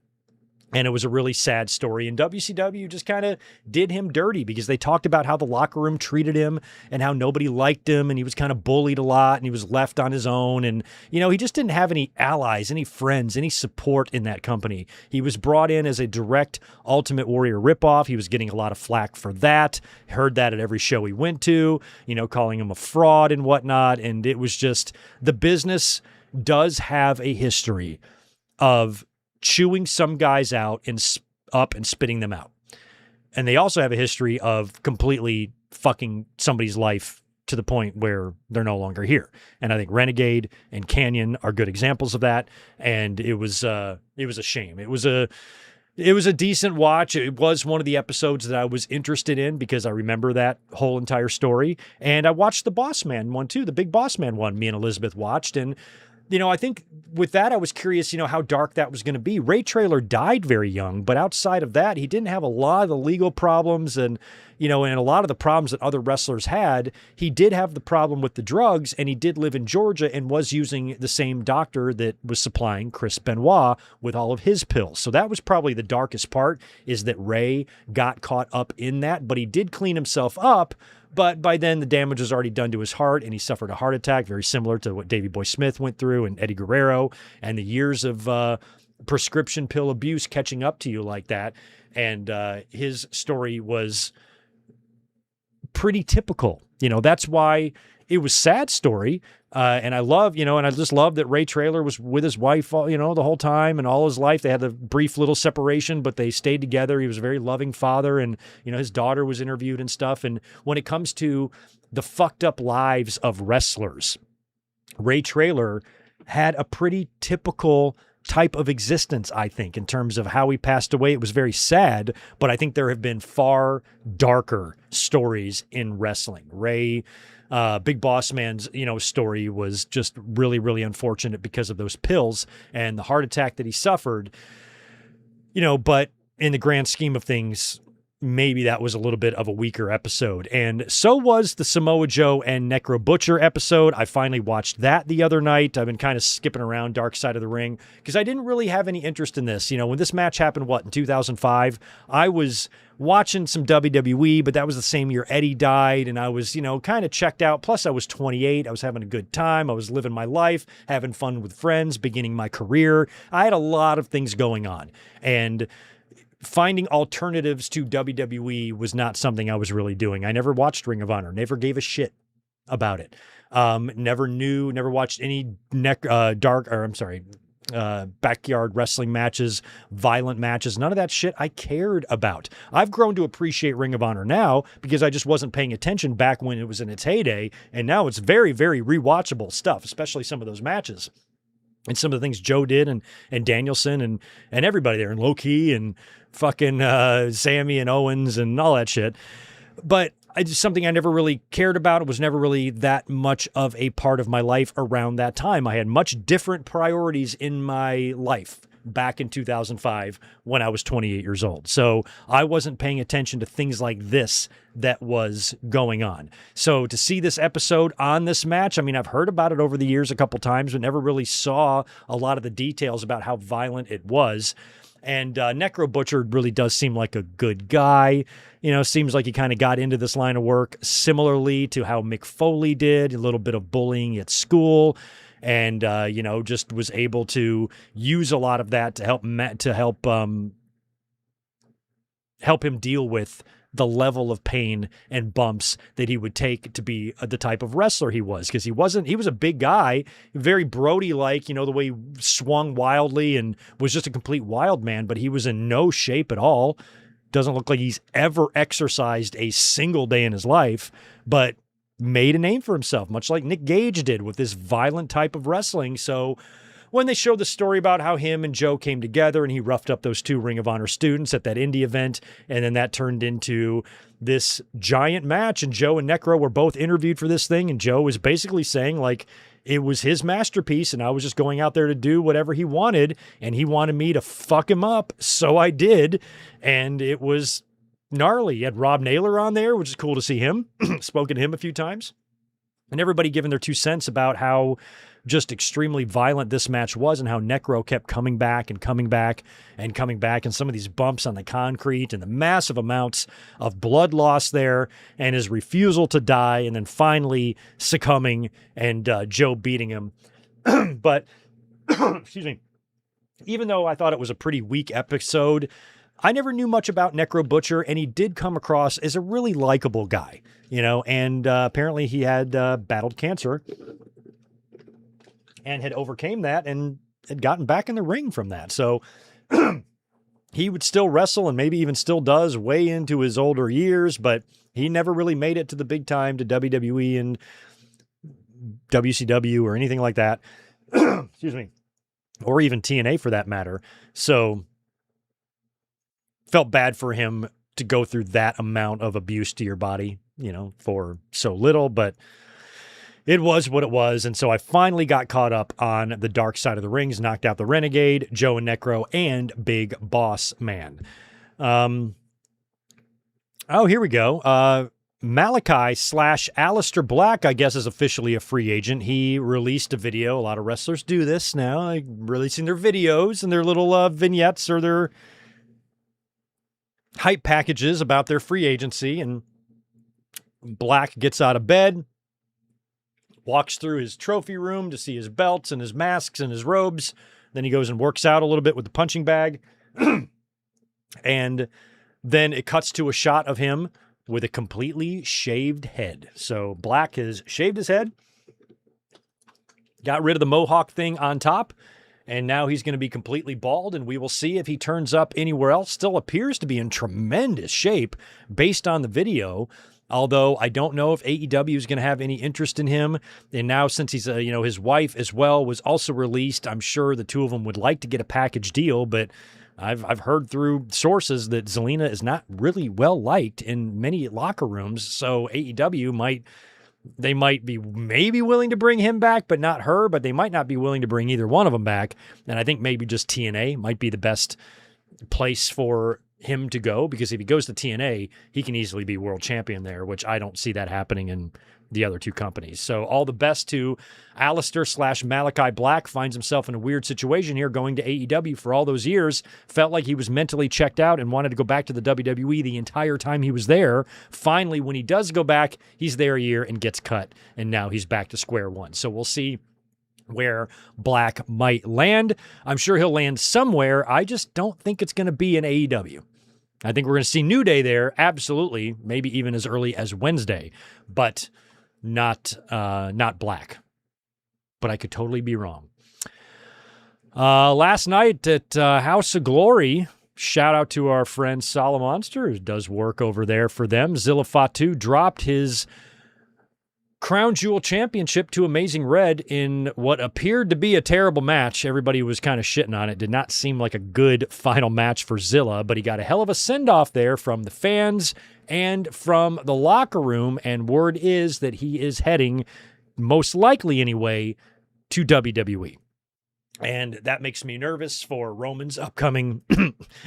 And it was a really sad story. And WCW just kind of did him dirty because they talked about how the locker room treated him and how nobody liked him. And he was kind of bullied a lot and he was left on his own. And, he just didn't have any allies, any friends, any support in that company. He was brought in as a direct Ultimate Warrior ripoff. He was getting a lot of flack for that. Heard that at every show he went to, calling him a fraud and whatnot. And it was just, the business does have a history of chewing some guys out and up and spitting them out. And they also have a history of completely fucking somebody's life to the point where they're no longer here. And I think Renegade and Canyon are good examples of that. And it was a shame. It was a decent watch. It was one of the episodes that I was interested in because I remember that whole entire story. And I watched the Boss Man one too, the Big Boss Man one me and Elizabeth watched. And I think with that, I was curious, how dark that was going to be. Ray Traylor died very young, but outside of that, he didn't have a lot of the legal problems and a lot of the problems that other wrestlers had. He did have the problem with the drugs, and he did live in Georgia and was using the same doctor that was supplying Chris Benoit with all of his pills. So that was probably the darkest part, is that Ray got caught up in that, but he did clean himself up. But by then, the damage was already done to his heart, and he suffered a heart attack, very similar to what Davey Boy Smith went through and Eddie Guerrero, and the years of prescription pill abuse catching up to you like that. And his story was pretty typical. That's why it was a sad story. And I love, and I just love that Ray Traylor was with his wife, the whole time and all his life. They had a brief little separation, but they stayed together. He was a very loving father, and, his daughter was interviewed and stuff. And when it comes to the fucked up lives of wrestlers, Ray Traylor had a pretty typical type of existence, I think, in terms of how he passed away. It was very sad, but I think there have been far darker stories in wrestling. Ray, Big Boss Man's, story was just really, really unfortunate because of those pills and the heart attack that he suffered, but in the grand scheme of things, maybe that was a little bit of a weaker episode. And so was the Samoa Joe and Necro Butcher episode. I finally watched that the other night. I've been kind of skipping around Dark Side of the Ring because I didn't really have any interest in this. When this match happened, in 2005, I was watching some WWE, but that was the same year Eddie died, and I was, kind of checked out. Plus, I was 28. I was having a good time. I was living my life, having fun with friends, beginning my career. I had a lot of things going on, and finding alternatives to WWE was not something I was really doing. I never watched Ring of Honor, never gave a shit about it. Never watched any backyard wrestling matches, violent matches, none of that shit I cared about. I've grown to appreciate Ring of Honor now because I just wasn't paying attention back when it was in its heyday. And now it's very, very rewatchable stuff, especially some of those matches. And some of the things Joe did and Danielson and everybody there, and Low-Key and fucking Sammy and Owens and all that shit. But it's just something I never really cared about. It was never really that much of a part of my life around that time. I had much different priorities in my life back in 2005 when I was 28 years old. So I wasn't paying attention to things like this that was going on. So to see this episode on this match, I've heard about it over the years a couple times, but never really saw a lot of the details about how violent it was. And Necro Butcher really does seem like a good guy. Seems like he kind of got into this line of work similarly to how Mick Foley did, a little bit of bullying at school. And, just was able to use a lot of that to help him deal with the level of pain and bumps that he would take to be the type of wrestler he was. Because he was a big guy, very Brody-like, the way he swung wildly and was just a complete wild man, but he was in no shape at all. Doesn't look like he's ever exercised a single day in his life, but made a name for himself, much like Nick Gage did with this violent type of wrestling. So when they showed the story about how him and Joe came together and he roughed up those 2 Ring of Honor students at that indie event, and then that turned into this giant match, and Joe and Necro were both interviewed for this thing, and Joe was basically saying, like, it was his masterpiece, and I was just going out there to do whatever he wanted, and he wanted me to fuck him up, so I did, and it was gnarly. You had Rob Naylor on there, which is cool to see him. Spoken to him a few times. And everybody giving their 2 cents about how just extremely violent this match was and how Necro kept coming back and coming back and coming back, and some of these bumps on the concrete and the massive amounts of blood loss there and his refusal to die and then finally succumbing and Joe beating him. But, excuse me, even though I thought it was a pretty weak episode, I never knew much about Necro Butcher, and he did come across as a really likable guy, and apparently he had battled cancer and had overcame that and had gotten back in the ring from that. So he would still wrestle, and maybe even still does way into his older years, but he never really made it to the big time, to WWE and WCW or anything like that. Excuse me. Or even TNA for that matter. So felt bad for him to go through that amount of abuse to your body, for so little, but it was what it was. And so I finally got caught up on the dark side of the rings, knocked out the Renegade, Joe and Necro, and Big Boss Man. Oh, here we go. Malachi / Alistair Black, I guess, is officially a free agent. He released a video. A lot of wrestlers do this now, like releasing their videos and their little vignettes or their hype packages about their free agency. And Black gets out of bed, walks through his trophy room to see his belts and his masks and his robes. Then he goes and works out a little bit with the punching bag. And then it cuts to a shot of him with a completely shaved head. So Black has shaved his head, got rid of the mohawk thing on top, and now he's going to be completely bald, and we will see if he turns up anywhere else. Still appears to be in tremendous shape based on the video. Although I don't know if AEW is going to have any interest in him. And now since he's, his wife as well was also released, I'm sure the two of them would like to get a package deal. But I've heard through sources that Zelina is not really well liked in many locker rooms. So AEW might be maybe willing to bring him back, but not her. But they might not be willing to bring either one of them back. And I think maybe just TNA might be the best place for him to go, because if he goes to TNA, he can easily be world champion there, which I don't see that happening in the other two companies. So all the best to Alistair / Malachi Black. Finds himself in a weird situation here, going to AEW for all those years. Felt like he was mentally checked out and wanted to go back to the WWE the entire time he was there. Finally, when he does go back, he's there a year and gets cut, and now he's back to square one. So we'll see where Black might land. I'm sure he'll land somewhere. I just don't think it's going to be in AEW. I think we're going to see New Day there, absolutely, maybe even as early as Wednesday, but not Black. But I could totally be wrong. Last night at House of Glory, shout out to our friend Solomonster, who does work over there for them. Zilla Fatu dropped his Crown Jewel Championship to Amazing Red in what appeared to be a terrible match. Everybody was kind of shitting on it. Did not seem like a good final match for Zilla, but he got a hell of a send-off there from the fans and from the locker room, and word is that he is heading, most likely anyway, to WWE. And that makes me nervous for Roman's upcoming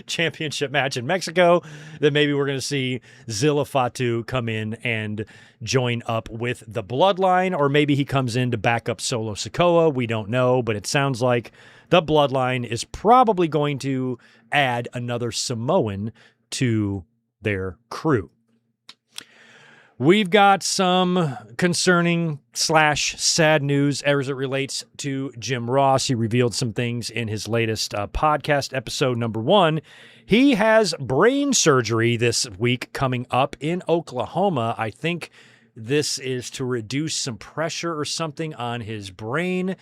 championship match in Mexico, that maybe we're going to see Zilla Fatu come in and join up with the Bloodline, or maybe he comes in to back up Solo Sikoa. We don't know, but it sounds like the Bloodline is probably going to add another Samoan to their crew. We've got some concerning / sad news as it relates to Jim Ross. He revealed some things in his latest podcast, episode number 1. He has brain surgery this week coming up in Oklahoma. I think this is to reduce some pressure or something on his brain.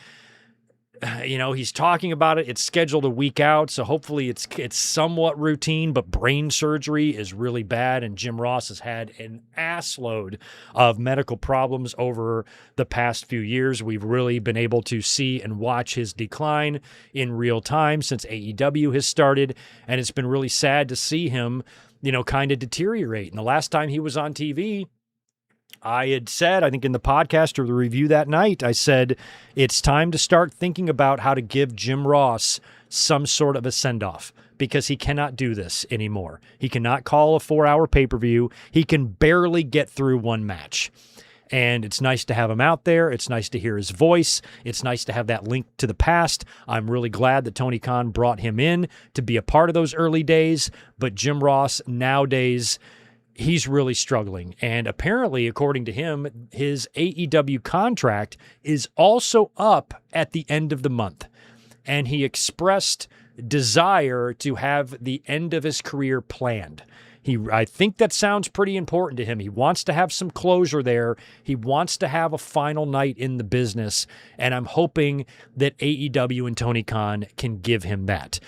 He's talking about it. It's scheduled a week out, so hopefully it's somewhat routine, but brain surgery is really bad, and Jim Ross has had an assload of medical problems over the past few years. We've really been able to see and watch his decline in real time since AEW has started, and it's been really sad to see him, kind of deteriorate. And the last time he was on TV, I had said, I think in the podcast or the review that night, I said, it's time to start thinking about how to give Jim Ross some sort of a send-off, because he cannot do this anymore. He cannot call a 4-hour pay-per-view. He can barely get through one match. And it's nice to have him out there. It's nice to hear his voice. It's nice to have that link to the past. I'm really glad that Tony Khan brought him in to be a part of those early days. But Jim Ross nowadays, he's really struggling. And apparently, according to him, his AEW contract is also up at the end of the month. And he expressed desire to have the end of his career planned. I think that sounds pretty important to him. He wants to have some closure there. He wants to have a final night in the business. And I'm hoping that AEW and Tony Khan can give him that.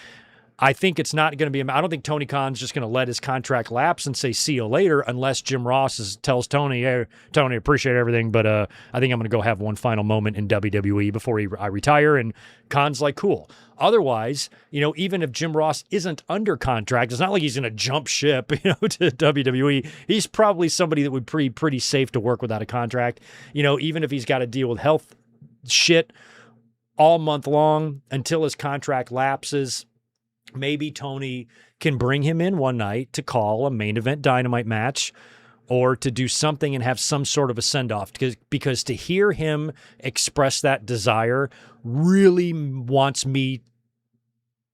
I think it's not going to be, I don't think Tony Khan's just going to let his contract lapse and say, see you later, unless Jim Ross tells Tony, hey, Tony, appreciate everything, but I think I'm going to go have one final moment in WWE before I retire. And Khan's like, cool. Otherwise, even if Jim Ross isn't under contract, it's not like he's going to jump ship, to WWE. He's probably somebody that would be pretty safe to work without a contract. Even if he's got to deal with health shit all month long until his contract lapses, maybe Tony can bring him in one night to call a main event Dynamite match or to do something and have some sort of a send-off. Because to hear him express that desire really wants me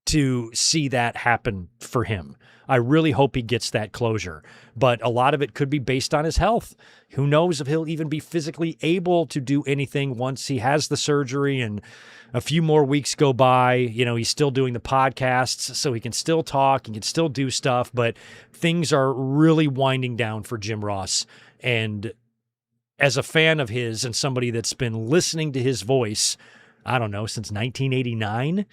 to see that happen for him. I really hope he gets that closure. But a lot of it could be based on his health. Who knows if he'll even be physically able to do anything once he has the surgery and a few more weeks go by. He's still doing the podcasts, so he can still talk, he can still do stuff, but things are really winding down for Jim Ross. And as a fan of his and somebody that's been listening to his voice, I don't know, since 1989,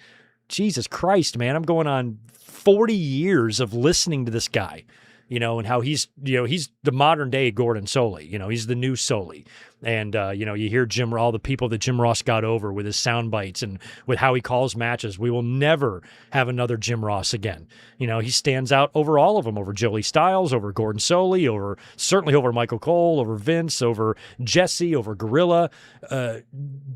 Jesus Christ, man, I'm going on 40 years of listening to this guy, and how he's the modern day Gordon Soley, he's the new Soley. And, you hear all the people that Jim Ross got over with his sound bites and with how he calls matches. We will never have another Jim Ross again. He stands out over all of them, over Joey Styles, over Gordon Soley, certainly over Michael Cole, over Vince, over Jesse, over Gorilla.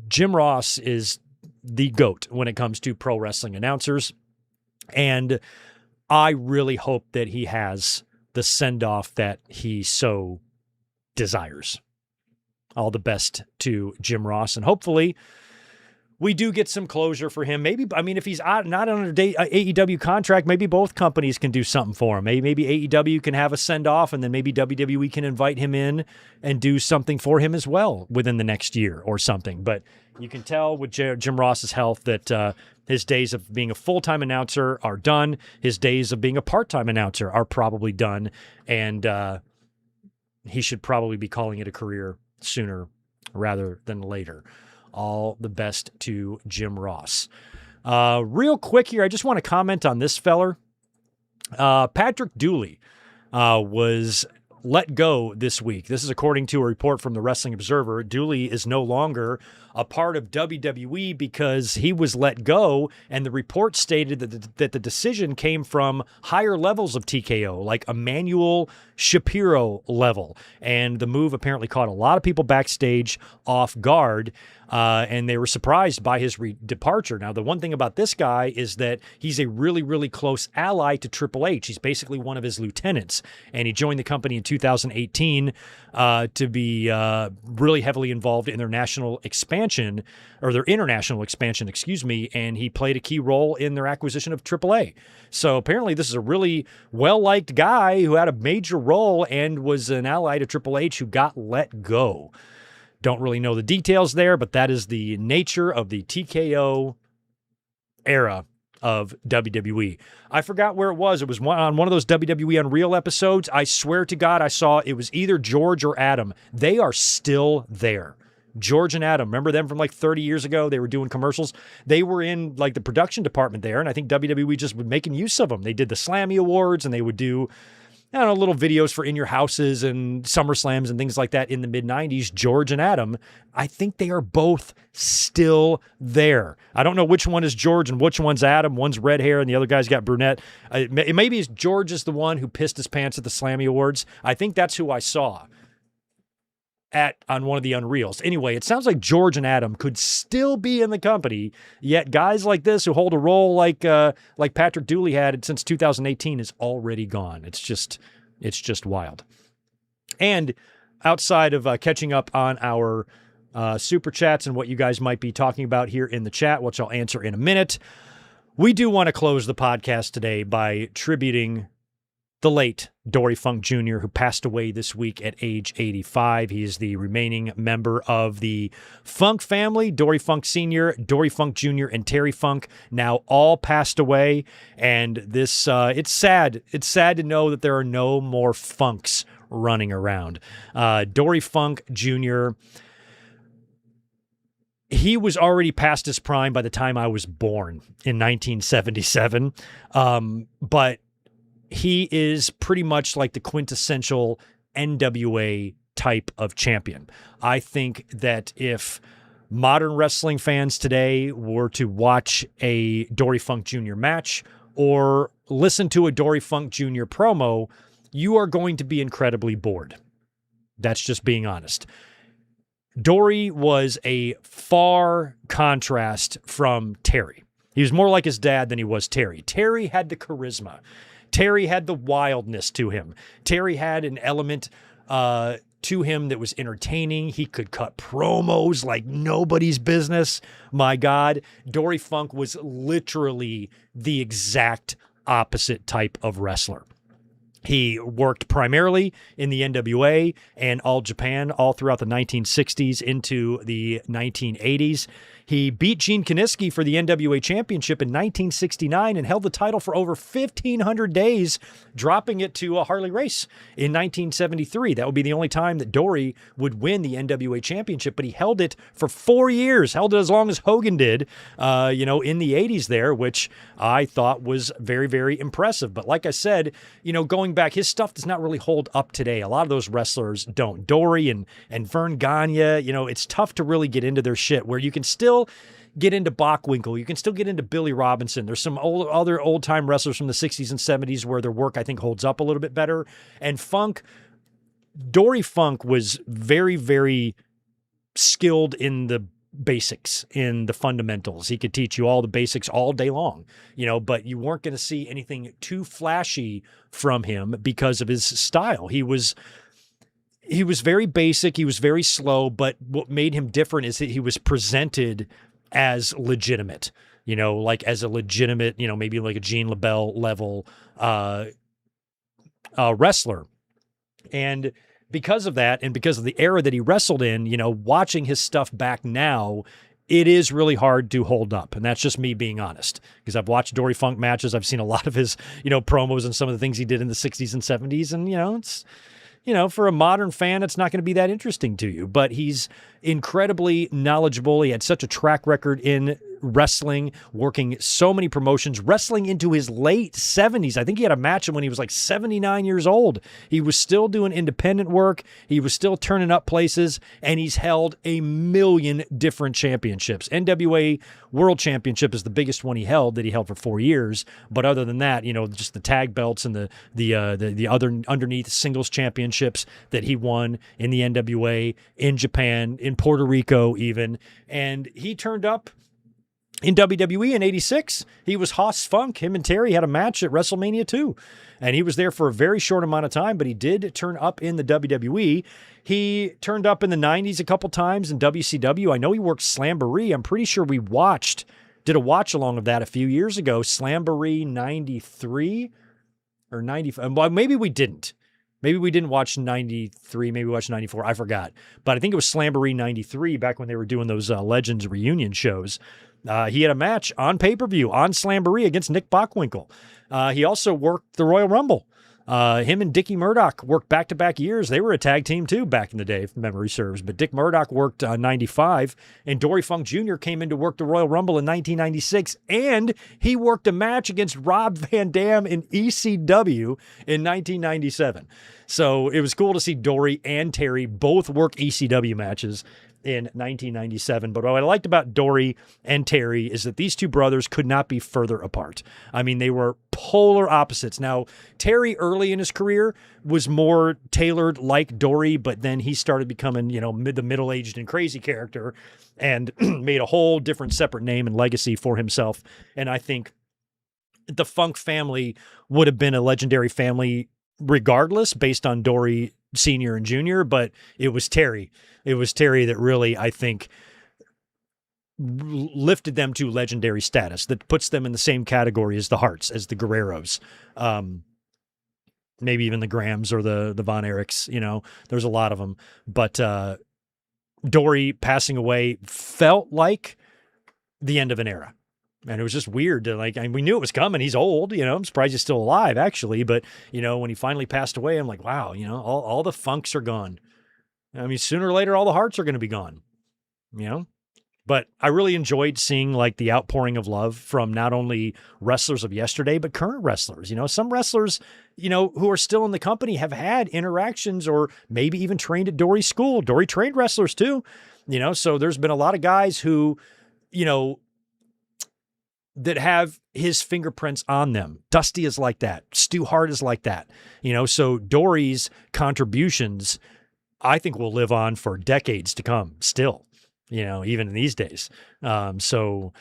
Jim Ross is the GOAT when it comes to pro wrestling announcers. And I really hope that he has the send-off that he so desires. All the best to Jim Ross. And hopefully we do get some closure for him. Maybe, if he's not under AEW contract, maybe both companies can do something for him. Maybe AEW can have a send-off, and then maybe WWE can invite him in and do something for him as well within the next year or something. But you can tell with Jim Ross's health that his days of being a full-time announcer are done. His days of being a part-time announcer are probably done. And he should probably be calling it a career sooner rather than later. All the best to Jim Ross. Real quick here, I just want to comment on this feller. Patrick Dooley was let go this week. This is according to a report from the Wrestling Observer. Dooley is no longer a part of WWE because he was let go, and the report stated that the decision came from higher levels of TKO, like Emmanuel Shapiro level. And the move apparently caught a lot of people backstage off guard, and they were surprised by his departure. Now, the one thing about this guy is that he's a really, really close ally to Triple H. He's basically one of his lieutenants, and he joined the company in 2018 to be really heavily involved in their national expansion, or their international expansion, and he played a key role in their acquisition of AAA. So apparently this is a really well-liked guy who had a major role and was an ally to Triple H who got let go. Don't really know the details there, but that is the nature of the TKO era of WWE. I forgot where it was. It was on one of those WWE Unreal episodes. I swear to God, I saw it was either George or Adam. They are still there. George and Adam, remember them from like 30 years ago? They were doing commercials. They were in like the production department there, and I think WWE just was making use of them. They did the Slammy Awards, and they would do, little videos for In Your Houses and SummerSlams and things like that in the mid-90s. George and Adam, I think they are both still there. I don't know which one is George and which one's Adam. One's red hair and the other guy's got brunette. Maybe George is the one who pissed his pants at the Slammy Awards. I think that's who I saw on one of the Unreals. Anyway, it sounds like George and Adam could still be in the company, yet guys like this who hold a role like Patrick Dooley had since 2018 is already gone. It's just wild. And outside of catching up on our super chats and what you guys might be talking about here in the chat, which I'll answer in a minute, we do want to close the podcast today by tributing the late Dory Funk Jr., who passed away this week at age 85. He is the remaining member of the Funk family. Dory Funk Sr., Dory Funk Jr., and Terry Funk now all passed away. And this, it's sad. It's sad to know that there are no more Funks running around. Dory Funk Jr., he was already past his prime by the time I was born in 1977. But he is pretty much like the quintessential NWA type of champion. I think that if modern wrestling fans today were to watch a Dory Funk Jr. match or listen to a Dory Funk Jr. promo, you are going to be incredibly bored. That's just being honest. Dory was a far contrast from Terry. He was more like his dad than he was Terry. Terry had the charisma. Terry had the wildness to him. Terry had an element to him that was entertaining. He could cut promos like nobody's business. My God, Dory Funk was literally the exact opposite type of wrestler. He worked primarily in the NWA and All Japan all throughout the 1960s into the 1980s. He beat Gene Kiniski for the NWA Championship in 1969 and held the title for over 1,500 days, dropping it to Harley Race in 1973. That would be the only time that Dory would win the NWA Championship, but he held it for 4 years, held it as long as Hogan did, in the 80s there, which I thought was very, very impressive. But like I said, going back, his stuff does not really hold up today. A lot of those wrestlers don't. Dory and Vern Gagne, it's tough to really get into their shit, where you can still get into Bockwinkel. You can still get into Billy Robinson. There's some other old-time wrestlers from the 60s and 70s where their work, I think, holds up a little bit better. And Dory Funk was very, very skilled in the basics, in the fundamentals. He could teach you all the basics all day long, but you weren't going to see anything too flashy from him because of his style. He was very basic. He was very slow, but what made him different is that he was presented as legitimate, like as a legitimate, maybe like a Gene LaBelle level wrestler. And because of that, and because of the era that he wrestled in, watching his stuff back now, it is really hard to hold up. And that's just me being honest, because I've watched Dory Funk matches. I've seen a lot of his, promos and some of the things he did in the 60s and 70s. And, it's, for a modern fan, it's not going to be that interesting to you. But he's incredibly knowledgeable. He had such a track record in wrestling, working so many promotions, wrestling into his late 70s. I think he had a match when he was like 79 years old. He was still doing independent work. He was still turning up places, and he's held a million different championships. NWA World Championship is the biggest one he held for 4 years. But other than that, just the tag belts and the other underneath singles championships that he won in the NWA, in Japan, in Puerto Rico even. And he turned up in WWE in 86. He was Haas Funk. Him and Terry had a match at WrestleMania 2. And he was there for a very short amount of time, but he did turn up in the WWE. He turned up in the 90s a couple times in WCW. I know he worked Slamboree. I'm pretty sure we did a watch along of that a few years ago. Slamboree 93 or 95. Well, maybe we didn't. Maybe we didn't watch 93. Maybe we watched 94. I forgot. But I think it was Slamboree 93 back when they were doing those Legends reunion shows. He had a match on pay-per-view on Slamboree against Nick Bockwinkel. He also worked the Royal Rumble. Him and Dickie Murdoch worked back-to-back years. They were a tag team too back in the day, if memory serves. But Dick Murdoch worked 95, and Dory Funk Jr. came in to work the Royal Rumble in 1996, and he worked a match against Rob Van Dam in ECW in 1997. So it was cool to see Dory and Terry both work ECW matches in 1997. But what I liked about Dory and Terry is that these two brothers could not be further apart. I mean, they were polar opposites. Now, Terry early in his career was more tailored like Dory, but then he started becoming, the middle-aged and crazy character and made a whole different separate name and legacy for himself. And I think the Funk family would have been a legendary family regardless, based on Dory Sr. and Jr., but it was Terry. It was Terry that really, I think, lifted them to legendary status, that puts them in the same category as the Harts, as the Guerreros, maybe even the Grahams or the Von Erichs. There's a lot of them. But Dory passing away felt like the end of an era. And it was just weird to we knew it was coming. He's old, I'm surprised he's still alive actually. But, when he finally passed away, I'm like, wow, all the Funks are gone. I mean, sooner or later, all the Harts are going to be gone, But I really enjoyed seeing like the outpouring of love from not only wrestlers of yesterday, but current wrestlers. Some wrestlers, who are still in the company have had interactions or maybe even trained at Dory's school. Dory trained wrestlers too, so there's been a lot of guys who, that have his fingerprints on them. Dusty is like that. Stu Hart is like that. So Dory's contributions, I think, will live on for decades to come still, even in these days. So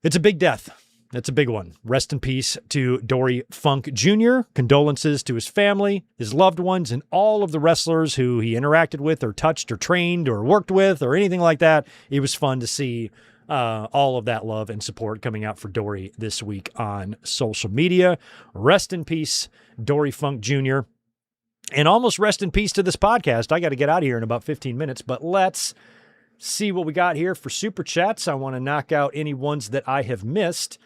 it's a big death. It's a big one. Rest in peace to Dory Funk Jr. Condolences to his family, his loved ones, and all of the wrestlers who he interacted with or touched or trained or worked with or anything like that. It was fun to see all of that love and support coming out for Dory this week on social media. Rest in peace, Dory Funk Jr. And almost rest in peace to this podcast. I got to get out of here in about 15 minutes, but let's see what we got here for Super Chats. I want to knock out any ones that I have missed.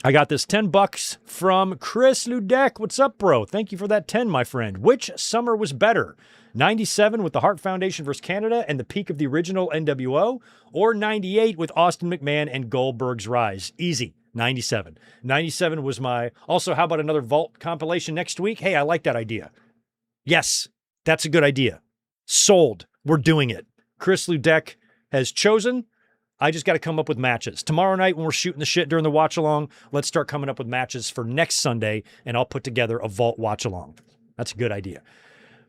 I got this $10 from Chris Ludek. What's up, bro? Thank you for that 10, my friend. Which summer was better? 97 with the Hart Foundation versus Canada and the peak of the original NWO, or 98 with Austin McMahon and Goldberg's rise? Easy. 97. 97 was my... Also, how about another Vault compilation next week? Hey, I like that idea. Yes, that's a good idea. Sold. We're doing it. Chris Ludek has chosen. I just got to come up with matches. Tomorrow night when we're shooting the shit during the watch-along, let's start coming up with matches for next Sunday, and I'll put together a Vault watch-along. That's a good idea.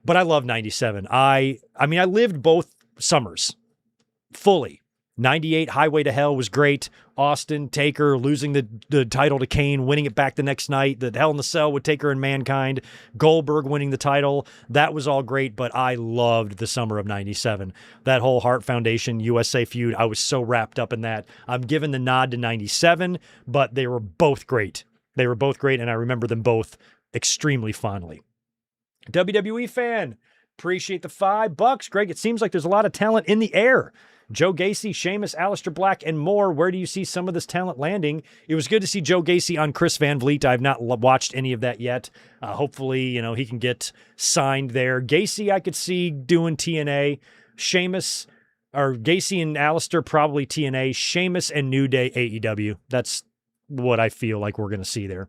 But I love 97. I lived both summers fully. 98 Highway to Hell was great. Austin, Taker losing the title to Kane, winning it back the next night. The Hell in the Cell with Taker and Mankind. Goldberg winning the title. That was all great, but I loved the summer of 97. That whole Hart Foundation USA feud, I was so wrapped up in that. I'm giving the nod to 97, but they were both great. They were both great, and I remember them both extremely fondly. WWE fan, appreciate the $5. Greg, it seems like there's a lot of talent in the air. Joe Gacy, Sheamus, Aleister Black, and more. Where do you see some of this talent landing? It was good to see Joe Gacy on Chris Van Vliet. I've not watched any of that yet. Hopefully, he can get signed there. Gacy, I could see doing TNA. Sheamus, or Gacy and Aleister, probably TNA. Sheamus and New Day, AEW. That's what I feel like we're going to see there.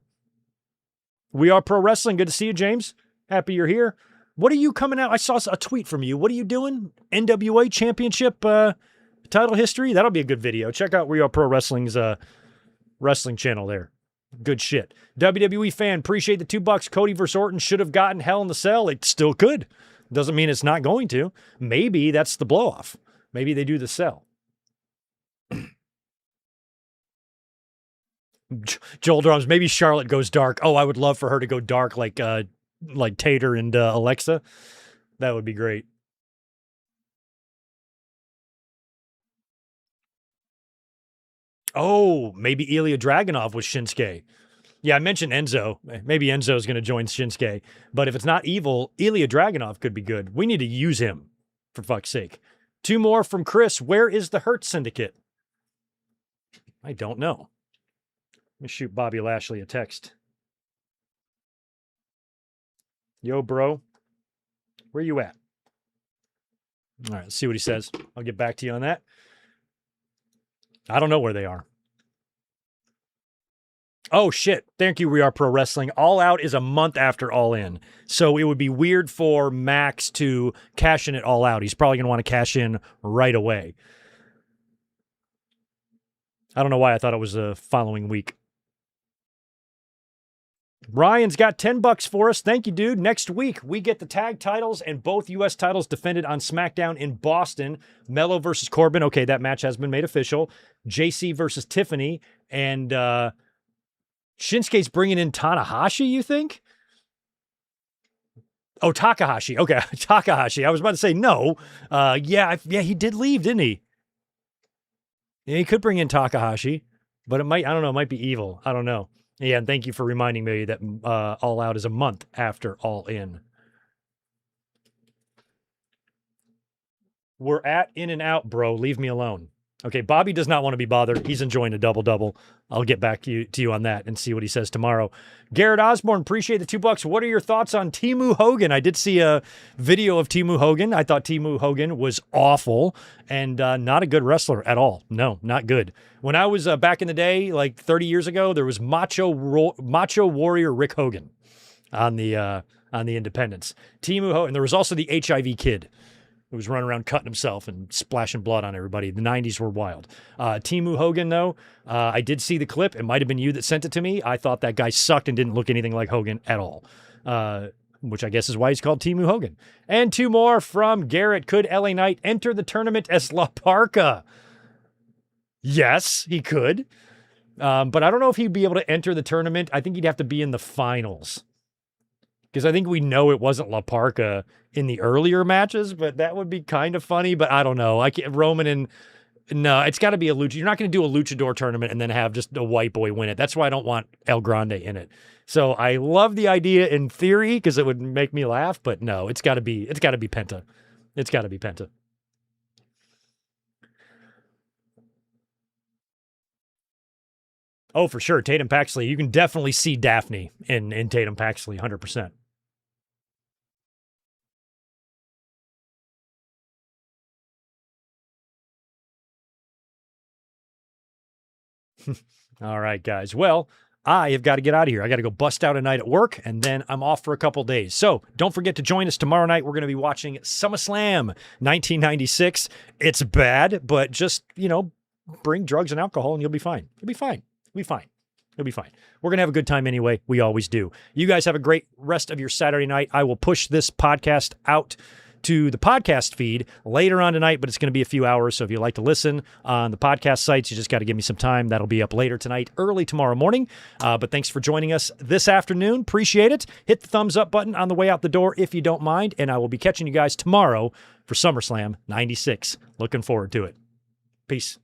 We Are Pro Wrestling. Good to see you, James. Happy you're here. What are you coming out? I saw a tweet from you. What are you doing? NWA Championship title history? That'll be a good video. Check out We Are Pro Wrestling's wrestling channel there. Good shit. WWE fan, appreciate the $2. Cody versus Orton should have gotten Hell in the Cell. It still could. Doesn't mean it's not going to. Maybe that's the blow-off. Maybe they do the Cell. Joel Drums, maybe Charlotte goes dark. Oh, I would love for her to go dark like Tater and Alexa. That would be great. Oh, maybe Ilya Dragunov with Shinsuke. Yeah, I mentioned Enzo. Maybe Enzo's going to join Shinsuke. But if it's not evil, Ilya Dragunov could be good. We need to use him, for fuck's sake. 2 more from Chris. Where is the Hurt Syndicate? I don't know. Let me shoot Bobby Lashley a text. Yo, bro. Where you at? All right, let's see what he says. I'll get back to you on that. I don't know where they are. Oh, shit. Thank you, We Are Pro Wrestling. All Out is a month after All In. So it would be weird for Max to cash in at All Out. He's probably going to want to cash in right away. I don't know why I thought it was the following week. Ryan's got $10 for us. Thank you, dude. Next week, we get the tag titles and both U.S. titles defended on SmackDown in Boston. Mello versus Corbin. Okay, that match has been made official. JC versus Tiffany. And Shinsuke's bringing in Tanahashi, you think? Oh, Takahashi. Okay, Takahashi. I was about to say no. Yeah, he did leave, didn't he? Yeah, he could bring in Takahashi, but it might, I don't know, it might be evil. I don't know. Yeah, and thank you for reminding me that All Out is a month after All In. We're at In and Out, bro. Leave me alone. Okay, Bobby does not want to be bothered. He's enjoying a double-double. I'll get back to you on that and see what he says tomorrow. Garrett Osborne, appreciate the $2. What are your thoughts on Temu Hogan? I did see a video of Temu Hogan. I thought Temu Hogan was awful and not a good wrestler at all. No, not good. When I was back in the day, like 30 years ago, there was Macho Warrior Rick Hogan on the independents. Temu Hogan, and there was also the HIV kid who was running around cutting himself and splashing blood on everybody. The 90s were wild. Temu Hogan, though, I did see the clip. It might have been you that sent it to me. I thought that guy sucked and didn't look anything like Hogan at all, which I guess is why he's called Temu Hogan. And two more from Garrett. Could LA Knight enter the tournament as La Parka? Yes, he could. But I don't know if he'd be able to enter the tournament. I think he'd have to be in the finals. Because I think we know it wasn't La Parka in the earlier matches, but that would be kind of funny. But I don't know. No, it's got to be a lucha. You're not going to do a luchador tournament and then have just a white boy win it. That's why I don't want El Grande in it. So I love the idea in theory because it would make me laugh. But no, it's got to be Penta. It's got to be Penta. Oh, for sure. Tatum Paxley. You can definitely see Daphne in Tatum Paxley, 100%. All right, guys. Well, I have got to get out of here. I got to go bust out a night at work, and then I'm off for a couple days. So don't forget to join us tomorrow night. We're going to be watching SummerSlam 1996. It's bad, but just, bring drugs and alcohol, and you'll be fine. You'll be fine. You'll be fine. You'll be fine. We're going to have a good time anyway. We always do. You guys have a great rest of your Saturday night. I will push this podcast out to the podcast feed later on tonight, but it's going to be a few hours. So if you like to listen on the podcast sites, you just got to give me some time. That'll be up later tonight, early tomorrow morning. But thanks for joining us this afternoon. Appreciate it. Hit the thumbs up button on the way out the door if you don't mind. And I will be catching you guys tomorrow for SummerSlam 96. Looking forward to it. Peace.